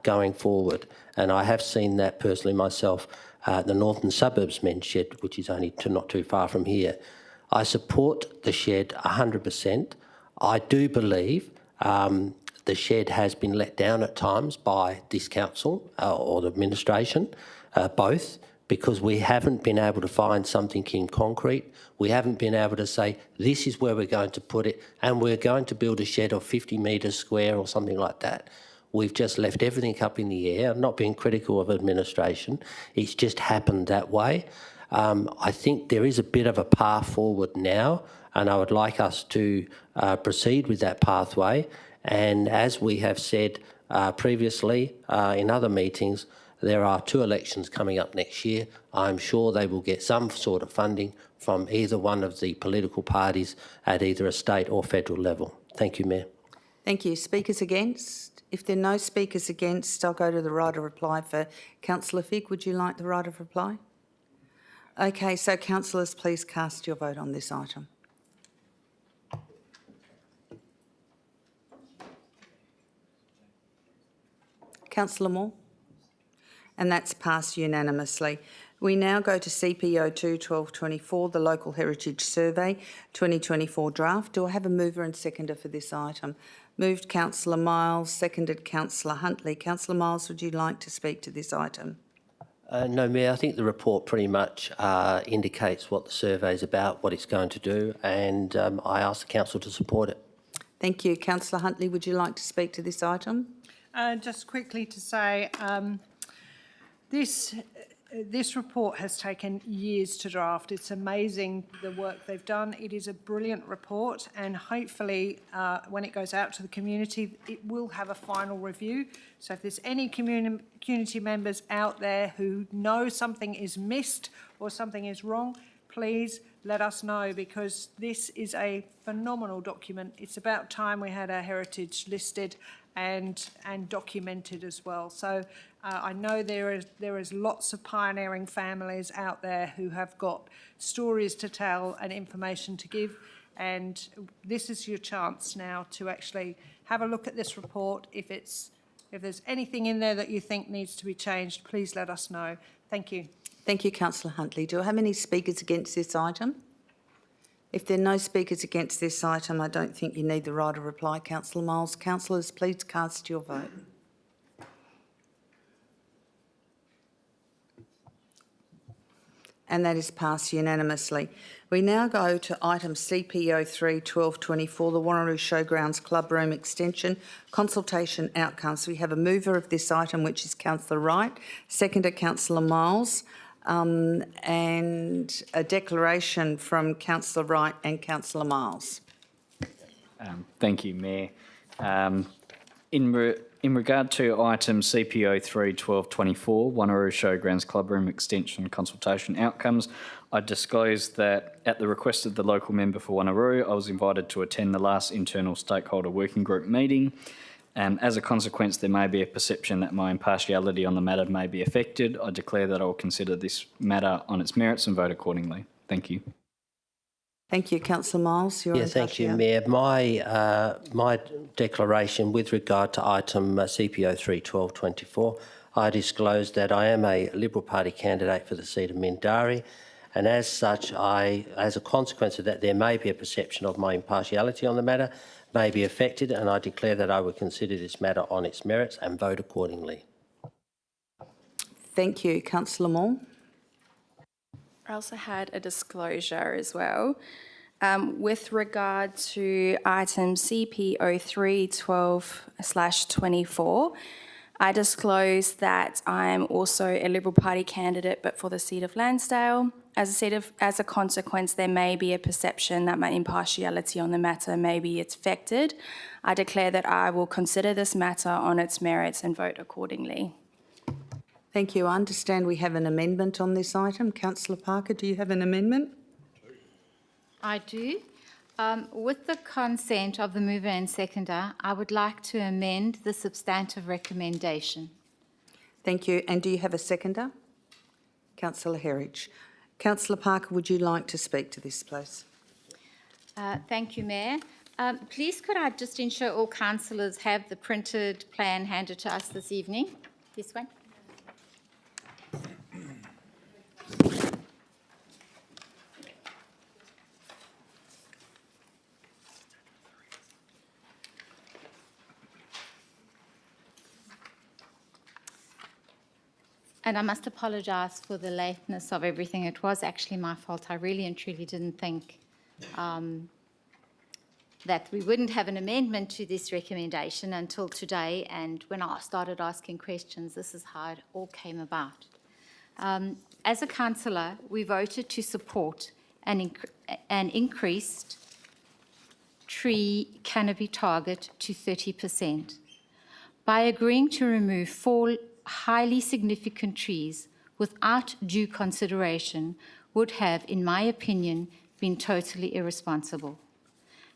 P: going forward. And I have seen that personally myself, the Northern Suburbs men's shed, which is only not too far from here. I support the shed 100%. I do believe the shed has been let down at times by this council or the administration, both, because we haven't been able to find something in concrete. We haven't been able to say, this is where we're going to put it, and we're going to build a shed of 50 metres square or something like that. We've just left everything up in the air. I'm not being critical of administration. It's just happened that way. I think there is a bit of a path forward now, and I would like us to proceed with that pathway. And as we have said previously in other meetings, there are 2 elections coming up next year. I'm sure they will get some sort of funding from either one of the political parties at either a state or federal level. Thank you, Mayor.
A: Thank you. Speakers against? If there are no speakers against, I'll go to the right of reply for Councillor Figg. Would you like the right of reply? Okay, so councillors, please cast your vote on this item. Councillor Moore? And that's passed unanimously. We now go to CPO2 1224, the Local Heritage Survey 2024 draft. Do I have a mover and seconder for this item? Moved Councillor Miles, seconded Councillor Huntley. Councillor Miles, would you like to speak to this item?
P: No, Mayor, I think the report pretty much indicates what the survey is about, what it's going to do, and I ask the council to support it.
A: Thank you. Councillor Huntley, would you like to speak to this item?
F: Just quickly to say, this report has taken years to draft. It's amazing the work they've done. It is a brilliant report, and hopefully when it goes out to the community, it will have a final review. So if there's any community members out there who know something is missed or something is wrong, please let us know, because this is a phenomenal document. It's about time we had our heritage listed and documented as well. So I know there is lots of pioneering families out there who have got stories to tell and information to give, and this is your chance now to actually have a look at this report. If there's anything in there that you think needs to be changed, please let us know. Thank you.
A: Thank you, Councillor Huntley. Do I have any speakers against this item? If there are no speakers against this item, I don't think you need the right of reply, Councillor Miles. Councillors, please cast your vote. And that is passed unanimously. We now go to item CPO3 1224, the Wanneroo Showgrounds Clubroom Extension Consultation Outcomes. We have a mover of this item, which is Councillor Wright, seconder Councillor Miles, and a declaration from Councillor Wright and Councillor Miles.
L: Thank you, Mayor. In regard to item CPO3 1224, Wanneroo Showgrounds Clubroom Extension Consultation Outcomes, I disclose that at the request of the local member for Wanneroo, I was invited to attend the last internal stakeholder working group meeting. As a consequence, there may be a perception that my impartiality on the matter may be affected. I declare that I will consider this matter on its merits and vote accordingly. Thank you.
A: Thank you, Councillor Miles.
P: Thank you, Mayor. My declaration with regard to item CPO3 1224, I disclose that I am a Liberal Party candidate for the seat of Mindarie, and as such, as a consequence of that, there may be a perception of my impartiality on the matter may be affected, and I declare that I will consider this matter on its merits and vote accordingly.
A: Thank you. Councillor Moore.
D: I also had a disclosure as well. With regard to item CPO3 12/24, I disclose that I'm also a Liberal Party candidate, but for the seat of Lansdale. As a consequence, there may be a perception that my impartiality on the matter may be affected. I declare that I will consider this matter on its merits and vote accordingly.
A: Thank you. I understand we have an amendment on this item. Councillor Parker, do you have an amendment?
N: I do. With the consent of the mover and seconder, I would like to amend the substantive recommendation.
A: Thank you. And do you have a seconder? Councillor Herridge. Councillor Parker, would you like to speak to this, please?
N: Thank you, Mayor. Please could I just ensure all councillors have the printed plan handed to us this evening? This one. And I must apologise for the lateness of everything. It was actually my fault. I really and truly didn't think that we wouldn't have an amendment to this recommendation until today. And when I started asking questions, this is how it all came about. As a councillor, we voted to support an increased tree canopy target to 30%. By agreeing to remove 4 highly significant trees without due consideration would have, in my opinion, been totally irresponsible.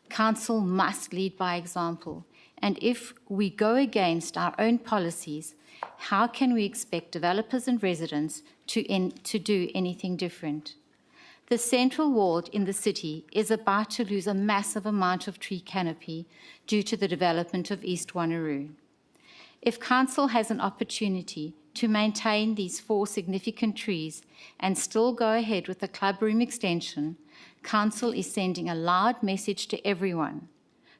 N: Council must lead by example, and if we go against our own policies, how can we expect developers and residents to do anything different? The central ward in the city is about to lose a massive amount of tree canopy due to the development of East Wanneroo. If Council has an opportunity to maintain these 4 significant trees and still go ahead with the clubroom extension, Council is sending a loud message to everyone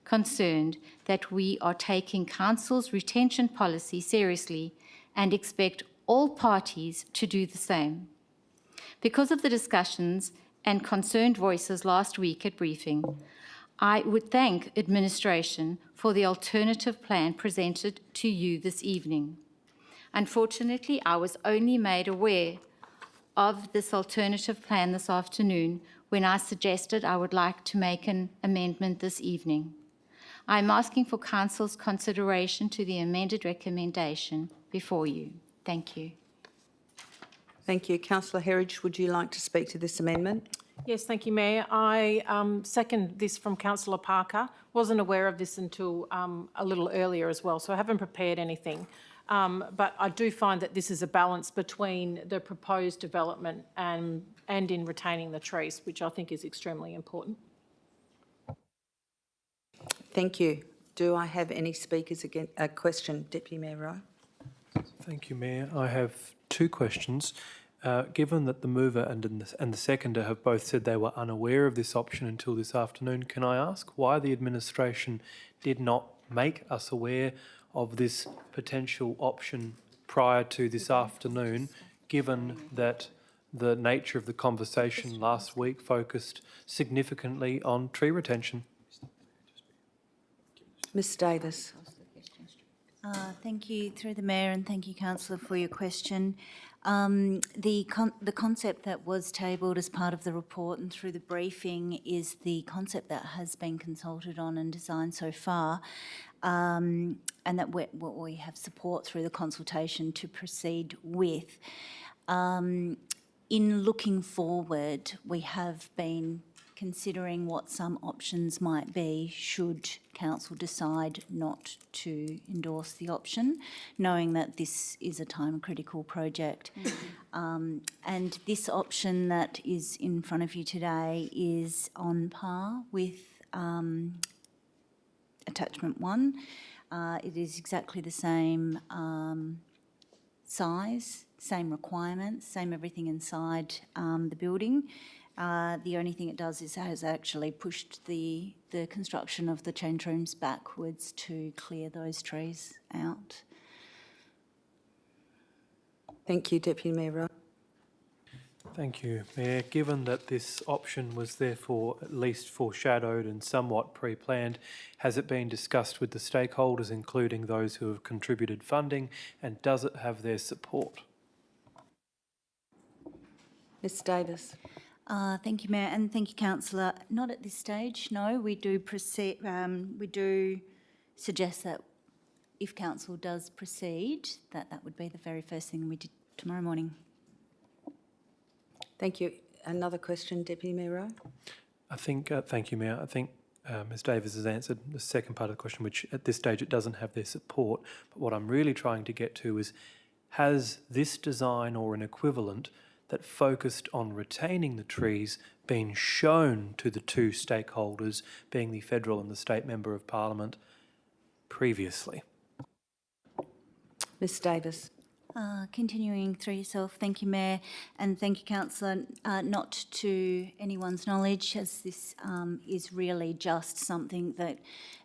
N: concerned that we are taking Council's retention policy seriously and expect all parties to do the same. Because of the discussions and concerned voices last week at briefing, I would thank administration for the alternative plan presented to you this evening. Unfortunately, I was only made aware of this alternative plan this afternoon when I suggested I would like to make an amendment this evening. I'm asking for Council's consideration to the amended recommendation before you. Thank you.
A: Thank you. Councillor Herridge, would you like to speak to this amendment?
K: Yes, thank you, Mayor. I second this from Councillor Parker. Wasn't aware of this until a little earlier as well, so I haven't prepared anything. But I do find that this is a balance between the proposed development and in retaining the trees, which I think is extremely important.
A: Thank you. Do I have any speakers again? A question, Deputy Mayor Rowe.
I: Thank you, Mayor. I have 2 questions. Given that the mover and the seconder have both said they were unaware of this option until this afternoon, can I ask why the administration did not make us aware of this potential option prior to this afternoon, given that the nature of the conversation last week focused significantly on tree retention?
A: Ms Davis.
H: Thank you, through the Mayor, and thank you, Councillor, for your question. The concept that was tabled as part of the report and through the briefing is the concept that has been consulted on and designed so far, and that we have support through the consultation to proceed with. In looking forward, we have been considering what some options might be should Council decide not to endorse the option, knowing that this is a time-critical project. And this option that is in front of you today is on par with attachment 1. It is exactly the same size, same requirements, same everything inside the building. The only thing it does is it has actually pushed the construction of the change rooms backwards to clear those trees out.
A: Thank you, Deputy Mayor Rowe.
I: Thank you, Mayor. Given that this option was therefore at least foreshadowed and somewhat pre-planned, has it been discussed with the stakeholders, including those who have contributed funding, and does it have their support?
A: Ms Davis.
H: Thank you, Mayor, and thank you, Councillor. Not at this stage, no. We do proceed. We do suggest that if Council does proceed, that would be the very first thing we did tomorrow morning.
A: Thank you. Another question, Deputy Mayor Rowe?
I: I think, thank you, Mayor. I think Ms Davis has answered the second part of the question, which at this stage it doesn't have their support. But what I'm really trying to get to is, has this design or an equivalent that focused on retaining the trees been shown to the two stakeholders, being the federal and the state member of parliament, previously?
A: Ms Davis.
H: Continuing through yourself, thank you, Mayor, and thank you, Councillor. Not to anyone's knowledge, as this is really just something that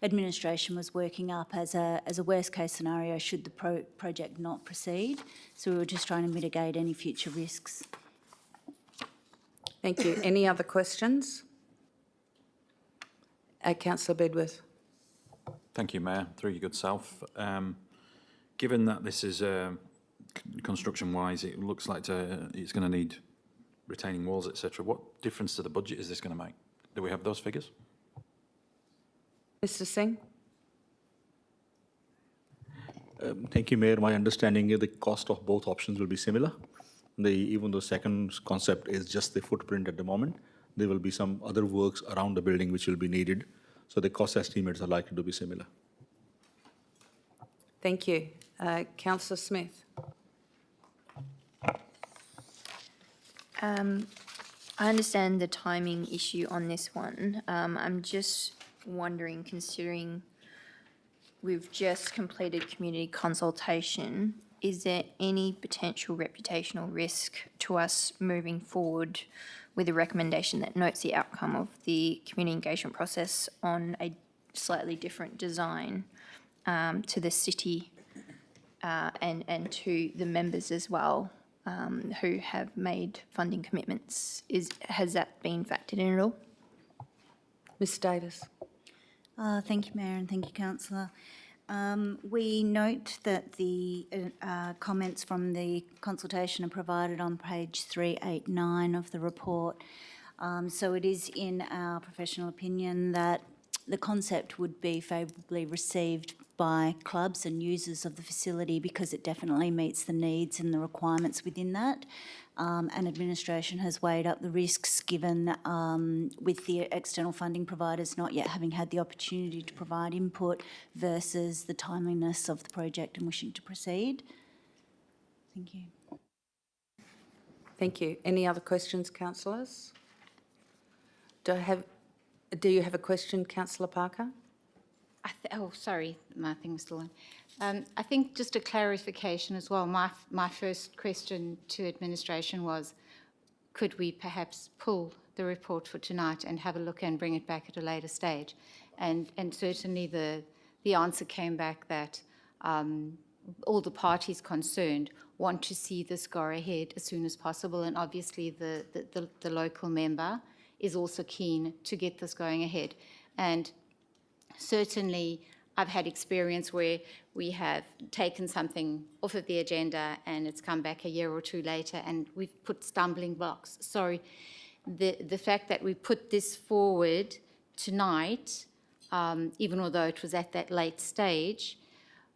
H: administration was working up as a worst case scenario should the project not proceed. So we were just trying to mitigate any future risks.
A: Thank you. Any other questions? Councillor Bedworth.
G: Thank you, Mayor. Through your good self. Given that this is construction-wise, it looks like it's going to need retaining walls, etc. What difference to the budget is this going to make? Do we have those figures?
A: Mr Singh.
C: Thank you, Mayor. My understanding is the cost of both options will be similar. Even though second concept is just the footprint at the moment, there will be some other works around the building which will be needed. So the cost estimates are likely to be similar.
A: Thank you. Councillor Smith.
Q: I understand the timing issue on this one. I'm just wondering, considering we've just completed community consultation, is there any potential reputational risk to us moving forward with a recommendation that notes the outcome of the community engagement process on a slightly different design to the city and to the members as well, who have made funding commitments? Has that been factored in at all?
A: Ms Davis.
H: Thank you, Mayor, and thank you, Councillor. We note that the comments from the consultation are provided on page 389 of the report. So it is in our professional opinion that the concept would be favourably received by clubs and users of the facility because it definitely meets the needs and the requirements within that. And administration has weighed up the risks given with the external funding providers not yet having had the opportunity to provide input versus the timeliness of the project and wishing to proceed. Thank you.
A: Thank you. Any other questions, councillors? Do you have a question, Councillor Parker?
N: Oh, sorry, my thing was still on. I think just a clarification as well. My first question to administration was, could we perhaps pull the report for tonight and have a look and bring it back at a later stage? And certainly the answer came back that all the parties concerned want to see this go ahead as soon as possible, and obviously the local member is also keen to get this going ahead. And certainly, I've had experience where we have taken something off of the agenda and it's come back a year or two later and we've put stumbling blocks. So the fact that we put this forward tonight, even although it was at that late stage,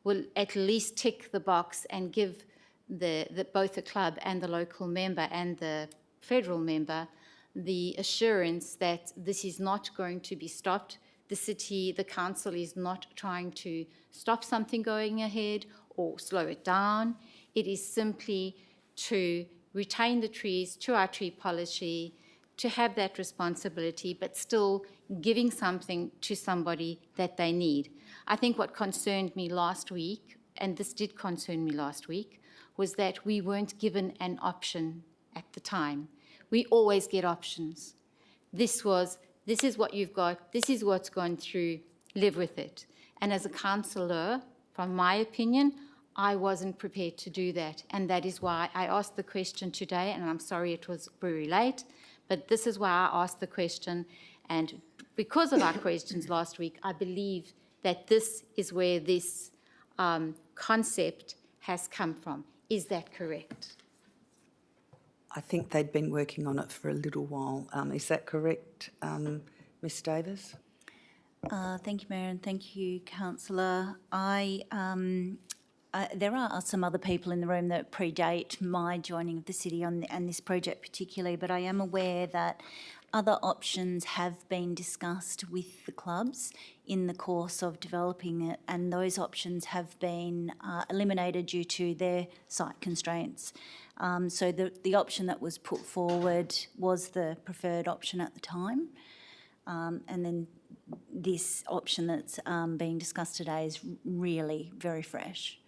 N: will at least tick the box and give both the club and the local member and the federal member the assurance that this is not going to be stopped. The city, the council is not trying to stop something going ahead or slow it down. It is simply to retain the trees to our tree policy, to have that responsibility, but still giving something to somebody that they need. I think what concerned me last week, and this did concern me last week, was that we weren't given an option at the time. We always get options. This is what you've got, this is what's gone through, live with it. And as a councillor, from my opinion, I wasn't prepared to do that. And that is why I asked the question today, and I'm sorry it was very late, but this is why I asked the question. And because of our questions last week, I believe that this is where this concept has come from. Is that correct?
A: I think they'd been working on it for a little while. Is that correct, Ms Davis?
H: Thank you, Mayor, and thank you, Councillor. There are some other people in the room that predate my joining of the city and this project particularly, but I am aware that other options have been discussed with the clubs in the course of developing it, and those options have been eliminated due to their site constraints. So the option that was put forward was the preferred option at the time, and then this option that's being discussed today is really very fresh.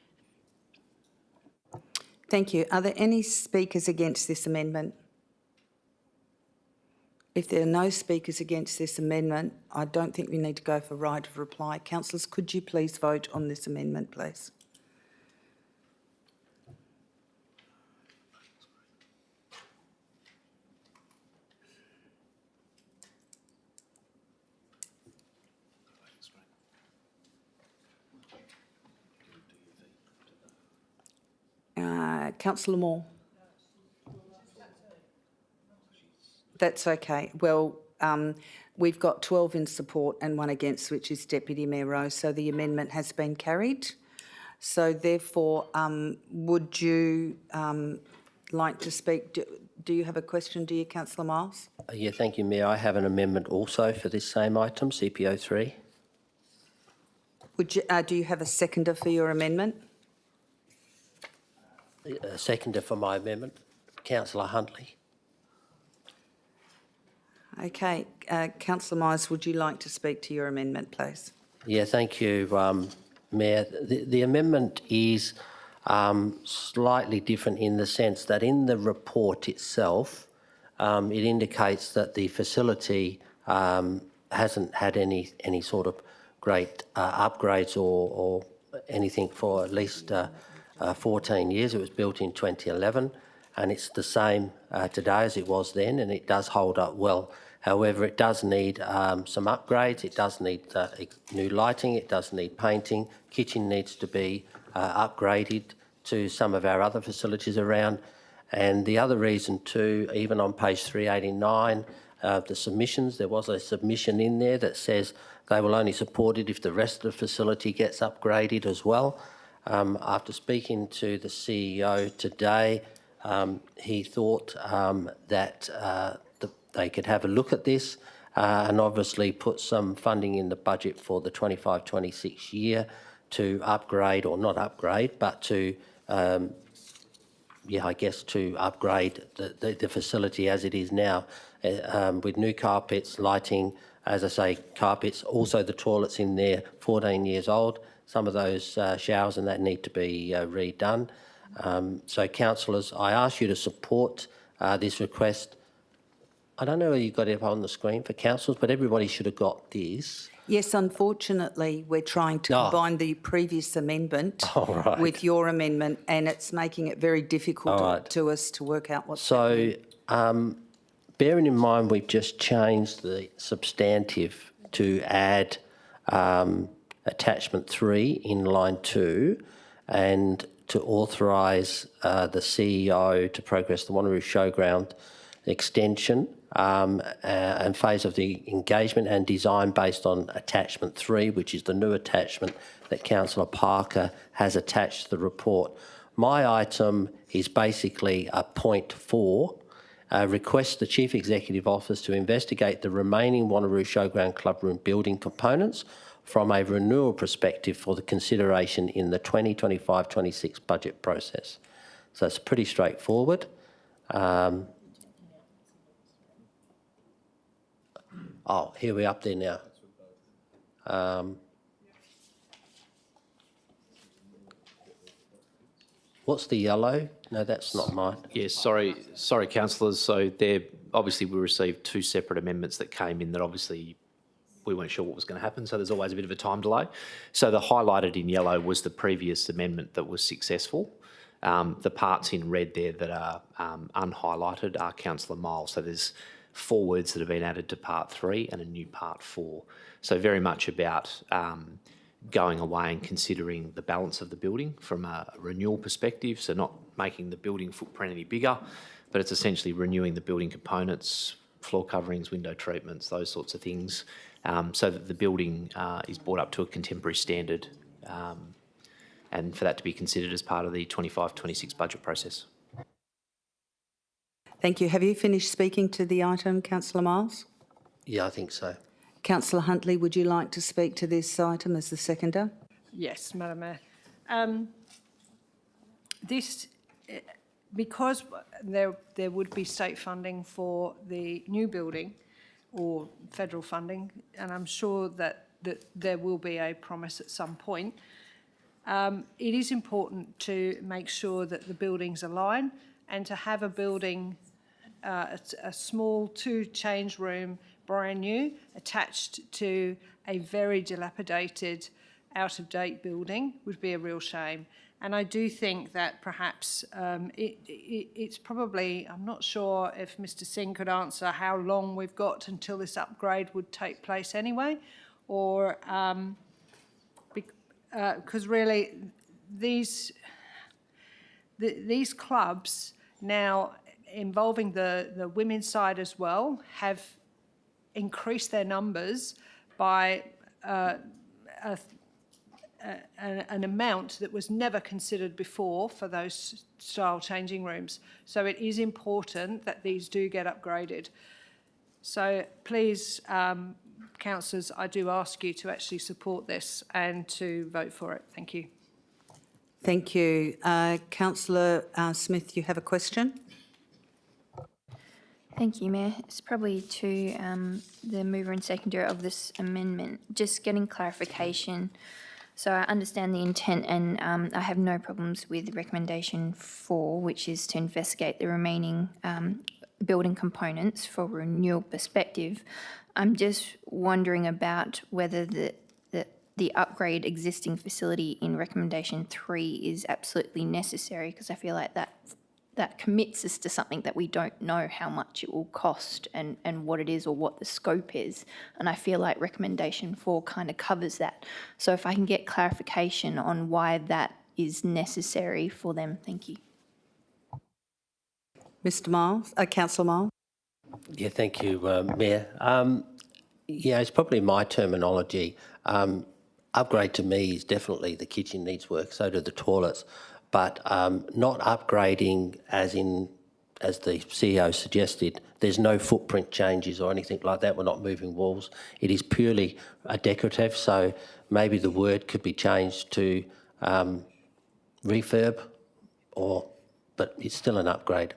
A: Thank you. Are there any speakers against this amendment? If there are no speakers against this amendment, I don't think we need to go for right of reply. Councillors, could you please vote on this amendment, please? Councillor Moore. That's okay. Well, we've got 12 in support and 1 against, which is Deputy Mayor Rose, so the amendment has been carried. So therefore, would you like to speak? Do you have a question, do you, Councillor Miles?
P: Yeah, thank you, Mayor. I have an amendment also for this same item, CPO 3.
A: Would you, do you have a seconder for your amendment?
P: A seconder for my amendment, Councillor Huntley.
A: Okay. Councillor Miles, would you like to speak to your amendment, please?
P: Yeah, thank you, Mayor. The amendment is slightly different in the sense that in the report itself, it indicates that the facility hasn't had any sort of great upgrades or anything for at least 14 years. It was built in 2011 and it's the same today as it was then, and it does hold up well. However, it does need some upgrades. It does need new lighting. It does need painting. Kitchen needs to be upgraded to some of our other facilities around. And the other reason too, even on page 389, the submissions, there was a submission in there that says they will only support it if the rest of the facility gets upgraded as well. After speaking to the CEO today, he thought that they could have a look at this and obviously put some funding in the budget for the 25-26 year to upgrade, or not upgrade, but to, I guess, to upgrade the facility as it is now with new carpets, lighting, as I say, carpets, also the toilets in there, 14 years old. Some of those showers and that need to be redone. So, councillors, I ask you to support this request. I don't know whether you got it up on the screen for councillors, but everybody should have got this.
A: Yes, unfortunately, we're trying to combine the previous amendment with your amendment, and it's making it very difficult to us to work out what's happening.
P: Bearing in mind we've just changed the substantive to add attachment 3 in line 2 and to authorise the CEO to progress the Wanneroo Showground extension and phase of the engagement and design based on attachment 3, which is the new attachment that Councillor Parker has attached to the report. My item is basically a point 4. Request the Chief Executive Office to investigate the remaining Wanneroo Showground Clubroom building components from a renewal perspective for the consideration in the 2025-26 budget process. So it's pretty straightforward. Here we're up there now. What's the yellow? No, that's not mine.
T: Yes, sorry, councillors. So there, obviously we received 2 separate amendments that came in that obviously we weren't sure what was going to happen, so there's always a bit of a time delay. So the highlighted in yellow was the previous amendment that was successful. The parts in red there that are unhighlighted are Councillor Miles. So there's 4 words that have been added to part 3 and a new part 4. So very much about going away and considering the balance of the building from a renewal perspective, so not making the building footprint any bigger, but it's essentially renewing the building components, floor coverings, window treatments, those sorts of things, so that the building is brought up to a contemporary standard, and for that to be considered as part of the 25-26 budget process.
A: Thank you. Have you finished speaking to the item, Councillor Miles?
P: Yeah, I think so.
A: Councillor Huntley, would you like to speak to this item as the seconder?
F: Yes, Madam Mayor. Because there would be state funding for the new building or federal funding, and I'm sure that there will be a promise at some point, it is important to make sure that the buildings align and to have a building, a small 2-change room, brand new, attached to a very dilapidated, out-of-date building would be a real shame. And I do think that perhaps it's probably, I'm not sure if Mr Singh could answer how long we've got until this upgrade would take place anyway, or because really these clubs now involving the women's side as well have increased their numbers by an amount that was never considered before for those style changing rooms. So it is important that these do get upgraded. So please, councillors, I do ask you to actually support this and to vote for it. Thank you.
A: Thank you. Councillor Smith, you have a question?
Q: Thank you, Mayor. It's probably to the mover and seconder of this amendment. Just getting clarification. So I understand the intent, and I have no problems with recommendation 4, which is to investigate the remaining building components for renewal perspective. I'm just wondering about whether the upgrade existing facility in recommendation 3 is absolutely necessary, because I feel like that commits us to something that we don't know how much it will cost and what it is or what the scope is. And I feel like recommendation 4 kind of covers that. So if I can get clarification on why that is necessary for them, thank you.
A: Mr Miles, Councillor Miles.
P: Yeah, thank you, Mayor. Yeah, it's probably my terminology. Upgrade to me is definitely the kitchen needs work, so do the toilets. But not upgrading as the CEO suggested. There's no footprint changes or anything like that. We're not moving walls. It is purely a decorative, so maybe the word could be changed to refurb, but it's still an upgrade.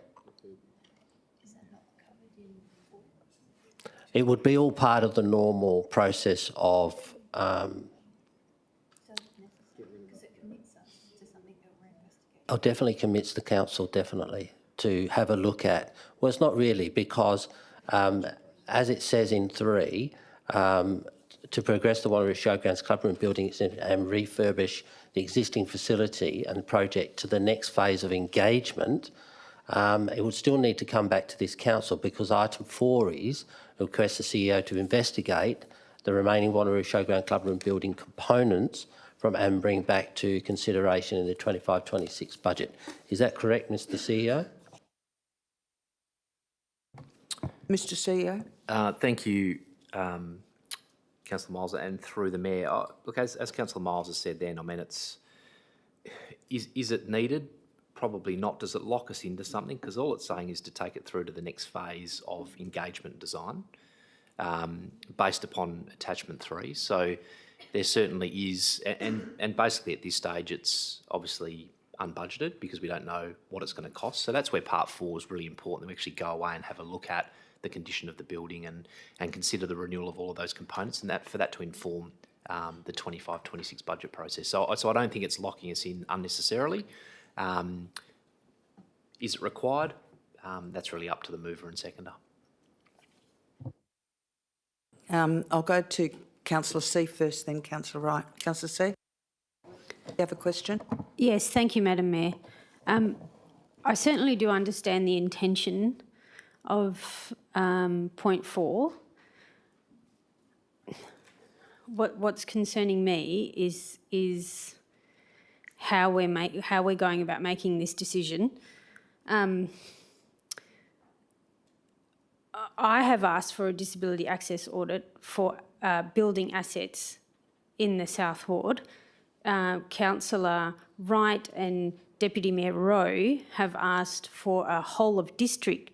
P: It would be all part of the normal process of definitely commits the council, definitely, to have a look at. Well, it's not really, because as it says in 3, to progress the Wanneroo Showgrounds Clubroom building and refurbish the existing facility and project to the next phase of engagement, it would still need to come back to this council, because item 4 is request the CEO to investigate the remaining Wanneroo Showground Clubroom building components and bring back to consideration in the 25-26 budget. Is that correct, Mr CEO?
A: Mr CEO.
T: Thank you, Councillor Miles, and through the Mayor. Look, as Councillor Miles has said then, I mean, is it needed? Probably not. Does it lock us into something? Because all it's saying is to take it through to the next phase of engagement design based upon attachment 3. So there certainly is, and basically at this stage it's obviously unbudgeted because we don't know what it's going to cost. So that's where part 4 is really important, that we actually go away and have a look at the condition of the building and consider the renewal of all of those components, and for that to inform the 25-26 budget process. So I don't think it's locking us in unnecessarily. Is it required? That's really up to the mover and seconder.
A: I'll go to Councillor C first, then Councillor Wright. Councillor C, you have a question?
R: Yes, thank you, Madam Mayor. I certainly do understand the intention of point 4. What's concerning me is how we're going about making this decision. I have asked for a disability access audit for building assets in the South Ward. Councillor Wright and Deputy Mayor Rowe have asked for a whole of district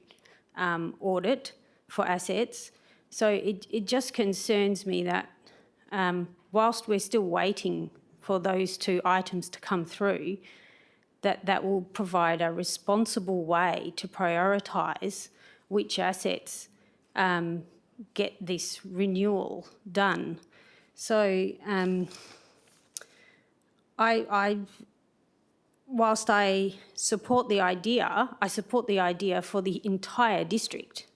R: audit for assets. So it just concerns me that whilst we're still waiting for those 2 items to come through, that will provide a responsible way to prioritise which assets get this renewal done. So whilst I support the idea for the entire district.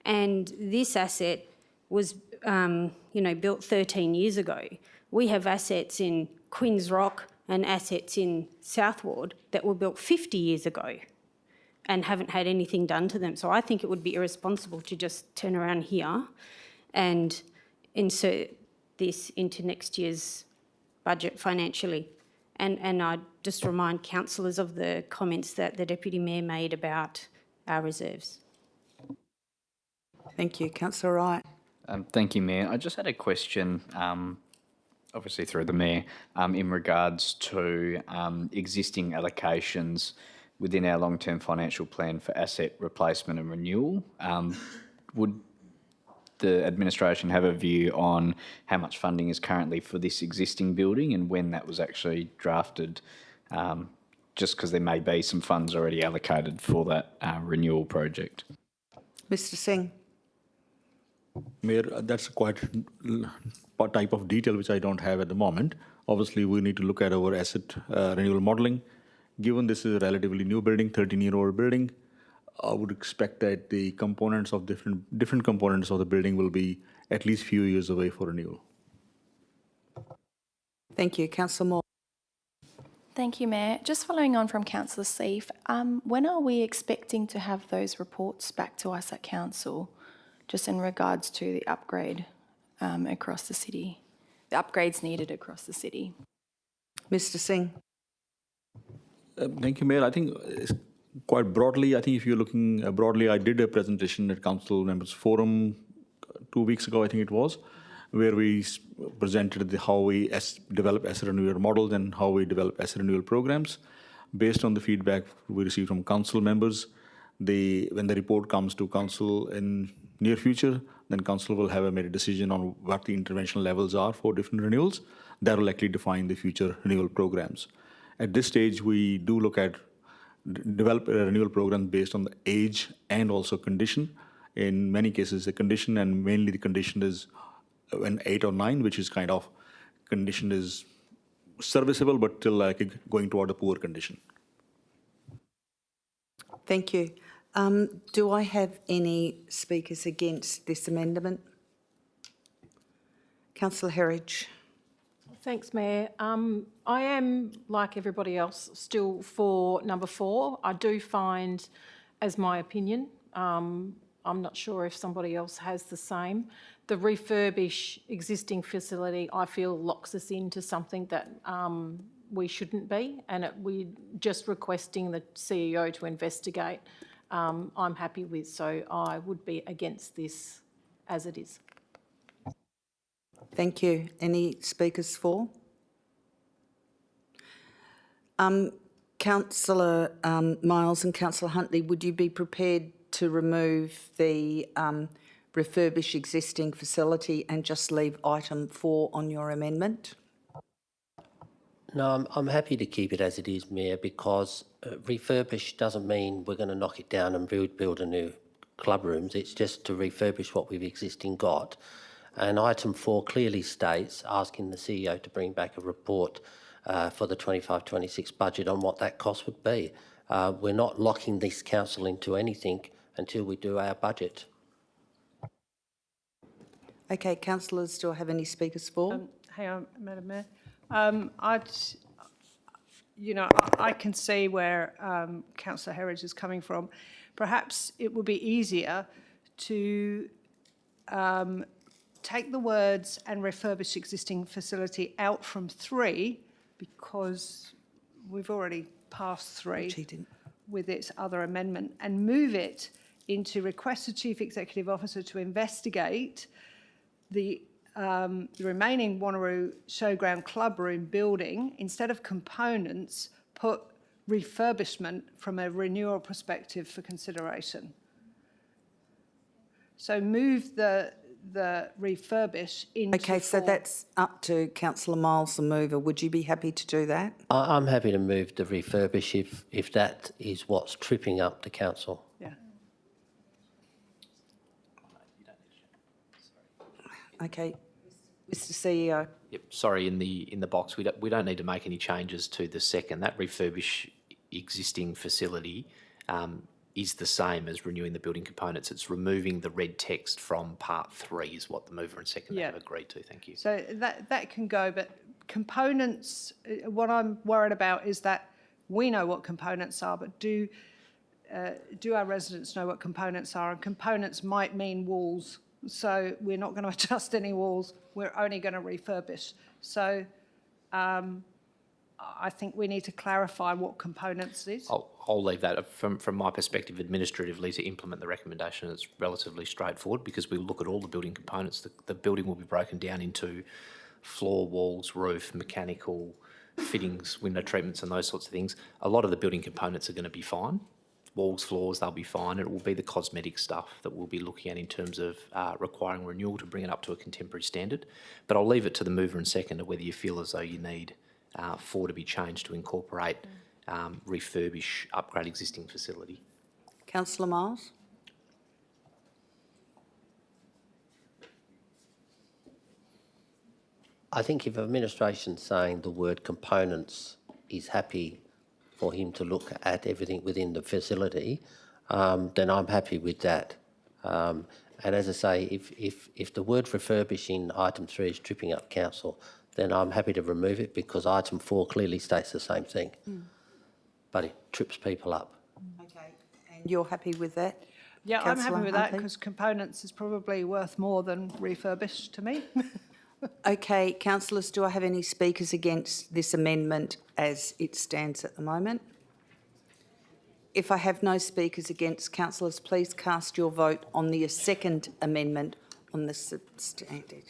R: And this asset was, built 13 years ago. We have assets in Queen's Rock and assets in South Ward that were built 50 years ago and haven't had anything done to them. So I think it would be irresponsible to just turn around here and insert this into next year's budget financially. And I'd just remind councillors of the comments that the Deputy Mayor made about our reserves.
A: Thank you. Councillor Wright.
L: Thank you, Mayor. I just had a question, obviously through the Mayor, in regards to existing allocations within our long-term financial plan for asset replacement and renewal. Would the administration have a view on how much funding is currently for this existing building and when that was actually drafted, just because there may be some funds already allocated for that renewal project?
A: Mr Singh.
C: Mayor, that's quite a type of detail which I don't have at the moment. Obviously, we need to look at our asset renewal modelling. Given this is a relatively new building, 13-year-old building, I would expect that the components of different components of the building will be at least few years away for renewal.
A: Thank you. Councillor Moore.
E: Thank you, Mayor. Just following on from Councillor Seif, when are we expecting to have those reports back to us at Council, just in regards to the upgrade across the city, the upgrades needed across the city?
A: Mr Singh.
C: Thank you, Mayor. I think quite broadly, I think if you're looking broadly, I did a presentation at Council Members Forum 2 weeks ago, I think it was, where we presented how we develop asset renewal models and how we develop asset renewal programs. Based on the feedback we received from Council members, when the report comes to Council in near future, then Council will have made a decision on what the intervention levels are for different renewals. That will likely define the future renewal programs. At this stage, we do look at develop a renewal program based on the age and also condition. In many cases, the condition, and mainly the condition is an 8 or 9, which is kind of condition is serviceable, but still like going toward a poor condition.
A: Thank you. Do I have any speakers against this amendment? Councillor Herridge.
K: Thanks, Mayor. I am, like everybody else, still for number 4. I do find, as my opinion, I'm not sure if somebody else has the same, the refurbish existing facility, I feel, locks us into something that we shouldn't be, and we're just requesting the CEO to investigate. I'm happy with, so I would be against this as it is.
A: Thank you. Any speakers for? Councillor Miles and Councillor Huntley, would you be prepared to remove the refurbish existing facility and just leave item 4 on your amendment?
P: No, I'm happy to keep it as it is, Mayor, because refurbish doesn't mean we're going to knock it down and build a new club rooms. It's just to refurbish what we've existing got. And item 4 clearly states asking the CEO to bring back a report for the 25-26 budget on what that cost would be. We're not locking this council into anything until we do our budget.
A: Okay, councillors, do I have any speakers for?
F: Hang on, Madam Mayor. I can see where Councillor Herridge is coming from. Perhaps it would be easier to take the words "and refurbish existing facility" out from 3, because we've already passed 3 with its other amendment, and move it into request the Chief Executive Officer to investigate the remaining Wanneroo Showground Club Room building. Instead of components, put refurbishment from a renewal perspective for consideration. So move the refurbish into...
A: Okay, so that's up to Councillor Miles, the mover. Would you be happy to do that?
P: I'm happy to move the refurbish if that is what's tripping up the council.
F: Yeah.
A: Okay, Mr CEO.
T: Yep, sorry, in the box, we don't need to make any changes to the second. That refurbish existing facility is the same as renewing the building components. It's removing the red text from part 3 is what the mover and seconder have agreed to. Thank you.
F: So that can go, but components, what I'm worried about is that we know what components are, but do our residents know what components are? And components might mean walls. So we're not going to adjust any walls. We're only going to refurbish. So I think we need to clarify what components is.
T: I'll leave that. From my perspective, administratively, to implement the recommendation, it's relatively straightforward because we look at all the building components. The building will be broken down into floor, walls, roof, mechanical, fittings, window treatments and those sorts of things. A lot of the building components are going to be fine. Walls, floors, they'll be fine. It will be the cosmetic stuff that we'll be looking at in terms of requiring renewal to bring it up to a contemporary standard. But I'll leave it to the mover and seconder whether you feel as though you need 4 to be changed to incorporate refurbish, upgrade existing facility.
A: Councillor Miles?
P: I think if administration's saying the word components is happy for him to look at everything within the facility, then I'm happy with that. And as I say, if the word refurbish in item 3 is tripping up council, then I'm happy to remove it because item 4 clearly states the same thing. But it trips people up.
A: Okay, and you're happy with that?
F: Yeah,
A: Councillor
F: I'm happy with that
A: Huntley?
F: because components is probably worth more than refurbish to me.
A: Okay, councillors, do I have any speakers against this amendment as it stands at the moment? If I have no speakers against, councillors, please cast your vote on the second amendment on the substantive.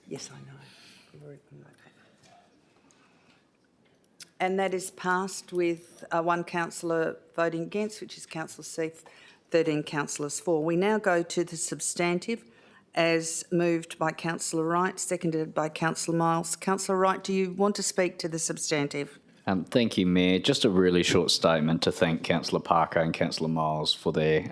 A: Yes, I know. And that is passed with 1 councillor voting against, which is Councillor Seith, 13 councillors for. We now go to the substantive, as moved by Councillor Wright, seconded by Councillor Miles. Councillor Wright, do you want to speak to the substantive?
L: Thank you, Mayor. Just a really short statement to thank Councillor Parker and Councillor Miles for their,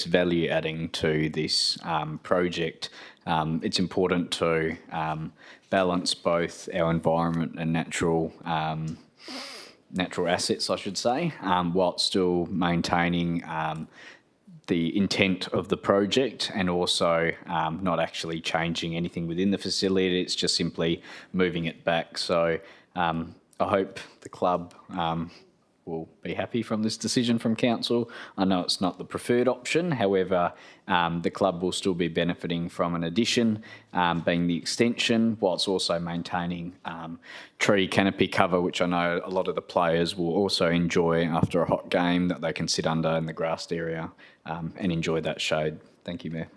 L: value adding to this project. It's important to balance both our environment and natural assets, I should say, while still maintaining the intent of the project and also not actually changing anything within the facility. It's just simply moving it back. So I hope the club will be happy from this decision from council. I know it's not the preferred option. However, the club will still be benefiting from an addition, being the extension, whilst also maintaining tree canopy cover, which I know a lot of the players will also enjoy after a hot game that they can sit under in the grassed area and enjoy that shade. Thank you, Mayor.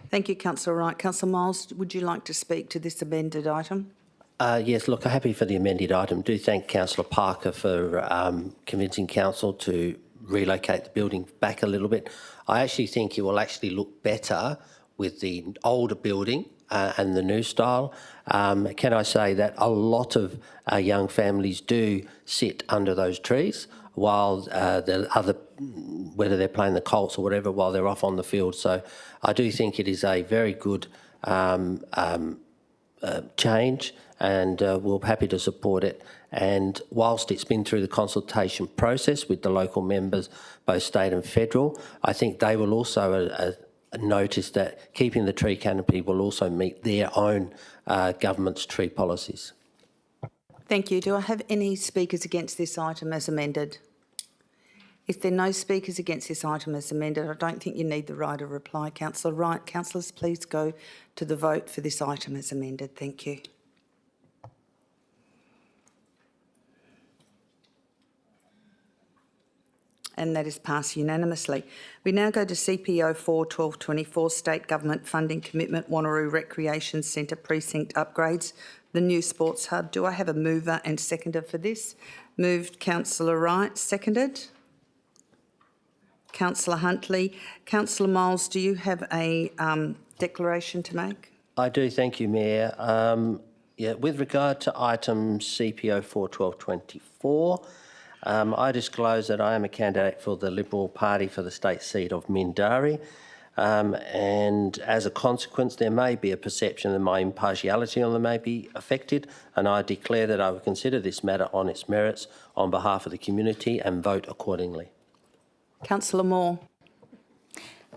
A: Thank you, Councillor Wright. Councillor Miles, would you like to speak to this amended item?
P: Yes, look, I'm happy for the amended item. Do thank Councillor Parker for convincing council to relocate the building back a little bit. I actually think it will actually look better with the older building and the new style. Can I say that a lot of young families do sit under those trees while the other, whether they're playing the Colts or whatever, while they're off on the field. So I do think it is a very good change, and we're happy to support it. And whilst it's been through the consultation process with the local members, both state and federal, I think they will also notice that keeping the tree canopy will also meet their own government's tree policies.
A: Thank you. Do I have any speakers against this item as amended? If there are no speakers against this item as amended, I don't think you need the right of reply, Councillor Wright. Councillors, please go to the vote for this item as amended. Thank you. And that is passed unanimously. We now go to CPO 4/12/24, State Government Funding Commitment, Wanneroo Recreation Centre Precinct Upgrades, the new sports hub. Do I have a mover and seconder for this? Moved Councillor Wright, seconded. Councillor Huntley. Councillor Miles, do you have a declaration to make?
P: I do, thank you, Mayor. With regard to item CPO 4/12/24, I disclose that I am a candidate for the Liberal Party for the state seat of Mindarie, and as a consequence there may be a perception that my impartiality on them may be affected, and I declare that I will consider this matter on its merits on behalf of the community and vote accordingly.
A: Councillor Moore.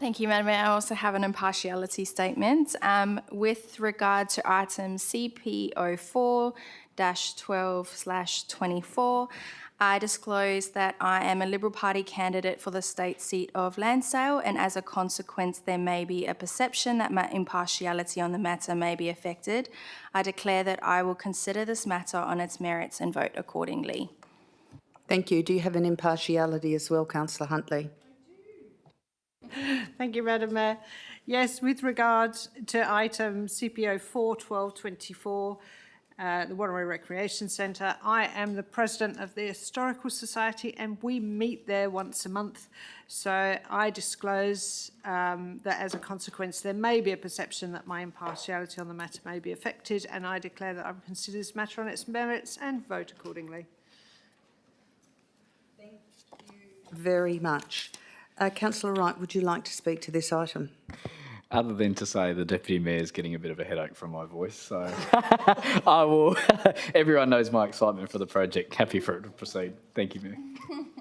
D: Thank you, Madam Mayor. I also have an impartiality statement. With regard to item CPO 4/12/24, I disclose that I am a Liberal Party candidate for the state seat of Lansdale, and as a consequence there may be a perception that my impartiality on the matter may be affected. I declare that I will consider this matter on its merits and vote accordingly.
A: Thank you. Do you have an impartiality as well, Councillor Huntley?
F: Thank you, Madam Mayor. Yes, with regard to item CPO 4/12/24, the Wanneroo Recreation Centre, I am the president of the Historical Society and we meet there once a month. So I disclose that as a consequence there may be a perception that my impartiality on the matter may be affected, and I declare that I will consider this matter on its merits and vote accordingly.
A: Very much. Councillor Wright, would you like to speak to this item?
L: Other than to say the Deputy Mayor is getting a bit of a headache from my voice, so I will. Everyone knows my excitement for the project. Happy for it to proceed. Thank you, Mayor.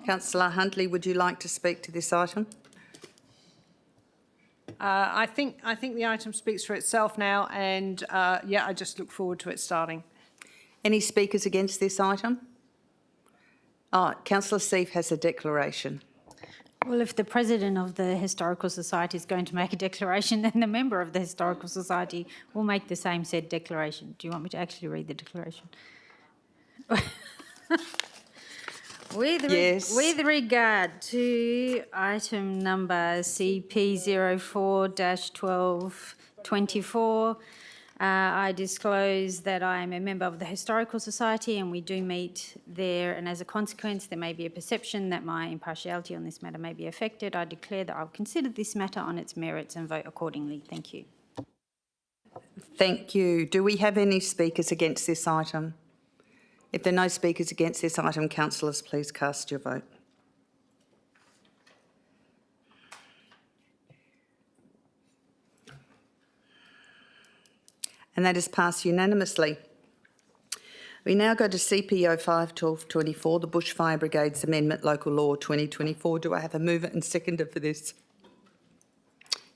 A: Councillor Huntley, would you like to speak to this item?
F: I think the item speaks for itself now, and I just look forward to it starting.
A: Any speakers against this item? Councillor Seif has a declaration.
R: Well, if the president of the Historical Society is going to make a declaration, then the member of the Historical Society will make the same said declaration. Do you want me to actually read the declaration? With regard to item number CP 04/12/24, I disclose that I am a member of the Historical Society and we do meet there, and as a consequence there may be a perception that my impartiality on this matter may be affected. I declare that I will consider this matter on its merits and vote accordingly. Thank you.
A: Thank you. Do we have any speakers against this item? If there are no speakers against this item, councillors, please cast your vote. And that is passed unanimously. We now go to CPO 5/12/24, the Bushfire Brigades Amendment Local Law 2024. Do I have a mover and seconder for this?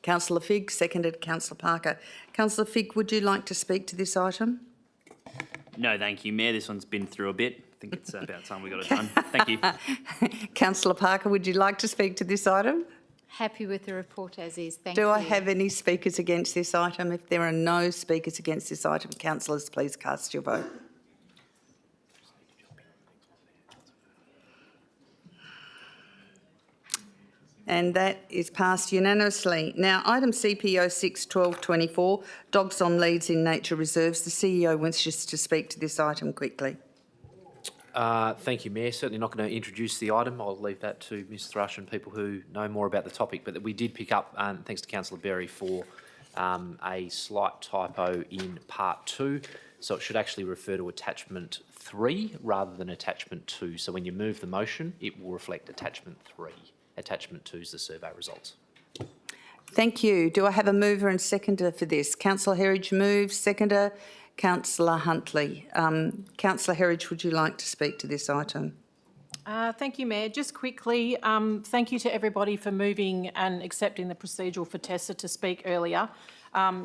A: Councillor Figg, seconded Councillor Parker. Councillor Figg, would you like to speak to this item?
M: No, thank you, Mayor. This one's been through a bit. I think it's about time we got it done. Thank you.
A: Councillor Parker, would you like to speak to this item?
N: Happy with the report as is. Thank you.
A: Do I have any speakers against this item? If there are no speakers against this item, councillors, please cast your vote. And that is passed unanimously. Now, item CPO 6/12/24, dogs on leads in nature reserves. The CEO wishes to speak to this item quickly.
T: Thank you, Mayor. Certainly not going to introduce the item. I'll leave that to Ms Thrush and people who know more about the topic. But we did pick up, thanks to Councillor Berry, for a slight typo in part 2. So it should actually refer to attachment 3 rather than attachment 2. So when you move the motion, it will reflect attachment 3. Attachment 2 is the survey results.
A: Thank you. Do I have a mover and seconder for this? Councillor Herridge moves, seconder Councillor Huntley. Councillor Herridge, would you like to speak to this item?
K: Thank you, Mayor. Just quickly, thank you to everybody for moving and accepting the procedural for Tessa to speak earlier.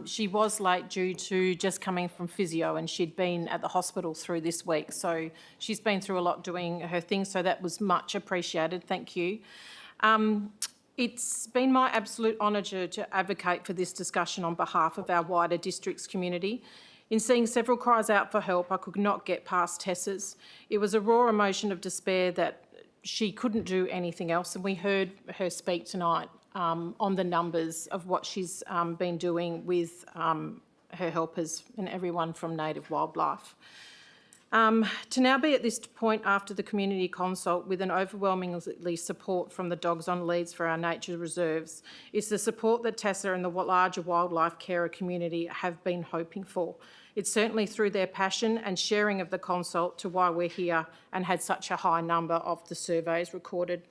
K: She was late due to just coming from physio, and she'd been at the hospital through this week. So she's been through a lot doing her thing, so that was much appreciated. Thank you. It's been my absolute honour to advocate for this discussion on behalf of our wider district's community. In seeing several cries out for help, I could not get past Tessa's. It was a raw emotion of despair that she couldn't do anything else, and we heard her speak tonight on the numbers of what she's been doing with her helpers and everyone from native wildlife. To now be at this point after the community consult with an overwhelmingly support from the Dogs on Leads for our nature reserves is the support that Tessa and the larger wildlife carer community have been hoping for. It's certainly through their passion and sharing of the consult to why we're here and had such a high number of the surveys recorded.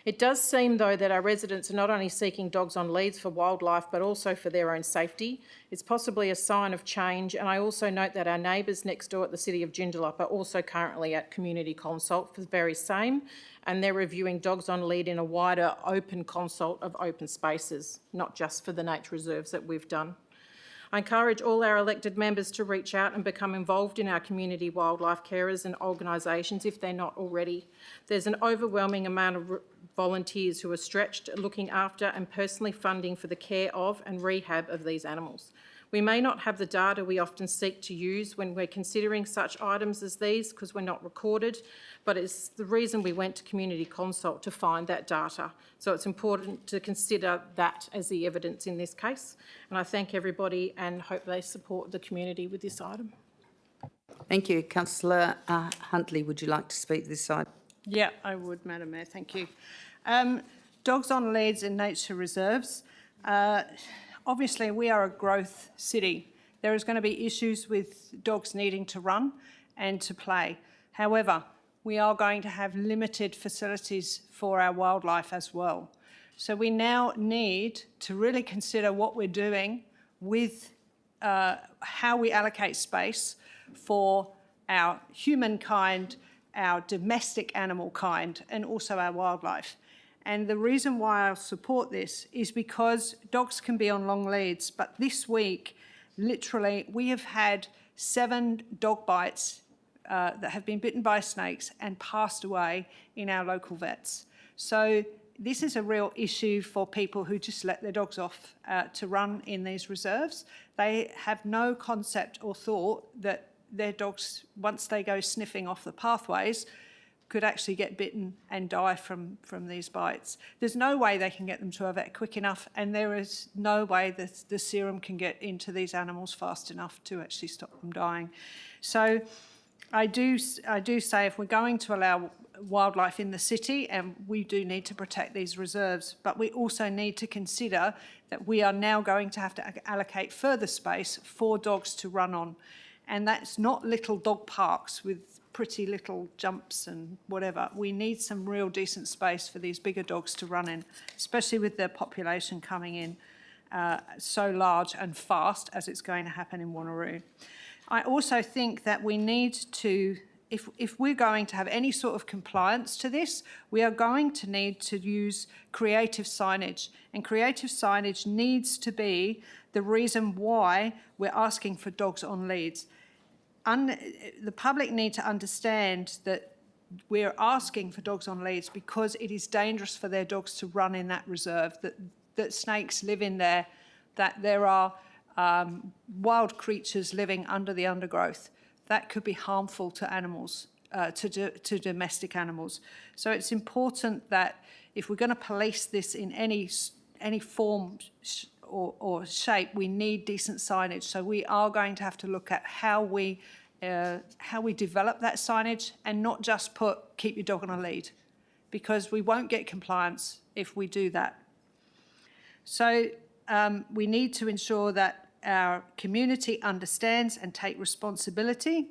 K: It does seem, though, that our residents are not only seeking dogs on leads for wildlife, but also for their own safety. It's possibly a sign of change, and I also note that our neighbours next door at the City of Joondalup are also currently at community consult for the very same, and they're reviewing dogs on lead in a wider open consult of open spaces, not just for the nature reserves that we've done. I encourage all our elected members to reach out and become involved in our community wildlife carers and organisations if they're not already. There's an overwhelming amount of volunteers who are stretched looking after and personally funding for the care of and rehab of these animals. We may not have the data we often seek to use when we're considering such items as these because we're not recorded, but it's the reason we went to community consult to find that data. So it's important to consider that as the evidence in this case. And I thank everybody and hope they support the community with this item.
A: Thank you. Councillor Huntley, would you like to speak to this item?
F: Yeah, I would, Madam Mayor, thank you. Dogs on leads in nature reserves. Obviously, we are a growth city. There is going to be issues with dogs needing to run and to play. However, we are going to have limited facilities for our wildlife as well. So we now need to really consider what we're doing with how we allocate space for our humankind, our domestic animal kind, and also our wildlife. And the reason why I support this is because dogs can be on long leads, but this week, literally, we have had 7 dog bites that have been bitten by snakes and passed away in our local vets. So this is a real issue for people who just let their dogs off to run in these reserves. They have no concept or thought that their dogs, once they go sniffing off the pathways, could actually get bitten and die from these bites. There's no way they can get them to a vet quick enough, and there is no way that the serum can get into these animals fast enough to actually stop them dying. So I do say if we're going to allow wildlife in the city, and we do need to protect these reserves, but we also need to consider that we are now going to have to allocate further space for dogs to run on. And that's not little dog parks with pretty little jumps and whatever. We need some real decent space for these bigger dogs to run in, especially with their population coming in so large and fast as it's going to happen in Wanneroo. I also think that we need to, if we're going to have any sort of compliance to this, we are going to need to use creative signage. And creative signage needs to be the reason why we're asking for dogs on leads. The public need to understand that we're asking for dogs on leads because it is dangerous for their dogs to run in that reserve, that snakes live in there, that there are wild creatures living under the undergrowth. That could be harmful to animals, to domestic animals. So it's important that if we're going to police this in any form or shape, we need decent signage. So we are going to have to look at how we develop that signage and not just put "keep your dog on a lead," because we won't get compliance if we do that. So we need to ensure that our community understands and take responsibility,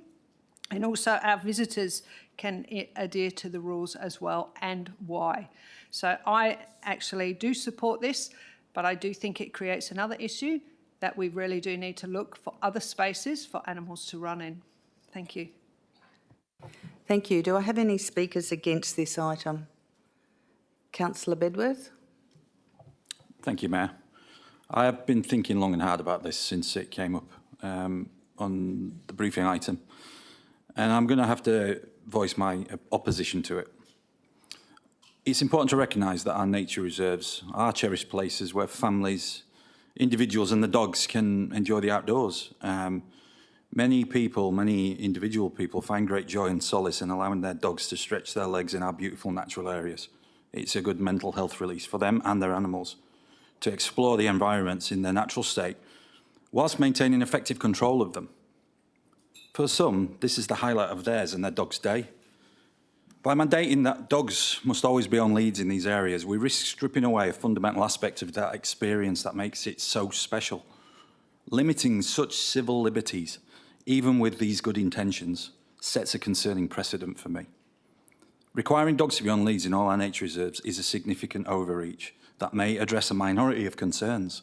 F: and also our visitors can adhere to the rules as well, and why. So I actually do support this, but I do think it creates another issue that we really do need to look for other spaces for animals to run in. Thank you.
A: Thank you. Do I have any speakers against this item? Councillor Bedworth?
G: Thank you, Mayor. I have been thinking long and hard about this since it came up on the briefing item, and I'm going to have to voice my opposition to it. It's important to recognise that our nature reserves are cherished places where families, individuals and the dogs can enjoy the outdoors. Many people, many individual people find great joy and solace in allowing their dogs to stretch their legs in our beautiful natural areas. It's a good mental health release for them and their animals to explore the environments in their natural state whilst maintaining effective control of them. For some, this is the highlight of theirs and their dog's day. By mandating that dogs must always be on leads in these areas, we risk stripping away a fundamental aspect of that experience that makes it so special. Limiting such civil liberties, even with these good intentions, sets a concerning precedent for me. Requiring dogs to be on leads in all our nature reserves is a significant overreach that may address a minority of concerns,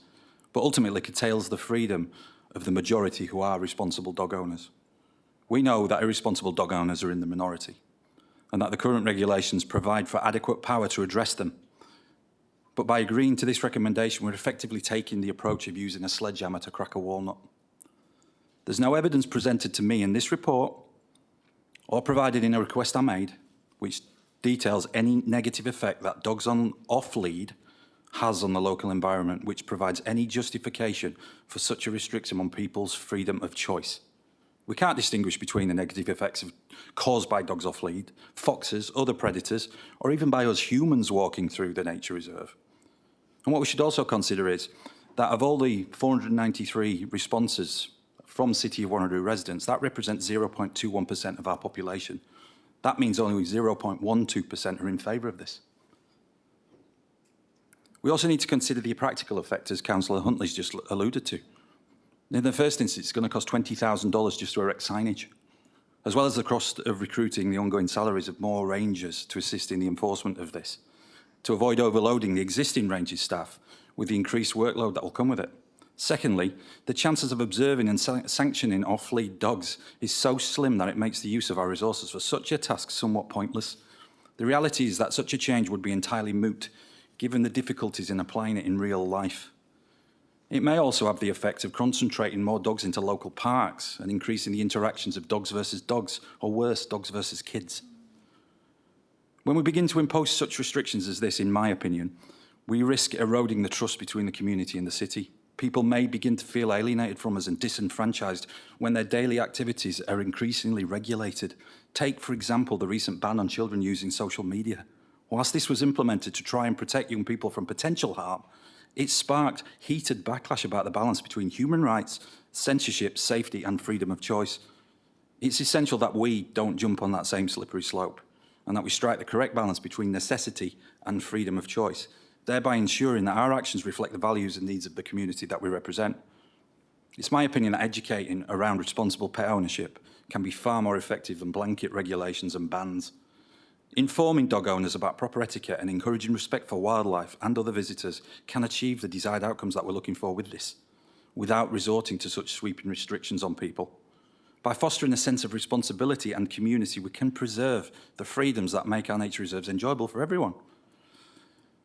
G: but ultimately curtails the freedom of the majority who are responsible dog owners. We know that irresponsible dog owners are in the minority, and that the current regulations provide for adequate power to address them. But by agreeing to this recommendation, we're effectively taking the approach of using a sledgehammer to crack a walnut. There's no evidence presented to me in this report or provided in a request I made which details any negative effect that dogs on off-lead has on the local environment, which provides any justification for such a restriction on people's freedom of choice. We can't distinguish between the negative effects caused by dogs off-lead, foxes, other predators, or even by us humans walking through the nature reserve. And what we should also consider is that of all the 493 responses from City of Wanneroo residents, that represents 0.21% of our population. That means only 0.12% are in favour of this. We also need to consider the practical effect, as Councillor Huntley's just alluded to. In the first instance, it's going to cost $20,000 just to erect signage, as well as the cost of recruiting the ongoing salaries of more rangers to assist in the enforcement of this, to avoid overloading the existing rangers staff with the increased workload that will come with it. Secondly, the chances of observing and sanctioning off-lead dogs is so slim that it makes the use of our resources for such a task somewhat pointless. The reality is that such a change would be entirely moot, given the difficulties in applying it in real life. It may also have the effect of concentrating more dogs into local parks and increasing the interactions of dogs versus dogs, or worse, dogs versus kids. When we begin to impose such restrictions as this, in my opinion, we risk eroding the trust between the community and the city. People may begin to feel alienated from us and disenfranchised when their daily activities are increasingly regulated. Take, for example, the recent ban on children using social media. Whilst this was implemented to try and protect young people from potential harm, it sparked heated backlash about the balance between human rights, censorship, safety and freedom of choice. It's essential that we don't jump on that same slippery slope and that we strike the correct balance between necessity and freedom of choice, thereby ensuring that our actions reflect the values and needs of the community that we represent. It's my opinion that educating around responsible pet ownership can be far more effective than blanket regulations and bans. Informing dog owners about proper etiquette and encouraging respect for wildlife and other visitors can achieve the desired outcomes that we're looking for with this, without resorting to such sweeping restrictions on people. By fostering a sense of responsibility and community, we can preserve the freedoms that make our nature reserves enjoyable for everyone.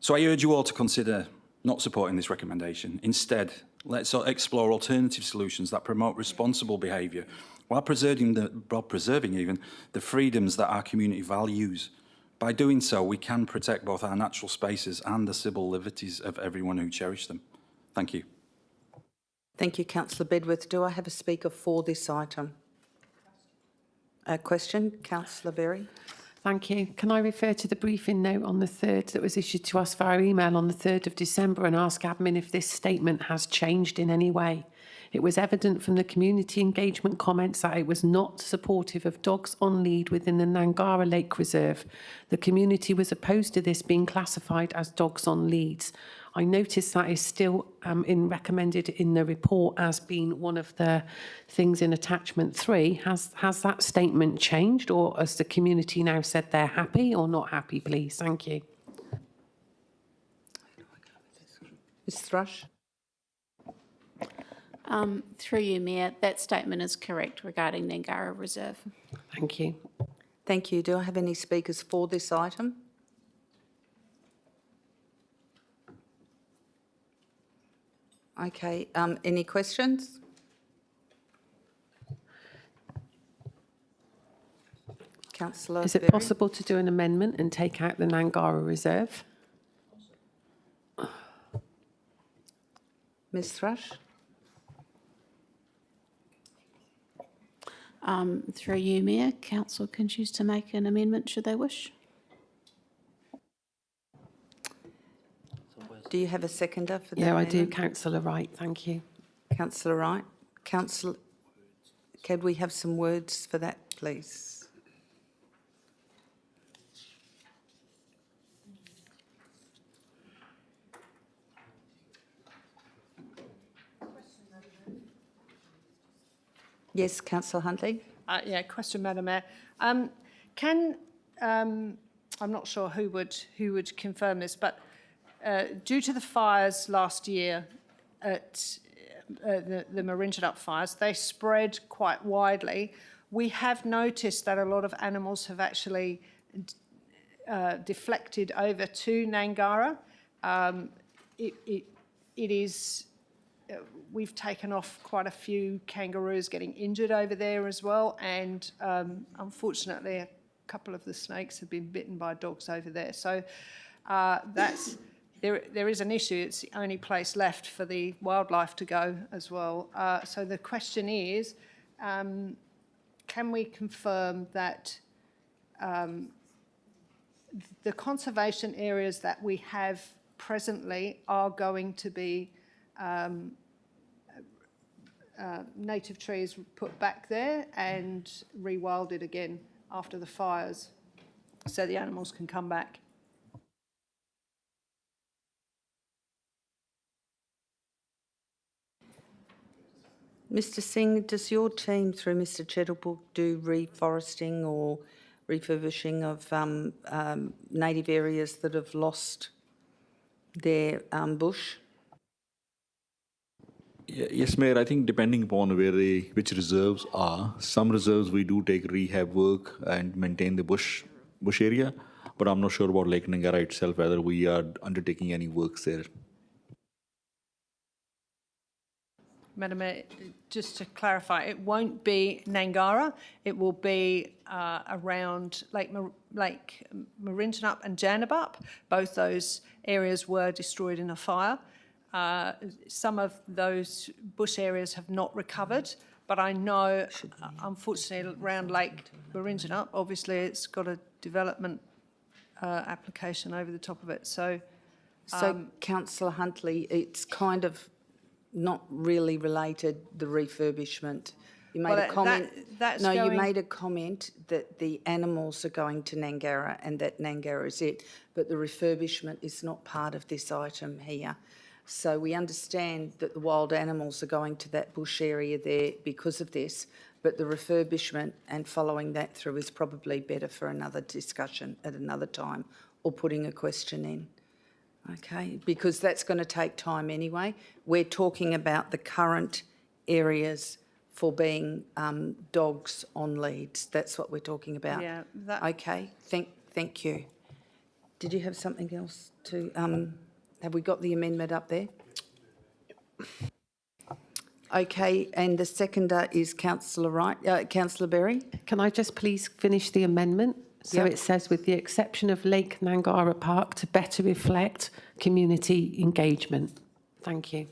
G: So I urge you all to consider not supporting this recommendation. Instead, let's explore alternative solutions that promote responsible behaviour while preserving even the freedoms that our community values. By doing so, we can protect both our natural spaces and the civil liberties of everyone who cherish them. Thank you.
A: Thank you, Councillor Bedworth. Do I have a speaker for this item? A question, Councillor Berry.
B: Thank you. Can I refer to the briefing note on the 3rd that was issued to us via email on the 3rd of December and ask admin if this statement has changed in any way? It was evident from the community engagement comments that it was not supportive of dogs on lead within the Nangara Lake Reserve. The community was opposed to this being classified as dogs on leads. I noticed that is still recommended in the report as being one of the things in attachment 3. Has that statement changed, or has the community now said they're happy or not happy, please? Thank you.
A: Ms Thrush.
J: Through you, Mayor, that statement is correct regarding the Nangara Reserve.
B: Thank you.
A: Thank you. Do I have any speakers for this item? Okay, any questions? Councillor
B: Is it
A: Berry?
B: possible to do an amendment and take out the Nangara Reserve?
A: Ms Thrush?
J: Through you, Mayor, Council can choose to make an amendment should they wish.
A: Do you have a seconder for that?
B: Yeah, I do,
A: amendment?
B: Councillor Wright, thank you.
A: Councillor Wright. Councillor, can we have some words for that, please? Yes, Councillor Huntley.
F: Yeah, question, Madam Mayor. I'm not sure who would confirm this, but due to the fires last year at the Maringenup fires, they spread quite widely. We have noticed that a lot of animals have actually deflected over to Nangara. We've taken off quite a few kangaroos getting injured over there as well, and unfortunately a couple of the snakes have been bitten by dogs over there. So there is an issue. It's the only place left for the wildlife to go as well. So the question is, can we confirm that the conservation areas that we have presently are going to be native trees put back there and rewilded again after the fires so the animals can come back?
A: Mr Singh, does your team through Mr Chettlebull do reforesting or refurbishing of native areas that have lost their bush?
C: Yes, Mayor, I think depending upon which reserves are, some reserves we do take rehab work and maintain the bush area, but I'm not sure about Lake Nangara itself, whether we are undertaking any works there.
F: Madam Mayor, just to clarify, it won't be Nangara. It will be around Lake Maringenup and Jandabup. Both those areas were destroyed in a fire. Some of those bush areas have not recovered, but I know, unfortunately, around Lake Maringenup, obviously it's got a development application over the top of it. So,
A: Councillor Huntley, it's kind of not really related, the refurbishment. You made a comment. You made a comment that the animals are going to Nangara and that Nangara is it, but the refurbishment is not part of this item here. So we understand that the wild animals are going to that bush area there because of this, but the refurbishment and following that through is probably better for another discussion at another time, or putting a question in. Okay, because that's going to take time anyway. We're talking about the current areas for being dogs on leads. That's what we're talking about.
F: Yeah.
A: Okay, thank you. Did you have something else to... have we got the amendment up there? Okay, and the seconder is Councillor Wright. Councillor Berry?
B: Can I just please finish the amendment? So it says, with the exception of Lake Nangara Park, to better reflect community engagement. Thank you.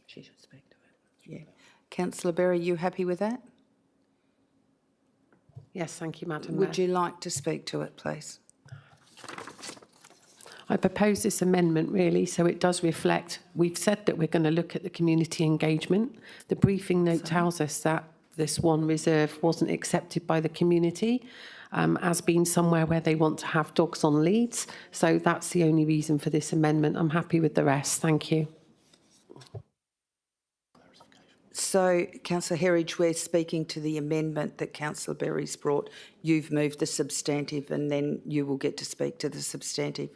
A: She should speak to it. Yeah. Councillor Berry, you happy with that?
B: Yes, thank you, Madam
A: Would
B: Mayor.
A: you like to speak to it, please?
B: I propose this amendment really so it does reflect, we've said that we're going to look at the community engagement. The briefing note tells us that this one reserve wasn't accepted by the community as being somewhere where they want to have dogs on leads. So that's the only reason for this amendment. I'm happy with the rest. Thank you.
A: So, Councillor Herridge, we're speaking to the amendment that Councillor Berry's brought. You've moved the substantive and then you will get to speak to the substantive.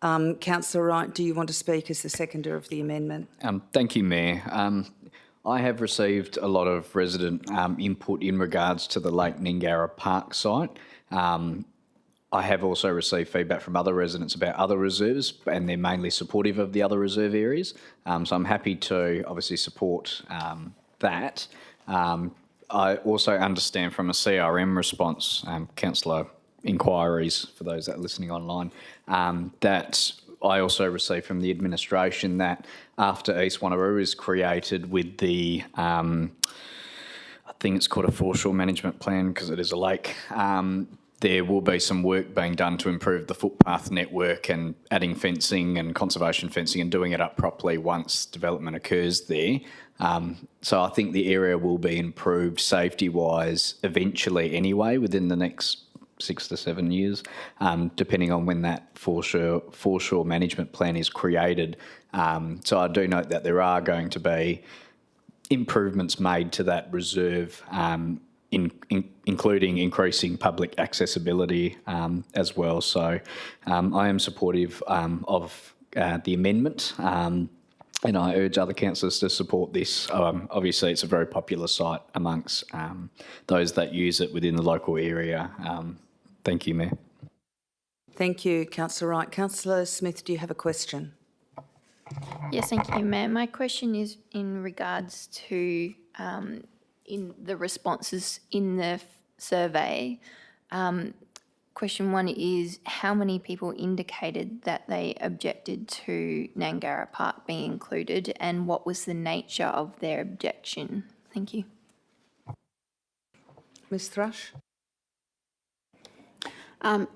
A: Councillor Wright, do you want to speak as the seconder of the amendment?
L: Thank you, Mayor. I have received a lot of resident input in regards to the Lake Ningara Park site. I have also received feedback from other residents about other reserves, and they're mainly supportive of the other reserve areas. So I'm happy to obviously support that. I also understand from a CRM response, councillor inquiries for those that are listening online, that I also received from the administration that after East Wanneroo is created with the, I think it's called a foreshore management plan because it is a lake, there will be some work being done to improve the footpath network and adding fencing and conservation fencing and doing it up properly once development occurs there. So I think the area will be improved safety-wise eventually anyway within the next 6 to 7 years, depending on when that foreshore management plan is created. So I do note that there are going to be improvements made to that reserve, including increasing public accessibility as well. So I am supportive of the amendment, and I urge other councillors to support this. Obviously, it's a very popular site amongst those that use it within the local area. Thank you, Mayor.
A: Thank you, Councillor Wright. Councillor Smith, do you have a question?
Q: Yes, thank you, Mayor. My question is in regards to in the responses in the survey. Question 1 is, how many people indicated that they objected to Nangara Park being included, and what was the nature of their objection? Thank you.
A: Ms Thrush?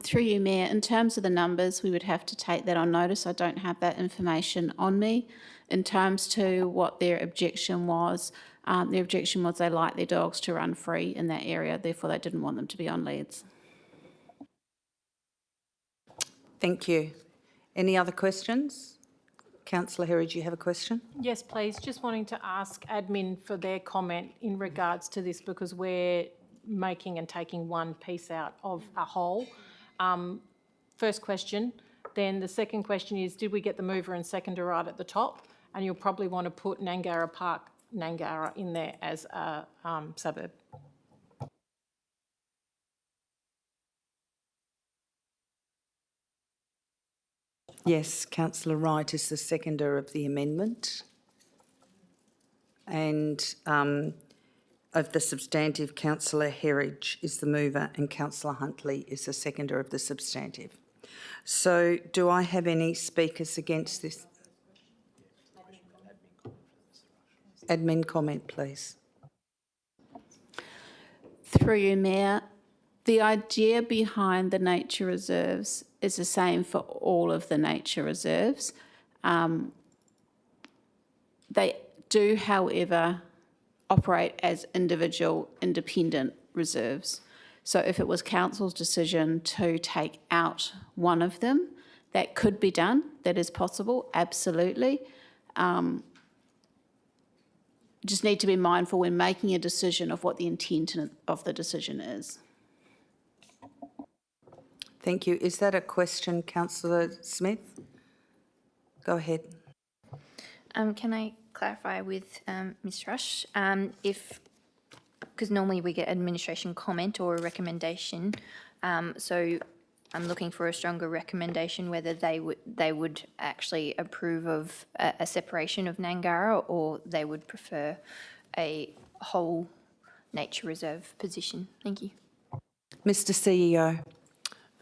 J: Through you, Mayor, in terms of the numbers, we would have to take that on notice. I don't have that information on me. In terms to what their objection was they like their dogs to run free in that area, therefore they didn't want them to be on leads.
A: Thank you. Any other questions? Councillor Herridge, you have a question?
K: Yes, please. Just wanting to ask admin for their comment in regards to this because we're making and taking one piece out of a whole. First question. Then the second question is, did we get the mover and seconder right at the top? And you'll probably want to put Nangara Park, Nangara in there as a suburb.
A: Yes, Councillor Wright is the seconder of the amendment. And of the substantive, Councillor Herridge is the mover and Councillor Huntley is the seconder of the substantive. So do I have any speakers against this? Admin comment, please.
J: Through you, Mayor, the idea behind the nature reserves is the same for all of the nature reserves. They do, however, operate as individual independent reserves. So if it was council's decision to take out one of them, that could be done. That is possible, absolutely. Just need to be mindful when making a decision of what the intent of the decision is.
A: Thank you. Is that a question, Councillor Smith? Go ahead.
Q: Can I clarify with Ms Rush? Because normally we get administration comment or a recommendation, so I'm looking for a stronger recommendation whether they would actually approve of a separation of Nangara or they would prefer a whole nature reserve position. Thank you.
A: Mr CEO.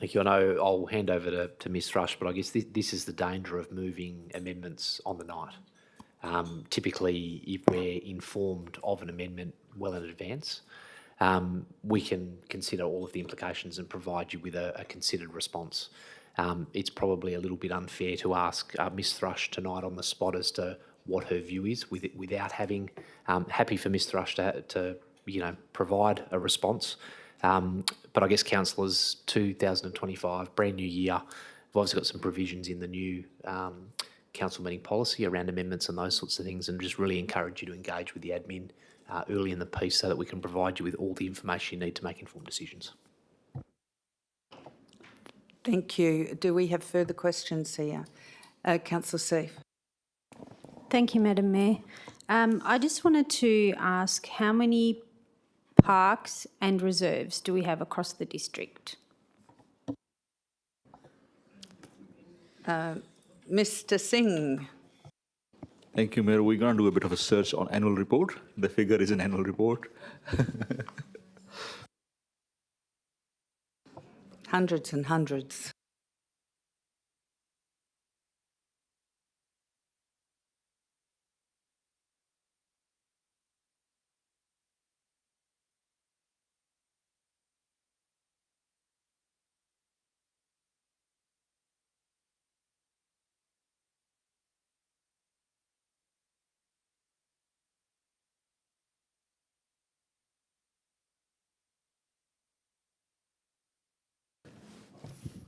T: Thank you. I know I'll hand over to Ms Thrush, but I guess this is the danger of moving amendments on the night. Typically, if we're informed of an amendment well in advance, we can consider all of the implications and provide you with a considered response. It's probably a little bit unfair to ask Ms Thrush tonight on the spot as to what her view is without having, happy for Ms Thrush to provide a response. But I guess councillors, 2025, brand new year, we've obviously got some provisions in the new council meeting policy around amendments and those sorts of things, and just really encourage you to engage with the admin early in the piece so that we can provide you with all the information you need to make informed decisions.
A: Thank you. Do we have further questions here? Councillor Seif.
R: Thank you, Madam Mayor. I just wanted to ask how many parks and reserves do we have across the district?
A: Mr Singh.
C: Thank you, Mayor. We're going to do a bit of a search on annual report. The figure is an annual report.
A: Hundreds and hundreds.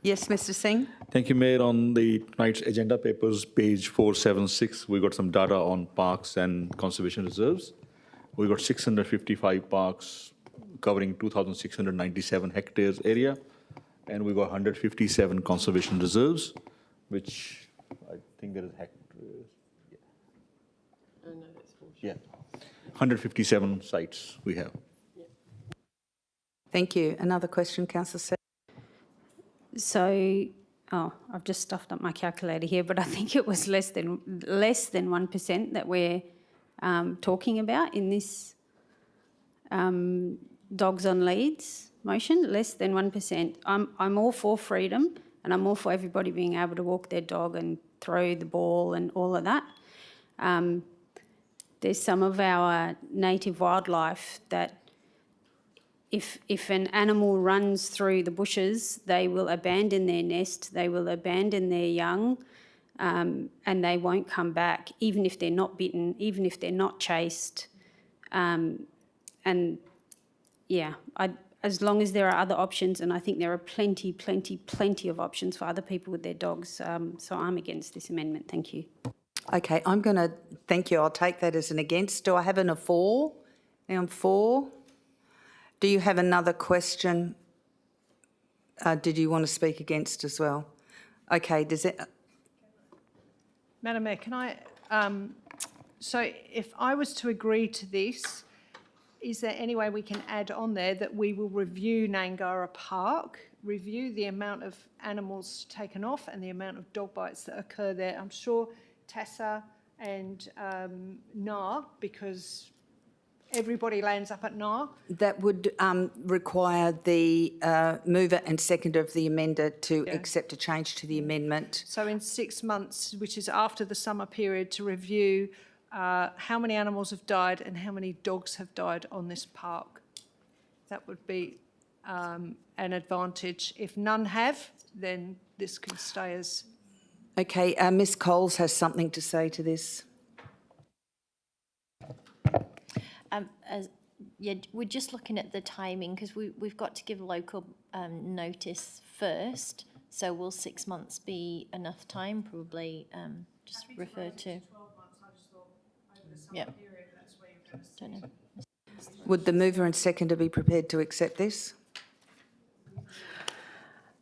A: Yes, Mr Singh.
C: Thank you, Mayor. On the tonight's agenda papers, page 476, we got some data on parks and conservation reserves. We got 655 parks covering 2,697 hectares area, and we got 157 conservation reserves, which I think there is hectares. Yeah. 157 sites we have.
A: Thank you. Another question, Councillor Seif.
R: So, I've just stuffed up my calculator here, but I think it was less than 1% that we're talking about in this dogs on leads motion. Less than 1%. I'm all for freedom, and I'm all for everybody being able to walk their dog and throw the ball and all of that. There's some of our native wildlife that if an animal runs through the bushes, they will abandon their nest, they will abandon their young, and they won't come back, even if they're not bitten, even if they're not chased. And yeah, as long as there are other options, and I think there are plenty of options for other people with their dogs, so I'm against this amendment. Thank you.
A: Okay, I'm going to, thank you. I'll take that as an against. Do I have a for? Now I'm for. Do you have another question? Did you want to speak against as well? Okay, does it?
F: Madam Mayor, can I, so if I was to agree to this, is there any way we can add on there that we will review Nangara Park, review the amount of animals taken off and the amount of dog bites that occur there? I'm sure Tassa and Nar, because everybody lands up at Nar.
A: That would require the mover and seconder of the amender to accept a change to the amendment.
F: So in 6 months, which is after the summer period, to review how many animals have died and how many dogs have died on this park. That would be an advantage. If none have, then this can stay as...
A: Okay, Ms Coles has something to say to this.
S: We're just looking at the timing because we've got to give local notice first. So will 6 months be enough time? Probably just refer to. Yeah. Don't know.
A: Would the mover and seconder be prepared to accept this?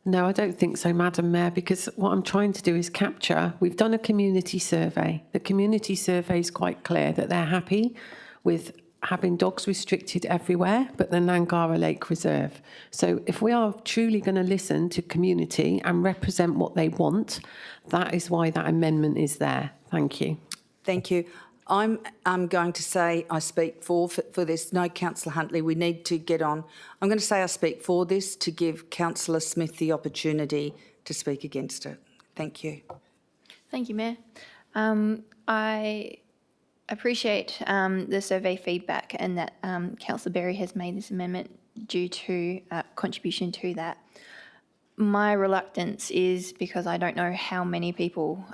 B: No, I don't think so, Madam Mayor, because what I'm trying to do is capture, we've done a community survey. The community survey is quite clear that they're happy with having dogs restricted everywhere, but the Nangara Lake Reserve. So if we are truly going to listen to community and represent what they want, that is why that amendment is there. Thank you.
A: Thank you. I'm going to say I speak for this. No, Councillor Huntley, we need to get on. I'm going to say I speak for this to give Councillor Smith the opportunity to speak against it. Thank you.
Q: Thank you, Mayor. I appreciate the survey feedback and that Councillor Berry has made this amendment due to contribution to that. My reluctance is because I don't know how many people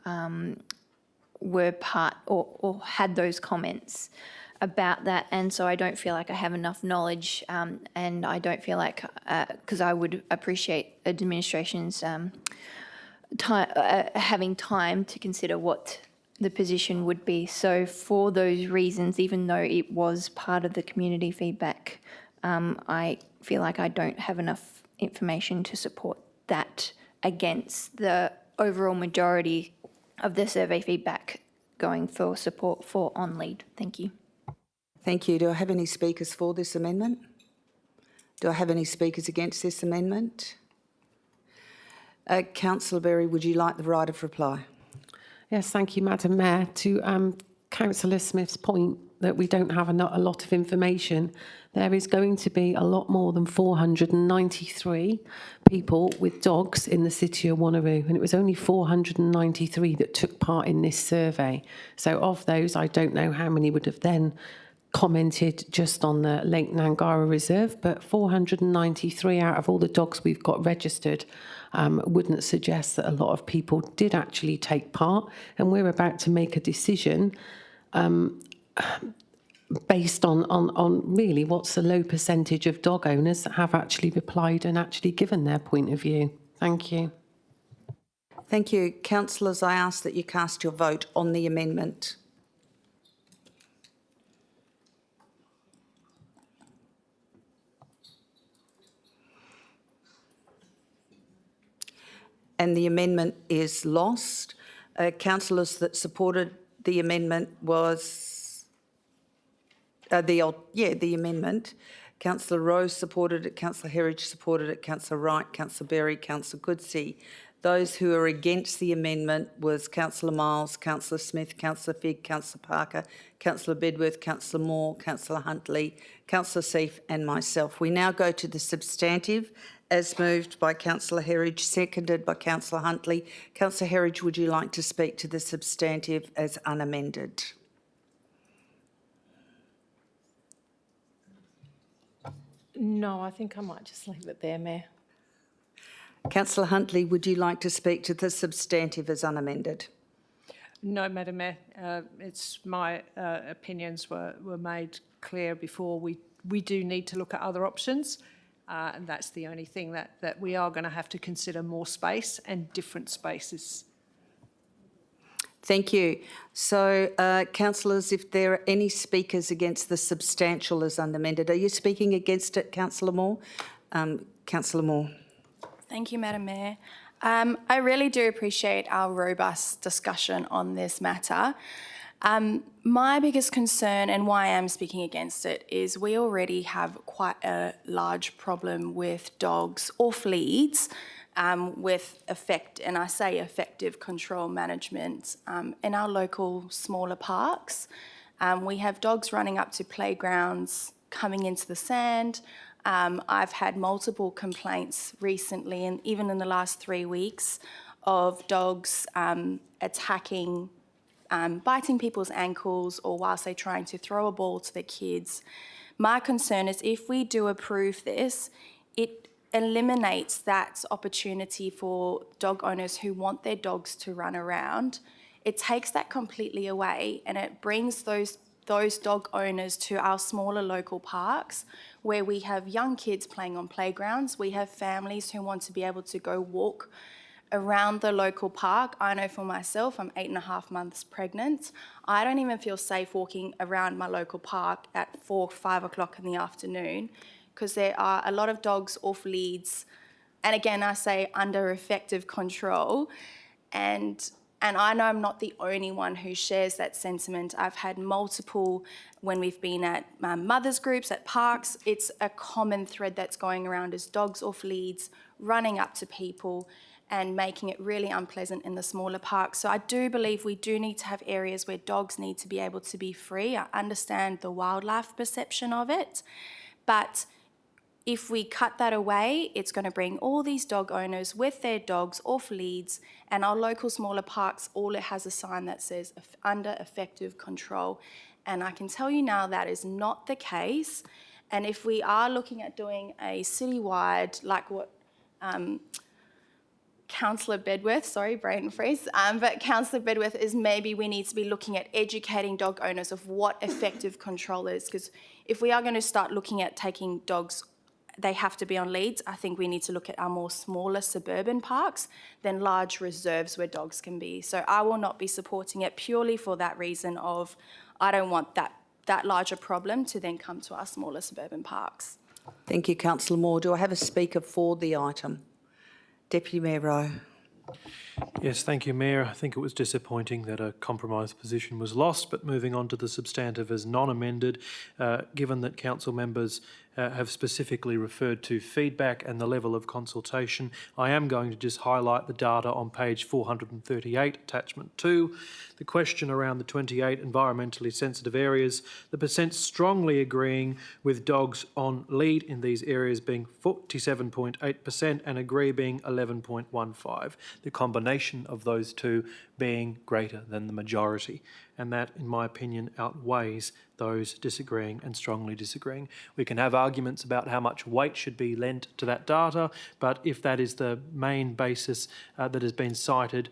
Q: were part or had those comments about that, and so I don't feel like I have enough knowledge, and I don't feel like, because I would appreciate administration's having time to consider what the position would be. So for those reasons, even though it was part of the community feedback, I feel like I don't have enough information to support that against the overall majority of the survey feedback going for support for on lead. Thank you.
A: Thank you. Do I have any speakers for this amendment? Do I have any speakers against this amendment? Councillor Berry, would you like the right of reply?
B: Yes, thank you, Madam Mayor. To Councillor Smith's point that we don't have a lot of information, there is going to be a lot more than 493 people with dogs in the city of Wanneroo, and it was only 493 that took part in this survey. So of those, I don't know how many would have then commented just on the Lake Nangara Reserve, but 493 out of all the dogs we've got registered wouldn't suggest that a lot of people did actually take part. And we're about to make a decision based on really what's the low percentage of dog owners that have actually replied and actually given their point of view. Thank you.
A: Thank you. Councillors, I ask that you cast your vote on the amendment. And the amendment is lost. Councillors that supported the amendment was the amendment. Councillor Rose supported it, Councillor Herridge supported it, Councillor Wright, Councillor Berry, Councillor Goodsey. Those who are against the amendment was Councillor Miles, Councillor Smith, Councillor Figg, Councillor Parker, Councillor Bedworth, Councillor Moore, Councillor Huntley, Councillor Seif and myself. We now go to the substantive as moved by Councillor Herridge, seconded by Councillor Huntley. Councillor Herridge, would you like to speak to the substantive as unamended?
K: No, I think I might just leave it there, Mayor.
A: Councillor Huntley, would you like to speak to the substantive as unamended?
F: No, Madam Mayor. It's my opinions were made clear before. We do need to look at other options. And that's the only thing that we are going to have to consider more space and different spaces.
A: Thank you. So, councillors, if there are any speakers against the substantial as unamended, are you speaking against it, Councillor Moore? Councillor Moore.
D: Thank you, Madam Mayor. I really do appreciate our robust discussion on this matter. My biggest concern and why I'm speaking against it is we already have quite a large problem with dogs off leads with effective control management in our local smaller parks. We have dogs running up to playgrounds, coming into the sand. I've had multiple complaints recently and even in the last 3 weeks of dogs attacking biting people's ankles or whilst they're trying to throw a ball to the kids. My concern is if we do approve this, it eliminates that opportunity for dog owners who want their dogs to run around. It takes that completely away and it brings those dog owners to our smaller local parks where we have young kids playing on playgrounds. We have families who want to be able to go walk around the local park. I know for myself, I'm 8.5 months pregnant. I don't even feel safe walking around my local park at 4, 5 o'clock in the afternoon because there are a lot of dogs off leads. And again, I say under effective control. And I know I'm not the only one who shares that sentiment. I've had multiple when we've been at mothers groups, at parks. It's a common thread that's going around is dogs off leads, running up to people and making it really unpleasant in the smaller parks. So I do believe we do need to have areas where dogs need to be able to be free. I understand the wildlife perception of it, but if we cut that away, it's going to bring all these dog owners with their dogs off leads, and our local smaller parks, all it has a sign that says under effective control. And I can tell you now that is not the case. And if we are looking at doing a citywide, like what Councillor Bedworth, sorry, brain freeze, but Councillor Bedworth is maybe we need to be looking at educating dog owners of what effective control is, because if we are going to start looking at taking dogs they have to be on leads. I think we need to look at our more smaller suburban parks than large reserves where dogs can be. So I will not be supporting it purely for that reason of I don't want that larger problem to then come to our smaller suburban parks.
A: Thank you, Councillor Moore. Do I have a speaker for the item? Deputy Mayor Rowe.
I: Yes, thank you, Mayor. I think it was disappointing that a compromise position was lost, but moving on to the substantive as non-amended, given that council members have specifically referred to feedback and the level of consultation, I am going to just highlight the data on page 438, attachment 2. The question around the 28 environmentally sensitive areas, the percent strongly agreeing with dogs on lead in these areas being 47.8% and agree being 11.15%. The combination of those two being greater than the majority. And that, in my opinion, outweighs those disagreeing and strongly disagreeing. We can have arguments about how much weight should be lent to that data, but if that is the main basis that has been cited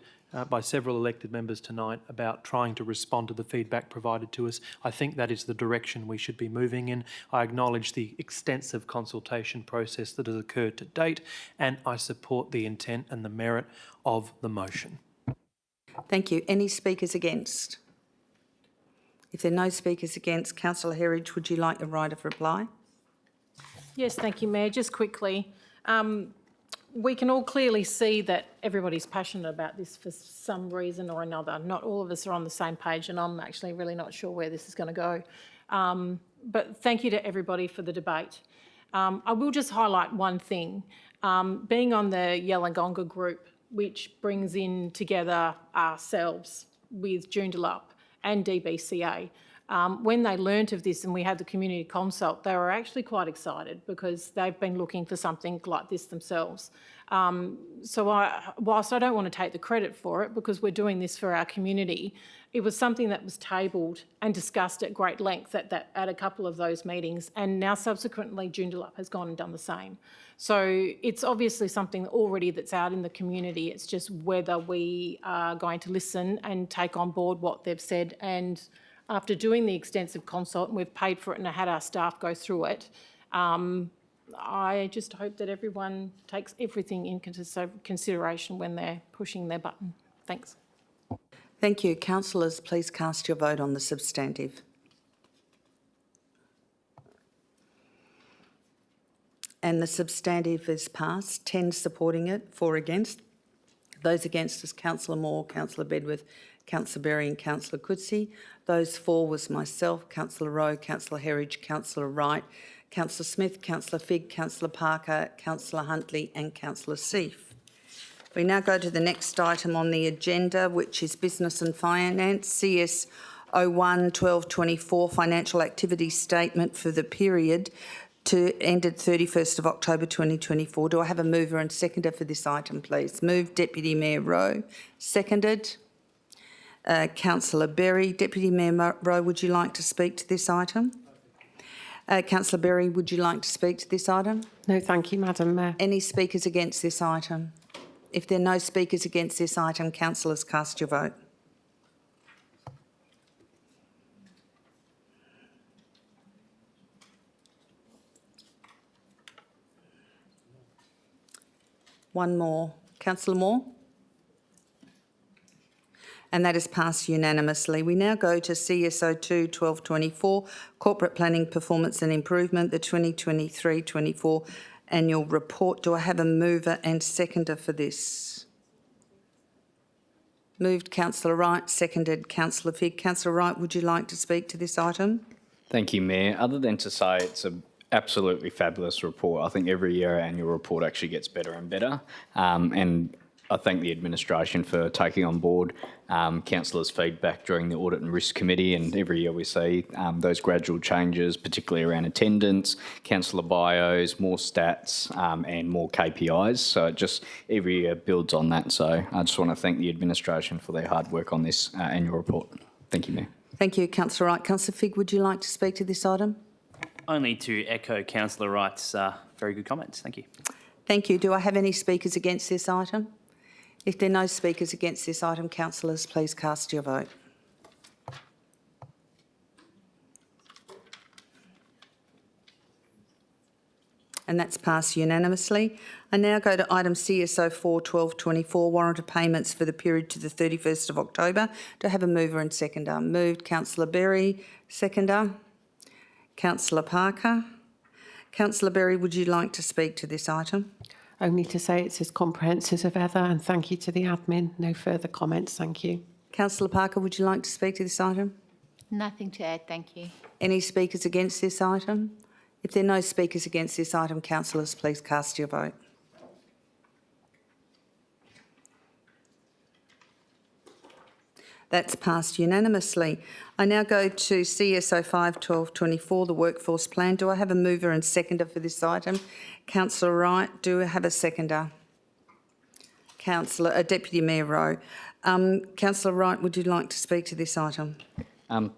I: by several elected members tonight about trying to respond to the feedback provided to us, I think that is the direction we should be moving in. I acknowledge the extensive consultation process that has occurred to date, and I support the intent and the merit of the motion.
A: Thank you. Any speakers against? If there are no speakers against, Councillor Herridge, would you like the right of reply?
K: Yes, thank you, Mayor. Just quickly, we can all clearly see that everybody's passionate about this for some reason or another. Not all of us are on the same page, and I'm actually really not sure where this is going to go. But thank you to everybody for the debate. I will just highlight one thing. Being on the Yallangonga group, which brings in together ourselves with Joondalup and DBCA, when they learnt of this and we had the community consult, they were actually quite excited because they've been looking for something like this themselves. Whilst I don't want to take the credit for it because we're doing this for our community, it was something that was tabled and discussed at great length at a couple of those meetings, and now subsequently Joondalup has gone and done the same. So it's obviously something already that's out in the community. It's just whether we are going to listen and take on board what they've said. And after doing the extensive consult, and we've paid for it and had our staff go through it, I just hope that everyone takes everything into consideration when they're pushing their button. Thanks.
A: Thank you. Councillors, please cast your vote on the substantive. And the substantive is passed, 10 supporting it, 4 against. Those against is Councillor Moore, Councillor Bedworth, Councillor Berry and Councillor Coetzee. Those 4 was myself, Councillor Rowe, Councillor Herridge, Councillor Wright, Councillor Smith, Councillor Figg, Councillor Parker, Councillor Huntley and Councillor Seif. We now go to the next item on the agenda, which is Business and Finance, CS 01-12-24 Financial Activity Statement for the period to ended 31st of October 2024. Do I have a mover and seconder for this item, please? Moved, Deputy Mayor Rowe. Seconded, Councillor Berry. Deputy Mayor Rowe, would you like to speak to this item? Councillor Berry, would you like to speak to this item?
B: No, thank you, Madam Mayor.
A: Any speakers against this item? If there are no speakers against this item, councillors, cast your vote. One more. Councillor Moore? And that is passed unanimously. We now go to CSO 2-12-24, Corporate Planning Performance and Improvement, the 2023-24 Annual Report. Do I have a mover and seconder for this? Moved, Councillor Wright. Seconded, Councillor Figg. Councillor Wright, would you like to speak to this item?
L: Thank you, Mayor. Other than to say it's an absolutely fabulous report, I think every year our annual report actually gets better and better. And I thank the administration for taking on board councillors' feedback during the Audit and Risk Committee, and every year we see those gradual changes, particularly around attendance, councillor bios, more stats and more KPIs. So it just every year builds on that. So I just want to thank the administration for their hard work on this annual report. Thank you, Mayor.
A: Thank you, Councillor Wright. Councillor Figg, would you like to speak to this item?
M: Only to echo Councillor Wright's very good comments. Thank you.
A: Thank you. Do I have any speakers against this item? If there are no speakers against this item, councillors, please cast your vote. and that's passed unanimously. I now go to item CSO 4/12/24, warrant of payments for the period to the 31st of October. Do I have a mover and seconder? Moved, Councillor Berry. Seconder, Councillor Parker. Councillor Berry, would you like to speak to this item?
B: Only to say it's as comprehensive as ever, and thank you to the admin. No further comments, thank you.
A: Councillor Parker, would you like to speak to this item?
N: Nothing to add, thank you.
A: Any speakers against this item? If there are no speakers against this item, councillors, please cast your vote. That's passed unanimously. I now go to CSO 5/12/24, the workforce plan. Do I have a mover and seconder for this item? Councillor Wright, do I have a seconder? Deputy Mayor Rowe. Councillor Wright, would you like to speak to this item?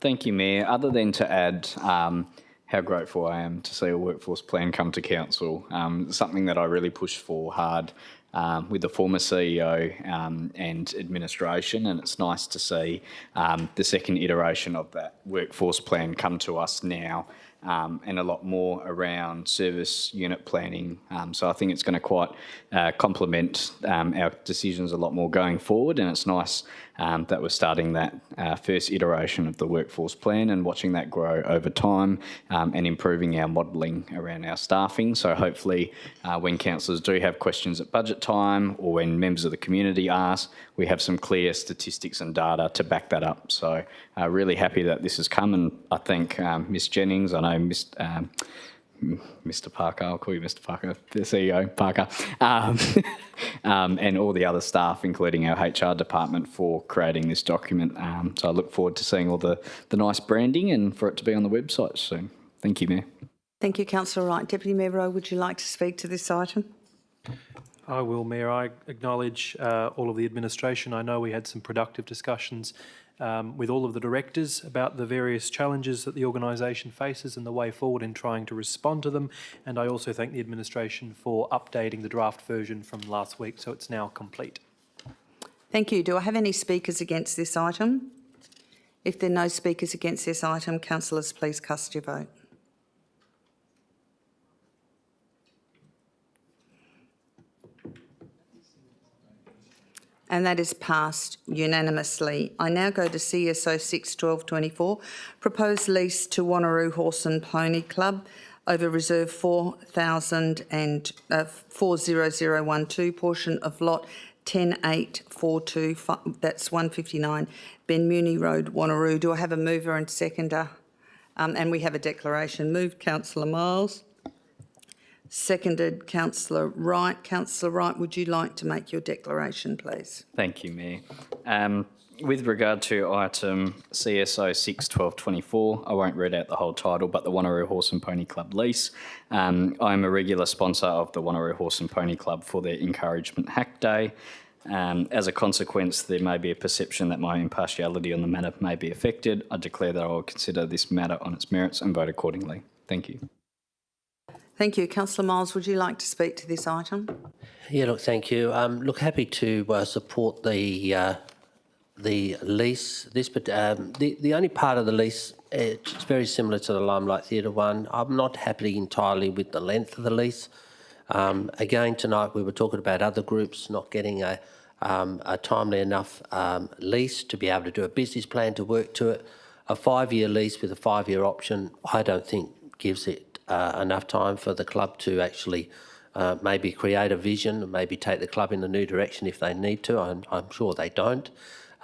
L: Thank you, Mayor. Other than to add how grateful I am to see a workforce plan come to council, something that I really pushed for hard with the former CEO and administration, and it's nice to see the second iteration of that workforce plan come to us now, and a lot more around service unit planning. So I think it's going to quite complement our decisions a lot more going forward, and it's nice that we're starting that first iteration of the workforce plan and watching that grow over time and improving our modelling around our staffing. So hopefully when councillors do have questions at budget time or when members of the community ask, we have some clear statistics and data to back that up. So really happy that this has come, and I thank Ms Jennings, I know Mr Parker, I'll call you Mr Parker, the CEO, Parker, and all the other staff, including our HR department, for creating this document. So I look forward to seeing all the nice branding and for it to be on the website soon. Thank you, Mayor.
A: Thank you, Councillor Wright. Deputy Mayor Rowe, would you like to speak to this item?
I: I will, Mayor. I acknowledge all of the administration. I know we had some productive discussions with all of the directors about the various challenges that the organisation faces and the way forward in trying to respond to them. And I also thank the administration for updating the draft version from last week, so it's now complete.
A: Thank you. Do I have any speakers against this item? If there are no speakers against this item, councillors, please cast your vote. And that is passed unanimously. I now go to CSO 6/12/24, proposed lease to Wanneroo Horse and Pony Club over Reserve 40012, portion of lot 10842, that's 159 Benmuni Road, Wanneroo. Do I have a mover and seconder? And we have a declaration. Moved, Councillor Miles. Seconded, Councillor Wright. Councillor Wright, would you like to make your declaration, please?
L: Thank you, Mayor. With regard to item CSO 6/12/24, I won't read out the whole title, but the Wanneroo Horse and Pony Club lease. I'm a regular sponsor of the Wanneroo Horse and Pony Club for their Encouragement Hack Day. As a consequence, there may be a perception that my impartiality on the matter may be affected. I declare that I will consider this matter on its merits and vote accordingly. Thank you.
A: Thank you. Councillor Miles, would you like to speak to this item?
P: Yeah, look, thank you. Look, happy to support the lease. But the only part of the lease, it's very similar to the Limelight Theatre one. I'm not happy entirely with the length of the lease. Again, tonight we were talking about other groups not getting a timely enough lease to be able to do a business plan to work to it. A 5-year lease with a 5-year option, I don't think gives it enough time for the club to actually maybe create a vision and maybe take the club in a new direction if they need to. I'm sure they don't.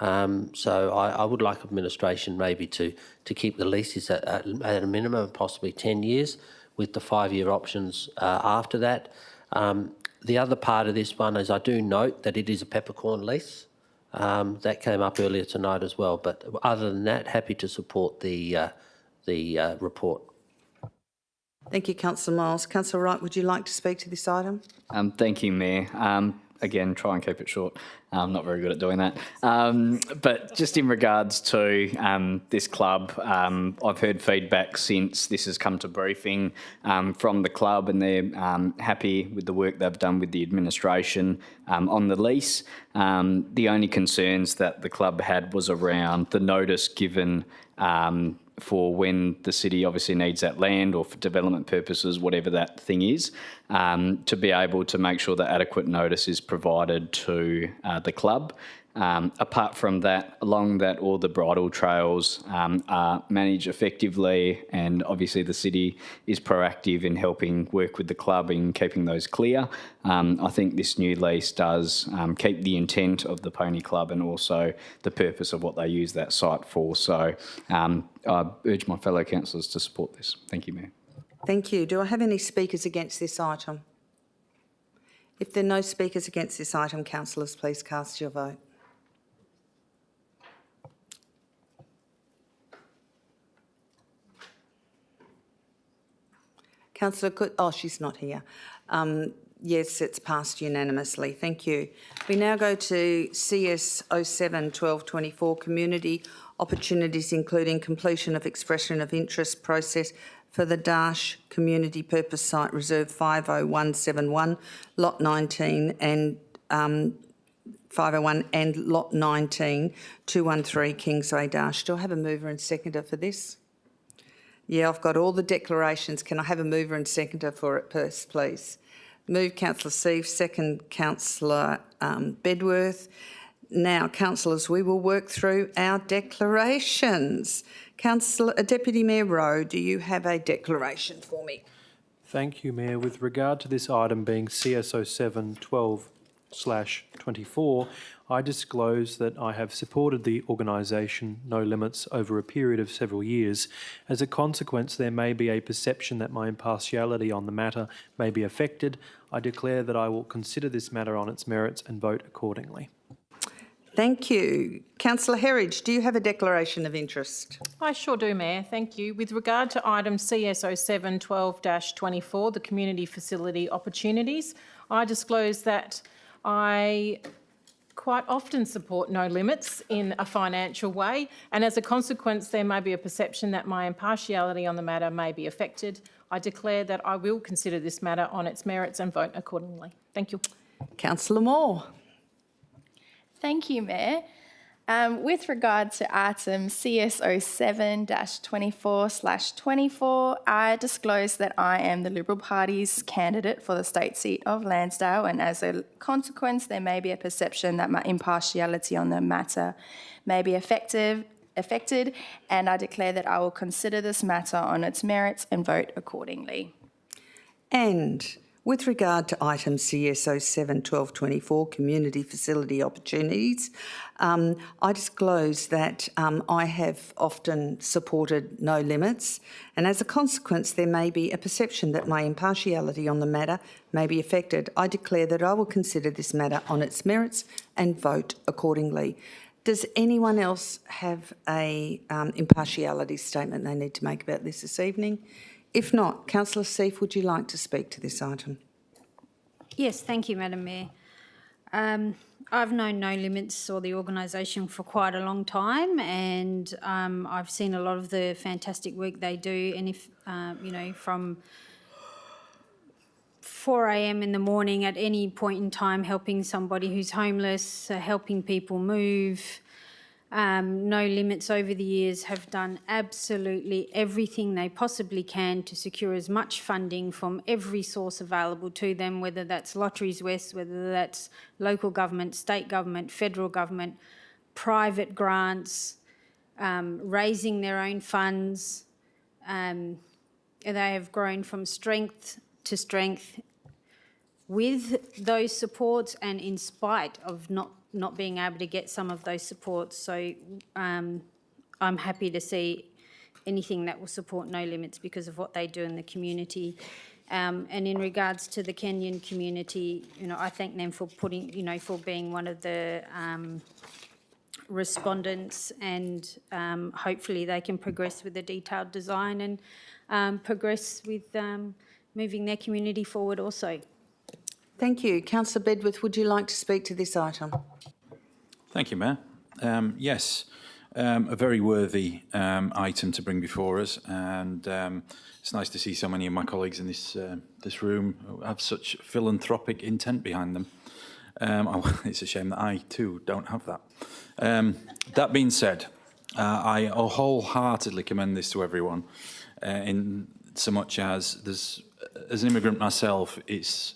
P: So I would like administration maybe to keep the leases at a minimum of possibly 10 years with the 5-year options after that. The other part of this one is I do note that it is a peppercorn lease. That came up earlier tonight as well. But other than that, happy to support the report.
A: Thank you, Councillor Miles. Councillor Wright, would you like to speak to this item?
L: Thank you, Mayor. Again, try and keep it short. I'm not very good at doing that. But just in regards to this club, I've heard feedback since this has come to briefing from the club, and they're happy with the work they've done with the administration on the lease. The only concerns that the club had was around the notice given for when the city obviously needs that land or for development purposes, whatever that thing is, to be able to make sure that adequate notice is provided to the club. Apart from that, along that, all the bridle trails are managed effectively, and obviously the city is proactive in helping work with the club in keeping those clear. I think this new lease does keep the intent of the Pony Club and also the purpose of what they use that site for. So I urge my fellow councillors to support this. Thank you, Mayor.
A: Thank you. Do I have any speakers against this item? If there are no speakers against this item, councillors, please cast your vote. Councillor Cook, oh, she's not here. Yes, it's passed unanimously. Thank you. We now go to CS 07-1224, Community Opportunities, including completion of expression of interest process for the Darsh Community Purpose Site Reserve 50171, Lot 19 and 501 and Lot 19, 213 Kingsway, Darsh. Do I have a mover and seconder for this? Yeah, I've got all the declarations. Can I have a mover and seconder for it first, please? Move Councillor Seave, second Councillor Bedworth. Now, councillors, we will work through our declarations. Deputy Mayor Rowe, do you have a declaration for me?
I: Thank you, Mayor. With regard to this item being CSO 7/12/24, I disclose that I have supported the organisation No Limits over a period of several years. As a consequence, there may be a perception that my impartiality on the matter may be affected. I declare that I will consider this matter on its merits and vote accordingly.
A: Thank you. Councillor Herridge, do you have a declaration of interest?
K: I sure do, Mayor. Thank you. With regard to item CSO 7/12/24, the community facility opportunities, I disclose that I quite often support No Limits in a financial way, and as a consequence there may be a perception that my impartiality on the matter may be affected. I declare that I will consider this matter on its merits and vote accordingly. Thank you.
A: Councillor Moore.
E: Thank you, Mayor. With regard to item CSO 7-24/24, I disclose that I am the Liberal Party's candidate for the state seat of Lansdale, and as a consequence, there may be a perception that my impartiality on the matter may be affected, and I declare that I will consider this matter on its merits and vote accordingly.
A: And with regard to item CSO 7/12/24, Community Facility Opportunities, I disclose that I have often supported No Limits, and as a consequence there may be a perception that my impartiality on the matter may be affected. I declare that I will consider this matter on its merits and vote accordingly. Does anyone else have a impartiality statement they need to make about this evening? If not, Councillor Seif, would you like to speak to this item?
R: Yes, thank you, Madam Mayor. I've known No Limits or the organisation for quite a long time, and I've seen a lot of the fantastic work they do. And if, from 4 a.m. in the morning at any point in time, helping somebody who's homeless, helping people move. No Limits over the years have done absolutely everything they possibly can to secure as much funding from every source available to them, whether that's Lotteries West, whether that's local government, state government, federal government, private grants, raising their own funds. They have grown from strength to strength with those supports and in spite of not being able to get some of those supports. So I'm happy to see anything that will support No Limits because of what they do in the community. And in regards to the Kenyan community, I thank them for for being one of the respondents, and hopefully they can progress with the detailed design and progress with moving their community forward also.
A: Thank you. Councillor Bedworth, would you like to speak to this item?
G: Thank you, Mayor. Yes, a very worthy item to bring before us, and it's nice to see so many of my colleagues in this room who have such philanthropic intent behind them. It's a shame that I too don't have that. That being said, I wholeheartedly commend this to everyone, in so much as as an immigrant myself, it's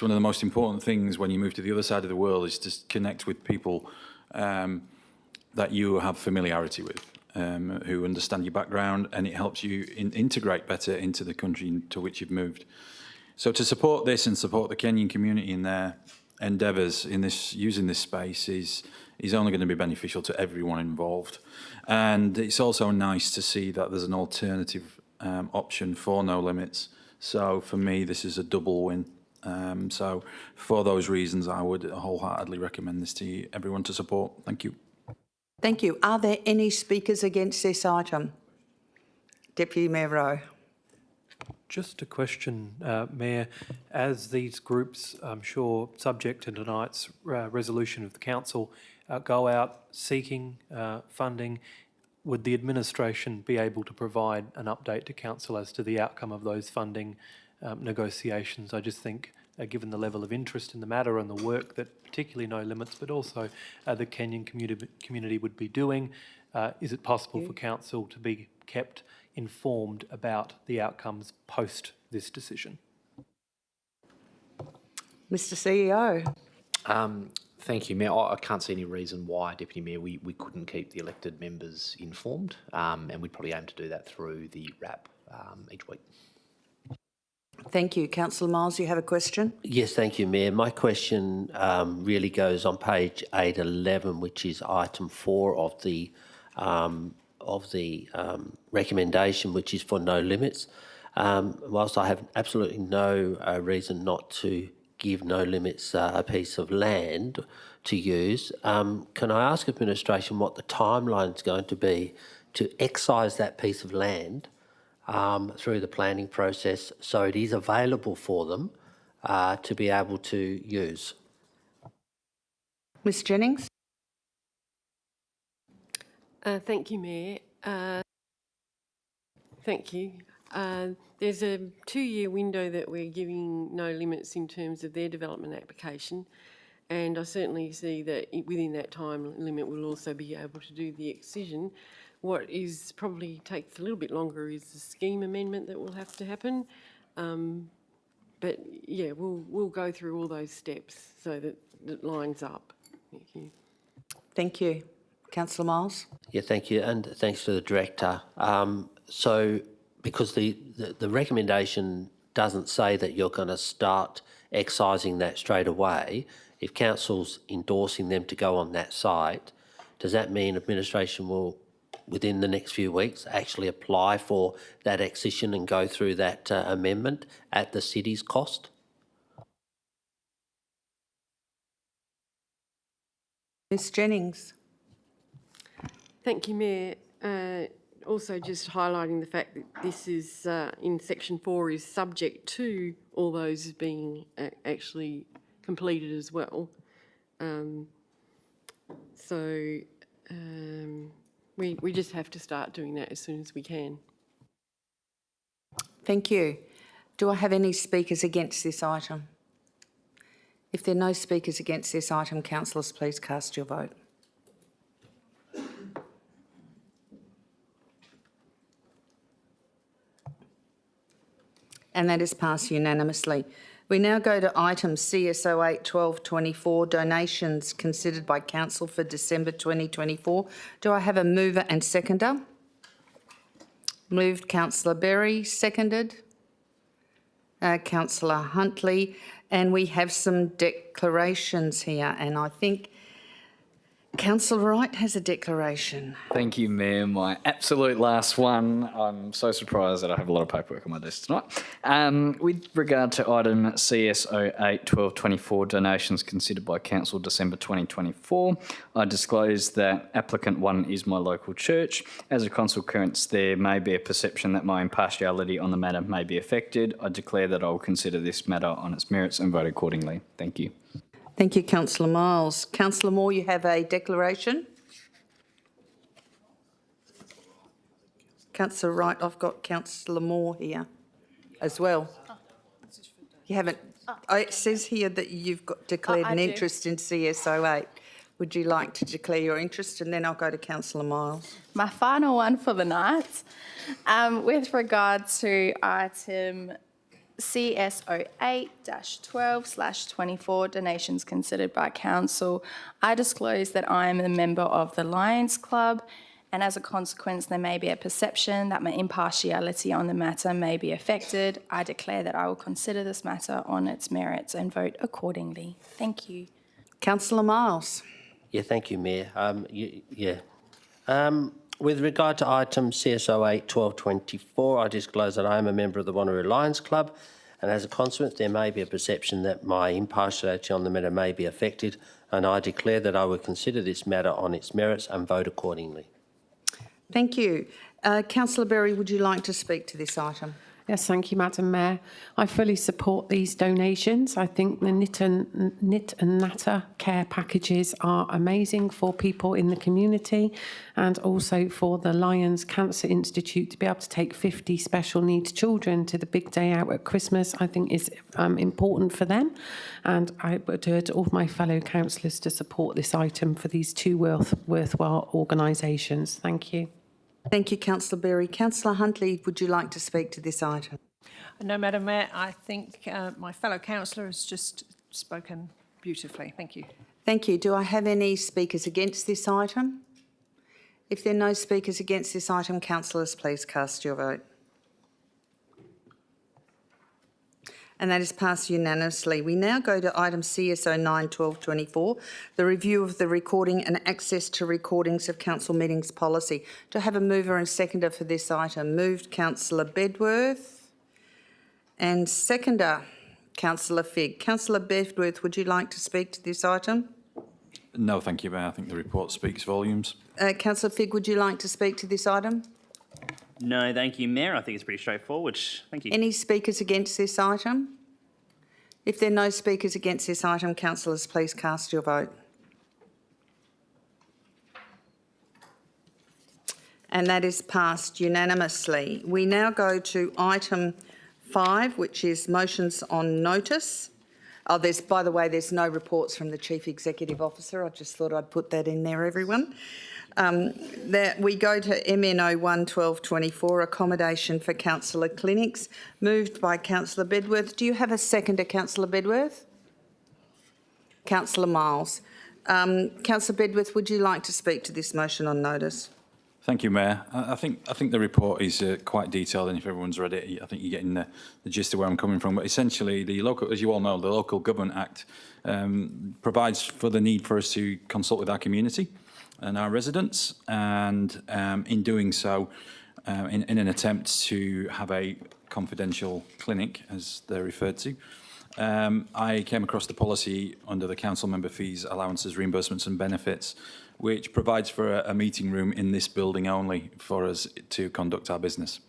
G: one of the most important things when you move to the other side of the world is to connect with people that you have familiarity with, who understand your background, and it helps you integrate better into the country to which you've moved. So to support this and support the Kenyan community in their endeavours in using this space is only going to be beneficial to everyone involved. And it's also nice to see that there's an alternative option for no limits. So for me, this is a double win. So for those reasons, I would wholeheartedly recommend this to everyone to support. Thank you.
A: Thank you. Are there any speakers against this item? Deputy Mayor Rowe.
I: Just a question, Mayor. As these groups, I'm sure, subject to tonight's resolution of the council, go out seeking funding, would the administration be able to provide an update to council as to the outcome of those funding negotiations? I just think, given the level of interest in the matter and the work that particularly No Limits, but also the Kenyan community would be doing, is it possible for council to be kept informed about the outcomes post this decision?
A: Mr. CEO.
T: Thank you, Mayor. I can't see any reason why, Deputy Mayor, we couldn't keep the elected members informed, and we'd probably aim to do that through the RAP each week.
A: Thank you. Councillor Miles, you have a question?
P: Yes, thank you, Mayor. My question really goes on page 811, which is item 4 of the recommendation, which is for no limits. Whilst I have absolutely no reason not to give no limits a piece of land to use, can I ask administration what the timeline is going to be to excise that piece of land through the planning process so it is available for them to be able to use?
A: Ms Jennings.
O: Thank you, Mayor. Thank you. There's a 2-year window that we're giving No Limits in terms of their development application, and I certainly see that within that time limit we'll also be able to do the excision. What is probably takes a little bit longer is the scheme amendment that will have to happen. But yeah, we'll go through all those steps so that it lines up. Thank you.
A: Thank you. Councillor Miles.
P: Yeah, thank you, and thanks to the Director. So, because the recommendation doesn't say that you're going to start excising that straight away, if Council's endorsing them to go on that site, does that mean administration will, within the next few weeks, actually apply for that excision and go through that amendment at the city's cost?
A: Ms Jennings.
O: Thank you, Mayor. Also just highlighting the fact that this is, in section 4, is subject to all those being actually completed as well. We just have to start doing that as soon as we can.
A: Thank you. Do I have any speakers against this item? If there are no speakers against this item, councillors, please cast your vote. And that is passed unanimously. We now go to item CSO 8/12/24, donations considered by Council for December 2024. Do I have a mover and seconder? Moved Councillor Berry, seconded Councillor Huntley, and we have some declarations here, and I think Councillor Wright has a declaration.
L: Thank you, Mayor. My absolute last one. I'm so surprised that I have a lot of paperwork on my desk tonight. With regard to item CSO 8/12/24, donations considered by Council December 2024, I disclose that applicant 1 is my local church. As a consequence, there may be a perception that my impartiality on the matter may be affected. I declare that I will consider this matter on its merits and vote accordingly. Thank you.
A: Thank you, Councillor Miles. Councillor Moore, you have a declaration. Councillor Wright, I've got Councillor Moore here as well. You haven't. It says here that you've got declared an interest in CSO 8. would you like to declare your interest? And then I'll go to Councillor Miles.
D: My final one for the night, with regard to item CSO8-12/24, donations considered by council, I disclose that I am a member of the Lions Club, and as a consequence there may be a perception that my impartiality on the matter may be affected. I declare that I will consider this matter on its merits and vote accordingly. Thank you.
A: Councillor Miles.
P: Yeah, thank you, Mayor. With regard to item CSO8-1224, I disclose that I am a member of the Wanneroo Lions Club, and as a consequence there may be a perception that my impartiality on the matter may be affected, and I declare that I will consider this matter on its merits and vote accordingly.
A: Thank you. Councillor Berry, would you like to speak to this item?
B: Yes, thank you, Madam Mayor. I fully support these donations. I think the knit and natter care packages are amazing for people in the community, and also for the Lions Cancer Institute to be able to take 50 special needs children to the big day out at Christmas, I think is important for them. And I would urge all my fellow councillors to support this item for these two worthwhile organisations. Thank you.
A: Thank you, Councillor Berry. Councillor Huntley, would you like to speak to this item?
F: No, Madam Mayor, I think my fellow councillor has just spoken beautifully. Thank you.
A: Thank you. Do I have any speakers against this item? If there are no speakers against this item, councillors, please cast your vote. And that is passed unanimously. We now go to item CSO 9-1224, the review of the recording and access to recordings of council meetings policy. To have a mover and seconder for this item. Moved Councillor Bedworth and seconder Councillor Figg. Councillor Bedworth, would you like to speak to this item?
G: No, thank you, Mayor. I think the report speaks volumes.
A: Councillor Figg, would you like to speak to this item?
M: No, thank you, Mayor. I think it's pretty straightforward. Thank you.
A: Any speakers against this item? If there are no speakers against this item, councillors, please cast your vote. And that is passed unanimously. We now go to item 5, which is motions on notice. Oh, by the way, there's no reports from the Chief Executive Officer. I just thought I'd put that in there, everyone. We go to MNO 1-1224, accommodation for councillor clinics, moved by Councillor Bedworth. Do you have a seconder, Councillor Bedworth? Councillor Miles. Councillor Bedworth, would you like to speak to this motion on notice?
G: Thank you, Mayor. I think the report is quite detailed, and if everyone's read it, I think you're getting the gist of where I'm coming from. But essentially, as you all know, the Local Government Act provides for the need for us to consult with our community and our residents, and in doing so, in an attempt to have a confidential clinic, as they're referred to, I came across the policy under the council member fees, allowances, reimbursements and benefits, which provides for a meeting room in this building only for us to conduct our business.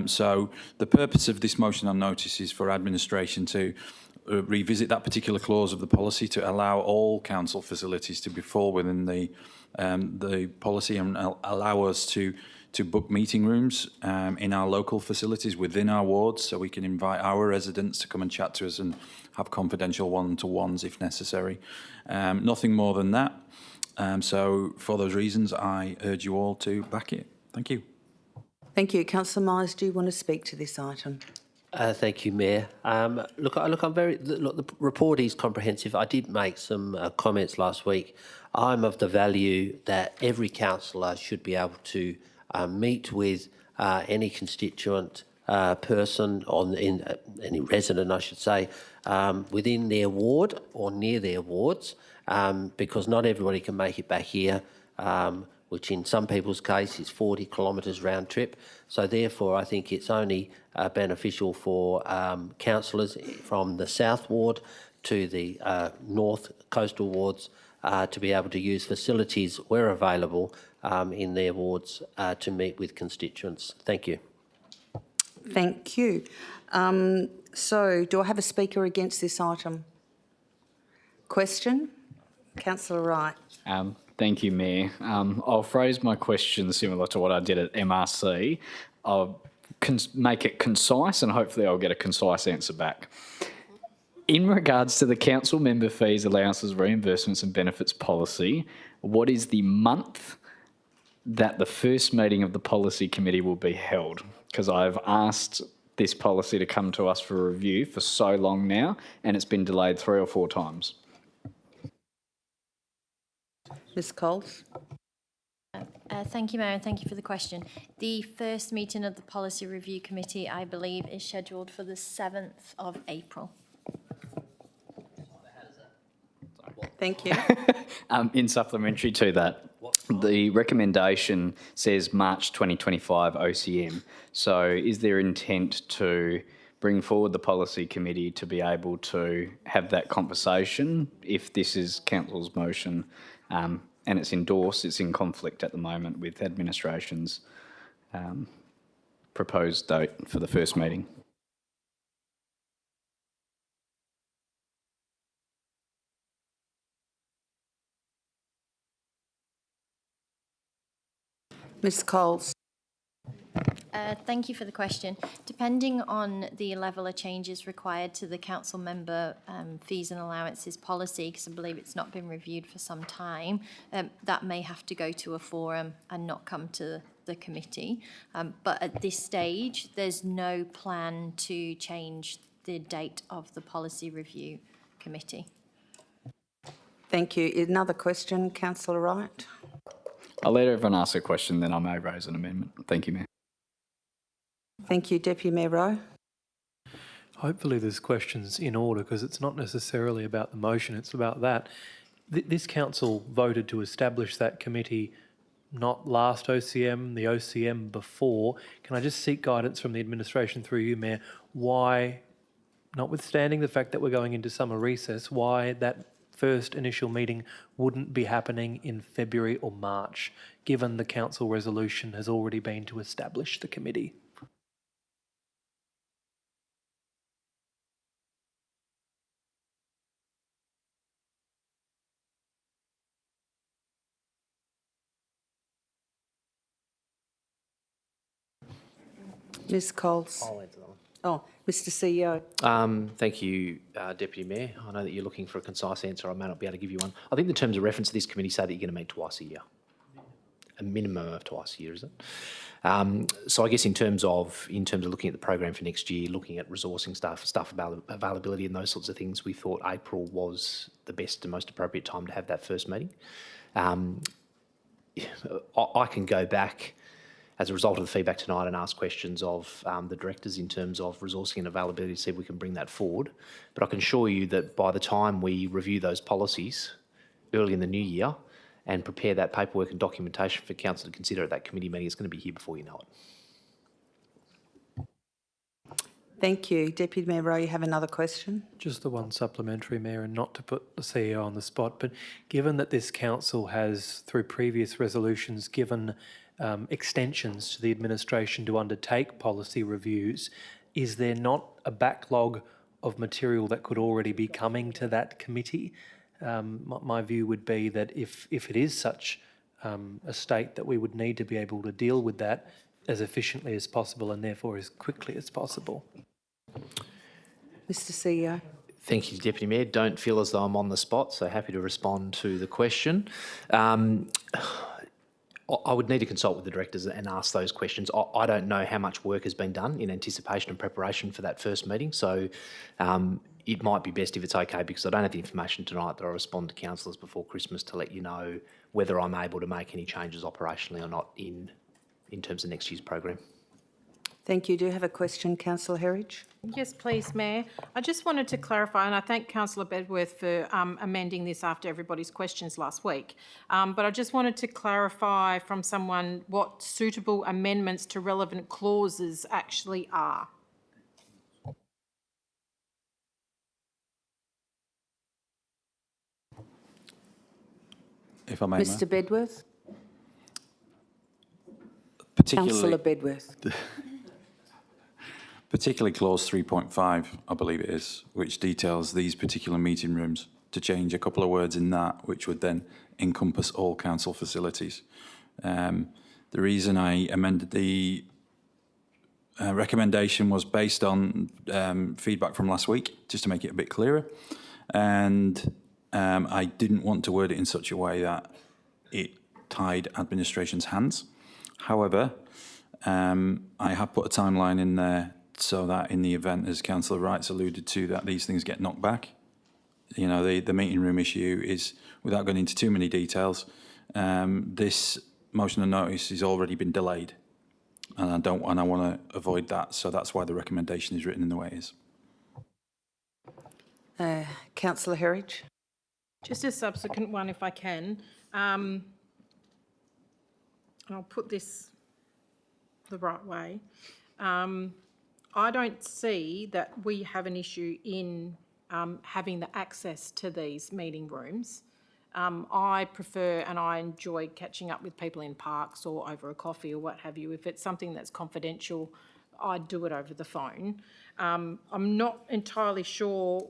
G: So the purpose of this motion on notice is for administration to revisit that particular clause of the policy to allow all council facilities to fall within the policy and allow us to book meeting rooms in our local facilities within our wards, so we can invite our residents to come and chat to us and have confidential one-to-ones if necessary. Nothing more than that. So for those reasons, I urge you all to back it. Thank you.
A: Thank you. Councillor Myers, do you want to speak to this item?
P: Thank you, Mayor. Look, the report is comprehensive. I did make some comments last week. I'm of the value that every councillor should be able to meet with any constituent person, any resident, I should say, within their ward or near their wards, because not everybody can make it back here, which in some people's case is 40 kilometres round trip. So therefore, I think it's only beneficial for councillors from the South Ward to the North Coastal Wards to be able to use facilities where available in their wards to meet with constituents. Thank you.
A: Thank you. So do I have a speaker against this item? Question? Councillor Wright.
L: Thank you, Mayor. I'll phrase my question similar to what I did at MRC. I'll make it concise and hopefully I'll get a concise answer back. In regards to the council member fees, allowances, reimbursements and benefits policy, what is the month that the first meeting of the policy committee will be held? Because I've asked this policy to come to us for review for so long now, and it's been delayed 3 or 4 times.
A: Ms Coles.
S: Thank you, Mayor, and thank you for the question. The first meeting of the Policy Review Committee, I believe, is scheduled for the 7th of April.
A: Thank you.
L: In supplementary to that, the recommendation says March 2025 OCM. So is there intent to bring forward the policy committee to be able to have that conversation if this is council's motion and it's endorsed, it's in conflict at the moment with administration's proposed date for the first meeting?
A: Ms Coles.
S: Thank you for the question. Depending on the level of changes required to the council member fees and allowances policy, because I believe it's not been reviewed for some time, that may have to go to a forum and not come to the committee. But at this stage, there's no plan to change the date of the policy review committee.
A: Thank you. Another question, Councillor Wright.
L: I'll let everyone ask a question, then I may raise an amendment. Thank you, Mayor.
A: Thank you, Deputy Mayor Rowe.
I: Hopefully this question's in order because it's not necessarily about the motion, it's about that. This council voted to establish that committee not last OCM, the OCM before. Can I just seek guidance from the administration through you, Mayor, why, notwithstanding the fact that we're going into summer recess, why that first initial meeting wouldn't be happening in February or March, given the council resolution has already been to establish the committee?
A: Ms Coles.
T: I'll answer that one.
A: Oh, Mr CEO.
T: Thank you, Deputy Mayor. I know that you're looking for a concise answer. I may not be able to give you one. I think the terms of reference to this committee say that you're going to meet twice a year. A minimum of twice a year, is it? So I guess in terms of looking at the program for next year, looking at resourcing staff availability and those sorts of things, we thought April was the best and most appropriate time to have that first meeting. I can go back as a result of the feedback tonight and ask questions of the directors in terms of resourcing and availability to see if we can bring that forward. But I can assure you that by the time we review those policies early in the new year and prepare that paperwork and documentation for council to consider at that committee meeting, it's going to be here before you know it.
A: Thank you. Deputy Mayor Rowe, you have another question?
I: Just the one supplementary, Mayor, and not to put the CEO on the spot, but given that this council has, through previous resolutions, given extensions to the administration to undertake policy reviews, is there not a backlog of material that could already be coming to that committee? My view would be that if it is such a state that we would need to be able to deal with that as efficiently as possible and therefore as quickly as possible.
A: Mr CEO.
T: Thank you, Deputy Mayor. Don't feel as though I'm on the spot, so happy to respond to the question. I would need to consult with the directors and ask those questions. I don't know how much work has been done in anticipation and preparation for that first meeting, so it might be best if it's okay, because I don't have the information tonight, that I respond to councillors before Christmas to let you know whether I'm able to make any changes operationally or not in terms of next year's program.
A: Thank you. Do you have a question, Councillor Herridge?
K: Yes, please, Mayor. I just wanted to clarify, and I thank Councillor Bedworth for amending this after everybody's questions last week. But I just wanted to clarify from someone what suitable amendments to relevant clauses actually are.
G: If I may,
A: Mr Bedworth?
G: Particularly,
A: Councillor Bedworth.
G: particularly clause 3.5, I believe it is, which details these particular meeting rooms, to change a couple of words in that, which would then encompass all council facilities. The reason I amended the recommendation was based on feedback from last week, just to make it a bit clearer. And I didn't want to word it in such a way that it tied administration's hands. However, I have put a timeline in there so that in the event, as Councillor Wright's alluded to, that these things get knocked back. You know, the meeting room issue is, without going into too many details, this motion of notice has already been delayed. And I want to avoid that, so that's why the recommendation is written in the way it is.
A: Councillor Herridge.
K: Just a subsequent one, if I can. And I'll put this the right way. I don't see that we have an issue in having the access to these meeting rooms. I prefer and I enjoy catching up with people in parks or over a coffee or what have you. If it's something that's confidential, I'd do it over the phone. I'm not entirely sure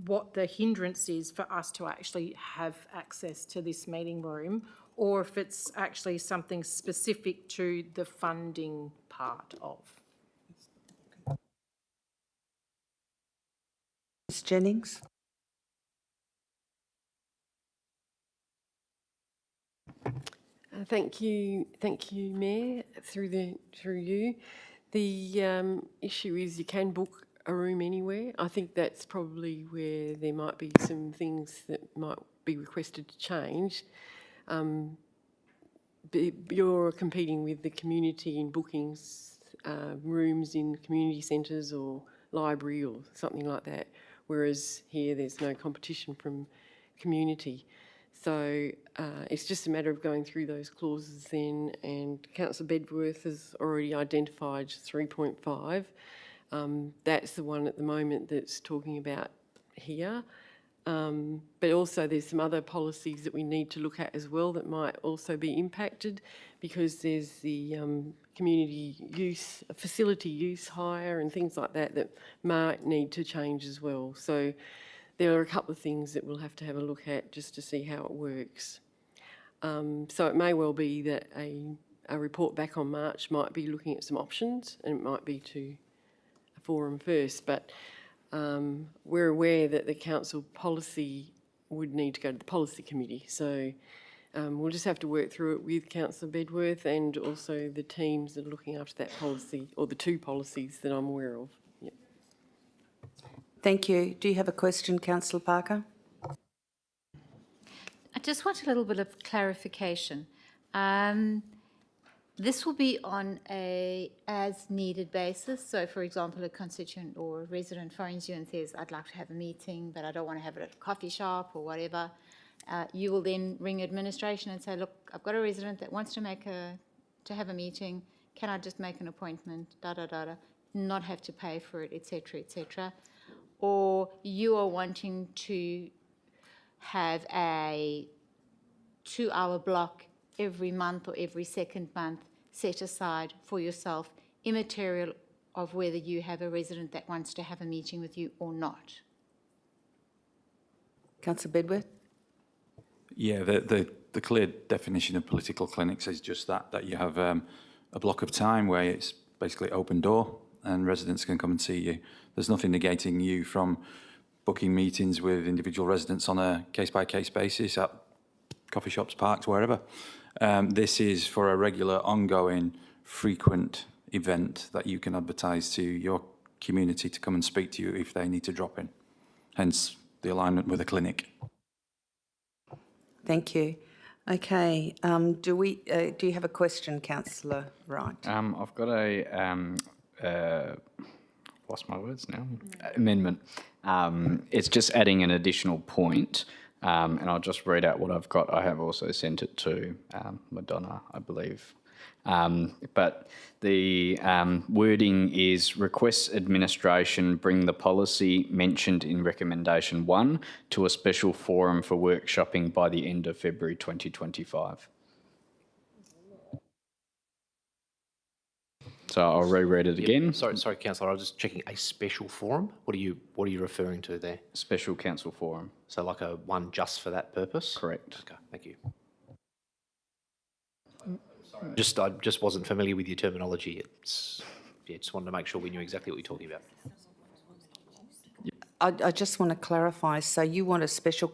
K: what the hindrance is for us to actually have access to this meeting room, or if it's actually something specific to the funding part of.
A: Ms Jennings.
O: Thank you, Mayor. Through you, the issue is you can book a room anywhere. I think that's probably where there might be some things that might be requested to change. You're competing with the community in bookings, rooms in community centres or library or something like that, whereas here there's no competition from community. So it's just a matter of going through those clauses then, and Councillor Bedworth has already identified 3.5. That's the one at the moment that's talking about here. But also there's some other policies that we need to look at as well that might also be impacted, because there's the community use, facility use hire and things like that that might need to change as well. So there are a couple of things that we'll have to have a look at just to see how it works. So it may well be that a report back on March might be looking at some options, and it might be to a forum first, but we're aware that the council policy would need to go to the policy committee. So we'll just have to work through it with Councillor Bedworth and also the teams that are looking after that policy, or the two policies that I'm aware of. Yep.
A: Thank you. Do you have a question, Councillor Parker?
N: I just want a little bit of clarification. This will be on a as-needed basis. So, for example, a constituent or a resident phones you and says, I'd like to have a meeting, but I don't want to have it at a coffee shop or whatever. You will then ring administration and say, look, I've got a resident that wants to have a meeting. Can I just make an appointment? Not have to pay for it, etc., etc. Or you are wanting to have a 2-hour block every month or every second month set aside for yourself, immaterial of whether you have a resident that wants to have a meeting with you or not.
A: Councillor Bedworth?
G: Yeah, the clear definition of political clinics is just that you have a block of time where it's basically open door and residents can come and see you. There's nothing negating you from booking meetings with individual residents on a case-by-case basis at coffee shops, parks, wherever. This is for a regular, ongoing, frequent event that you can advertise to your community to come and speak to you if they need to drop in. Hence the alignment with a clinic.
A: Thank you. Okay, do you have a question, Councillor Wright?
L: I've got lost my words now. Amendment. It's just adding an additional point, and I'll just read out what I've got. I have also sent it to Madonna, I believe. But the wording is requests administration bring the policy mentioned in recommendation 1 to a special forum for workshopping by the end of February 2025. So I'll reread it again.
T: Sorry, Councillor. I was just checking a special forum. What are you referring to there?
L: Special council forum.
T: So like a one just for that purpose?
L: Correct.
T: Okay, thank you. I just wasn't familiar with your terminology. It's yeah, just wanted to make sure we knew exactly what you're talking about.
A: I just want to clarify, so you want a special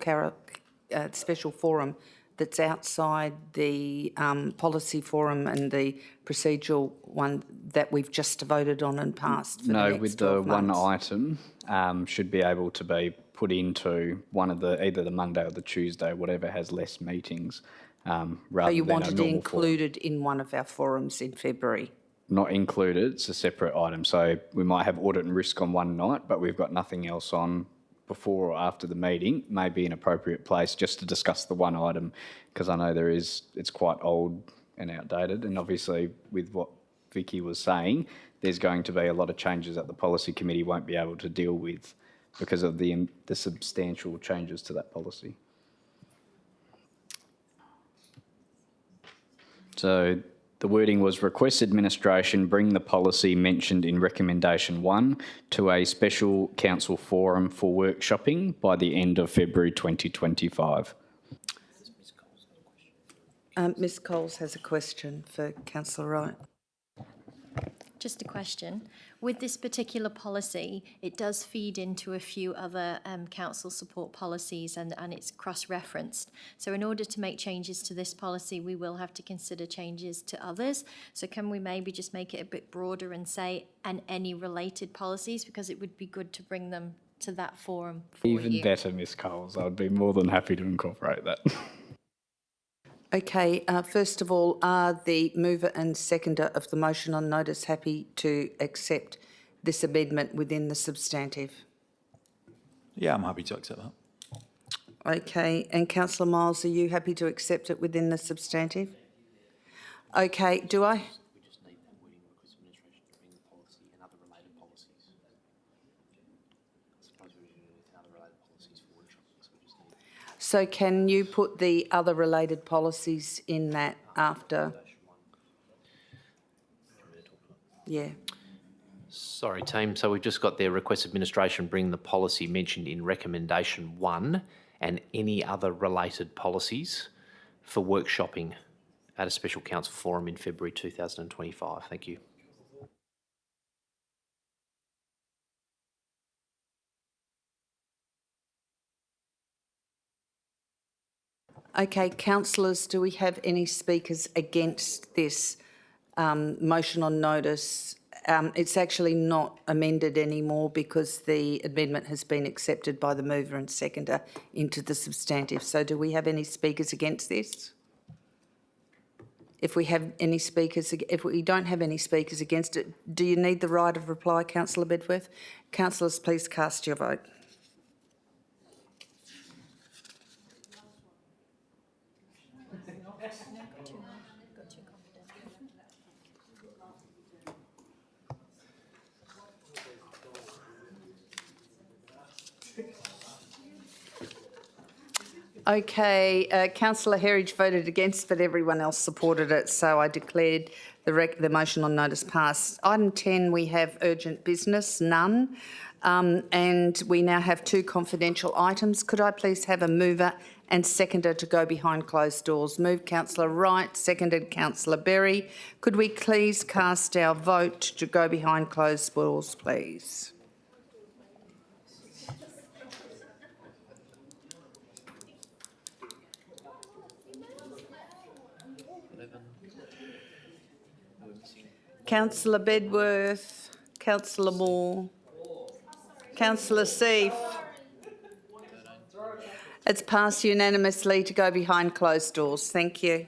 A: forum that's outside the policy forum and the procedural one that we've just voted on and passed for the
L: No,
A: next
L: with
A: 12
L: the one
A: months?
L: item, should be able to be put into one of the, either the Monday or the Tuesday, whatever has less meetings,
A: So
L: rather
A: you
L: than a
A: wanted it
L: normal forum.
A: included in one of our forums in February?
L: Not included, it's a separate item. So we might have audit and risk on one night, but we've got nothing else on before or after the meeting. May be an appropriate place just to discuss the one item, because I know it's quite old and outdated. And obviously with what Vicky was saying, there's going to be a lot of changes that the policy committee won't be able to deal with because of the substantial changes to that policy. So the wording was request administration bring the policy mentioned in recommendation 1 to a special council forum for workshopping by the end of February 2025.
A: Ms Coles has a question for Councillor Wright.
S: Just a question. With this particular policy, it does feed into a few other council support policies and it's cross-referenced. So in order to make changes to this policy, we will have to consider changes to others. So can we maybe just make it a bit broader and say, and any related policies, because it would be good to bring them to that forum for
L: Even
S: you.
L: better, Ms Coles. I'd be more than happy to incorporate that.
A: Okay, first of all, are the mover and seconder of the motion on notice happy to accept this amendment within the substantive?
G: Yeah, I'm happy to accept that.
A: Okay, and Councillor Miles, are you happy to accept it within the substantive? Okay, do I?
T: We just need that wording, request administration to bring the policy and other related policies. I suppose we're dealing with other related policies for workshops, so we just need.
A: So can you put the other related policies in that after? Yeah.
T: Sorry, team. So we've just got their request administration bring the policy mentioned in recommendation 1 and any other related policies for workshopping at a special council forum in February 2025. Thank you.
A: Okay, councillors, do we have any speakers against this motion on notice? It's actually not amended anymore because the amendment has been accepted by the mover and seconder into the substantive. So do we have any speakers against this? If we have any speakers, if we don't have any speakers against it, do you need the right of reply, Councillor Bedworth? Councillors, please cast your vote. Okay, Councillor Herridge voted against, but everyone else supported it, so I declared the motion on notice passed. Item 10, we have urgent business, none, and we now have 2 confidential items. Could I please have a mover and seconder to go behind closed doors? Moved Councillor Wright, seconded Councillor Berry. Could we please cast our vote to go behind closed doors, please? Councillor Bedworth, Councillor Moore, Councillor Seif. It's passed unanimously to go behind closed doors. Thank you.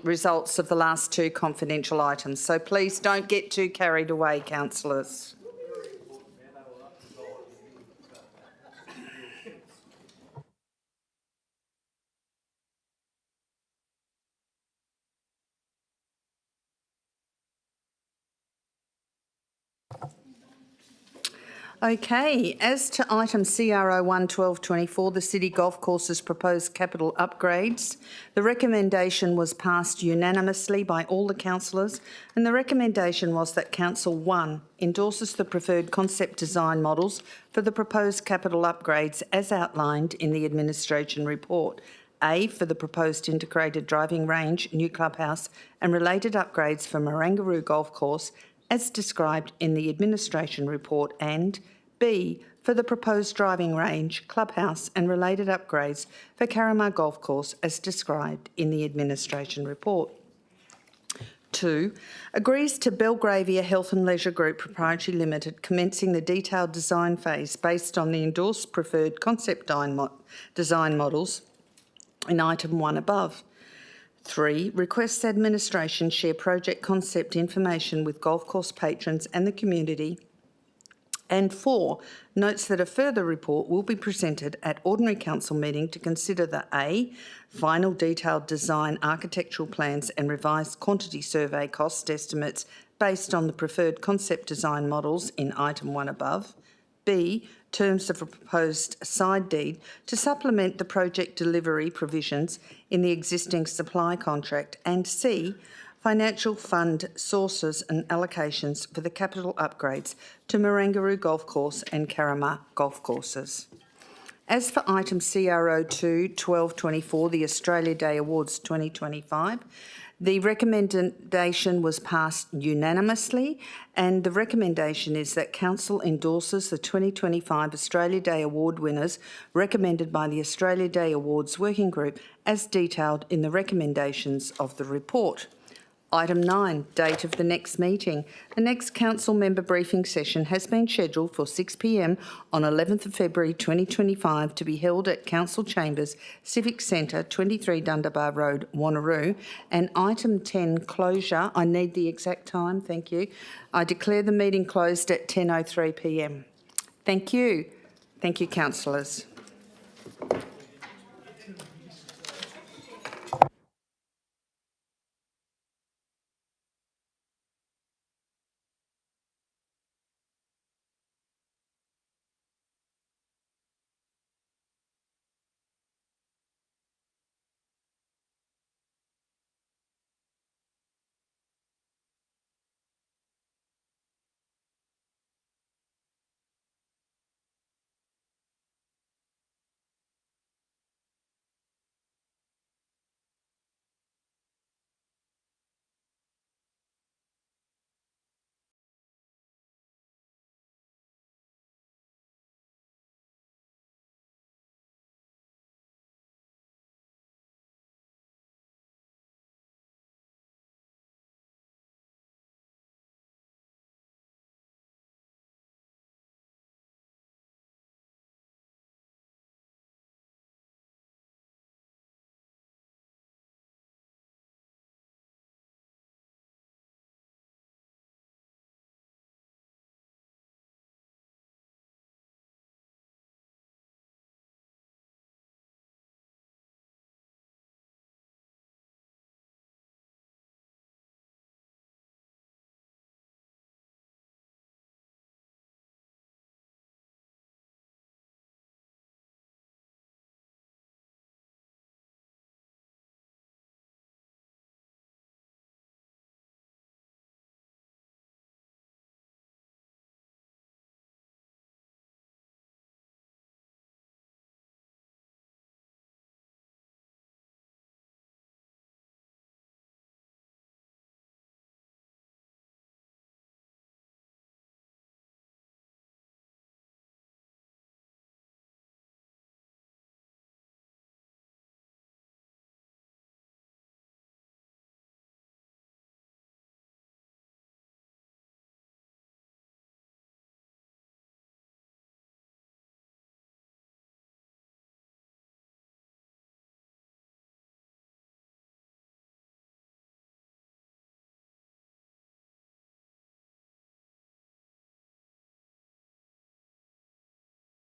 A: results of the last two confidential items. So please don't get too carried away, councillors. Okay, as to item CRO 11224, the City Golf Courses proposed capital upgrades, the recommendation was passed unanimously by all the councillors, and the recommendation was that Council 1 endorses the preferred concept design models for the proposed capital upgrades as outlined in the administration report. A, for the proposed integrated driving range, new clubhouse and related upgrades for Wanneroo Golf Course as described in the administration report, and B, for the proposed driving range, clubhouse and related upgrades for Carramar Golf Course as described in the administration report. 2, agrees to Belgravia Health and Leisure Group Proprietary Limited commencing the detailed design phase based on the endorsed preferred concept design models in item 1 above. 3, requests administration share project concept information with golf course patrons and the community. And 4, notes that a further report will be presented at ordinary council meeting to consider the A, final detailed design architectural plans and revised quantity survey cost estimates based on the preferred concept design models in item 1 above. B, terms of a proposed side deed to supplement the project delivery provisions in the existing supply contract, and C, financial fund sources and allocations for the capital upgrades to Wanneroo Golf Course and Carramar Golf Courses. As for item CRO 2-1224, the Australia Day Awards 2025, the recommendation was passed unanimously, and the recommendation is that Council endorses the 2025 Australia Day Award winners recommended by the Australia Day Awards Working Group as detailed in the recommendations of the report. Item 9, date of the next meeting. The next council member briefing session has been scheduled for 6 p.m. on 11th of February 2025 to be held at Council Chambers, Civic Centre, 23 Dundebar Road, Wanneroo. And item 10, closure. I need the exact time, thank you. I declare the meeting closed at 10:03 p.m. Thank you. Thank you, councillors.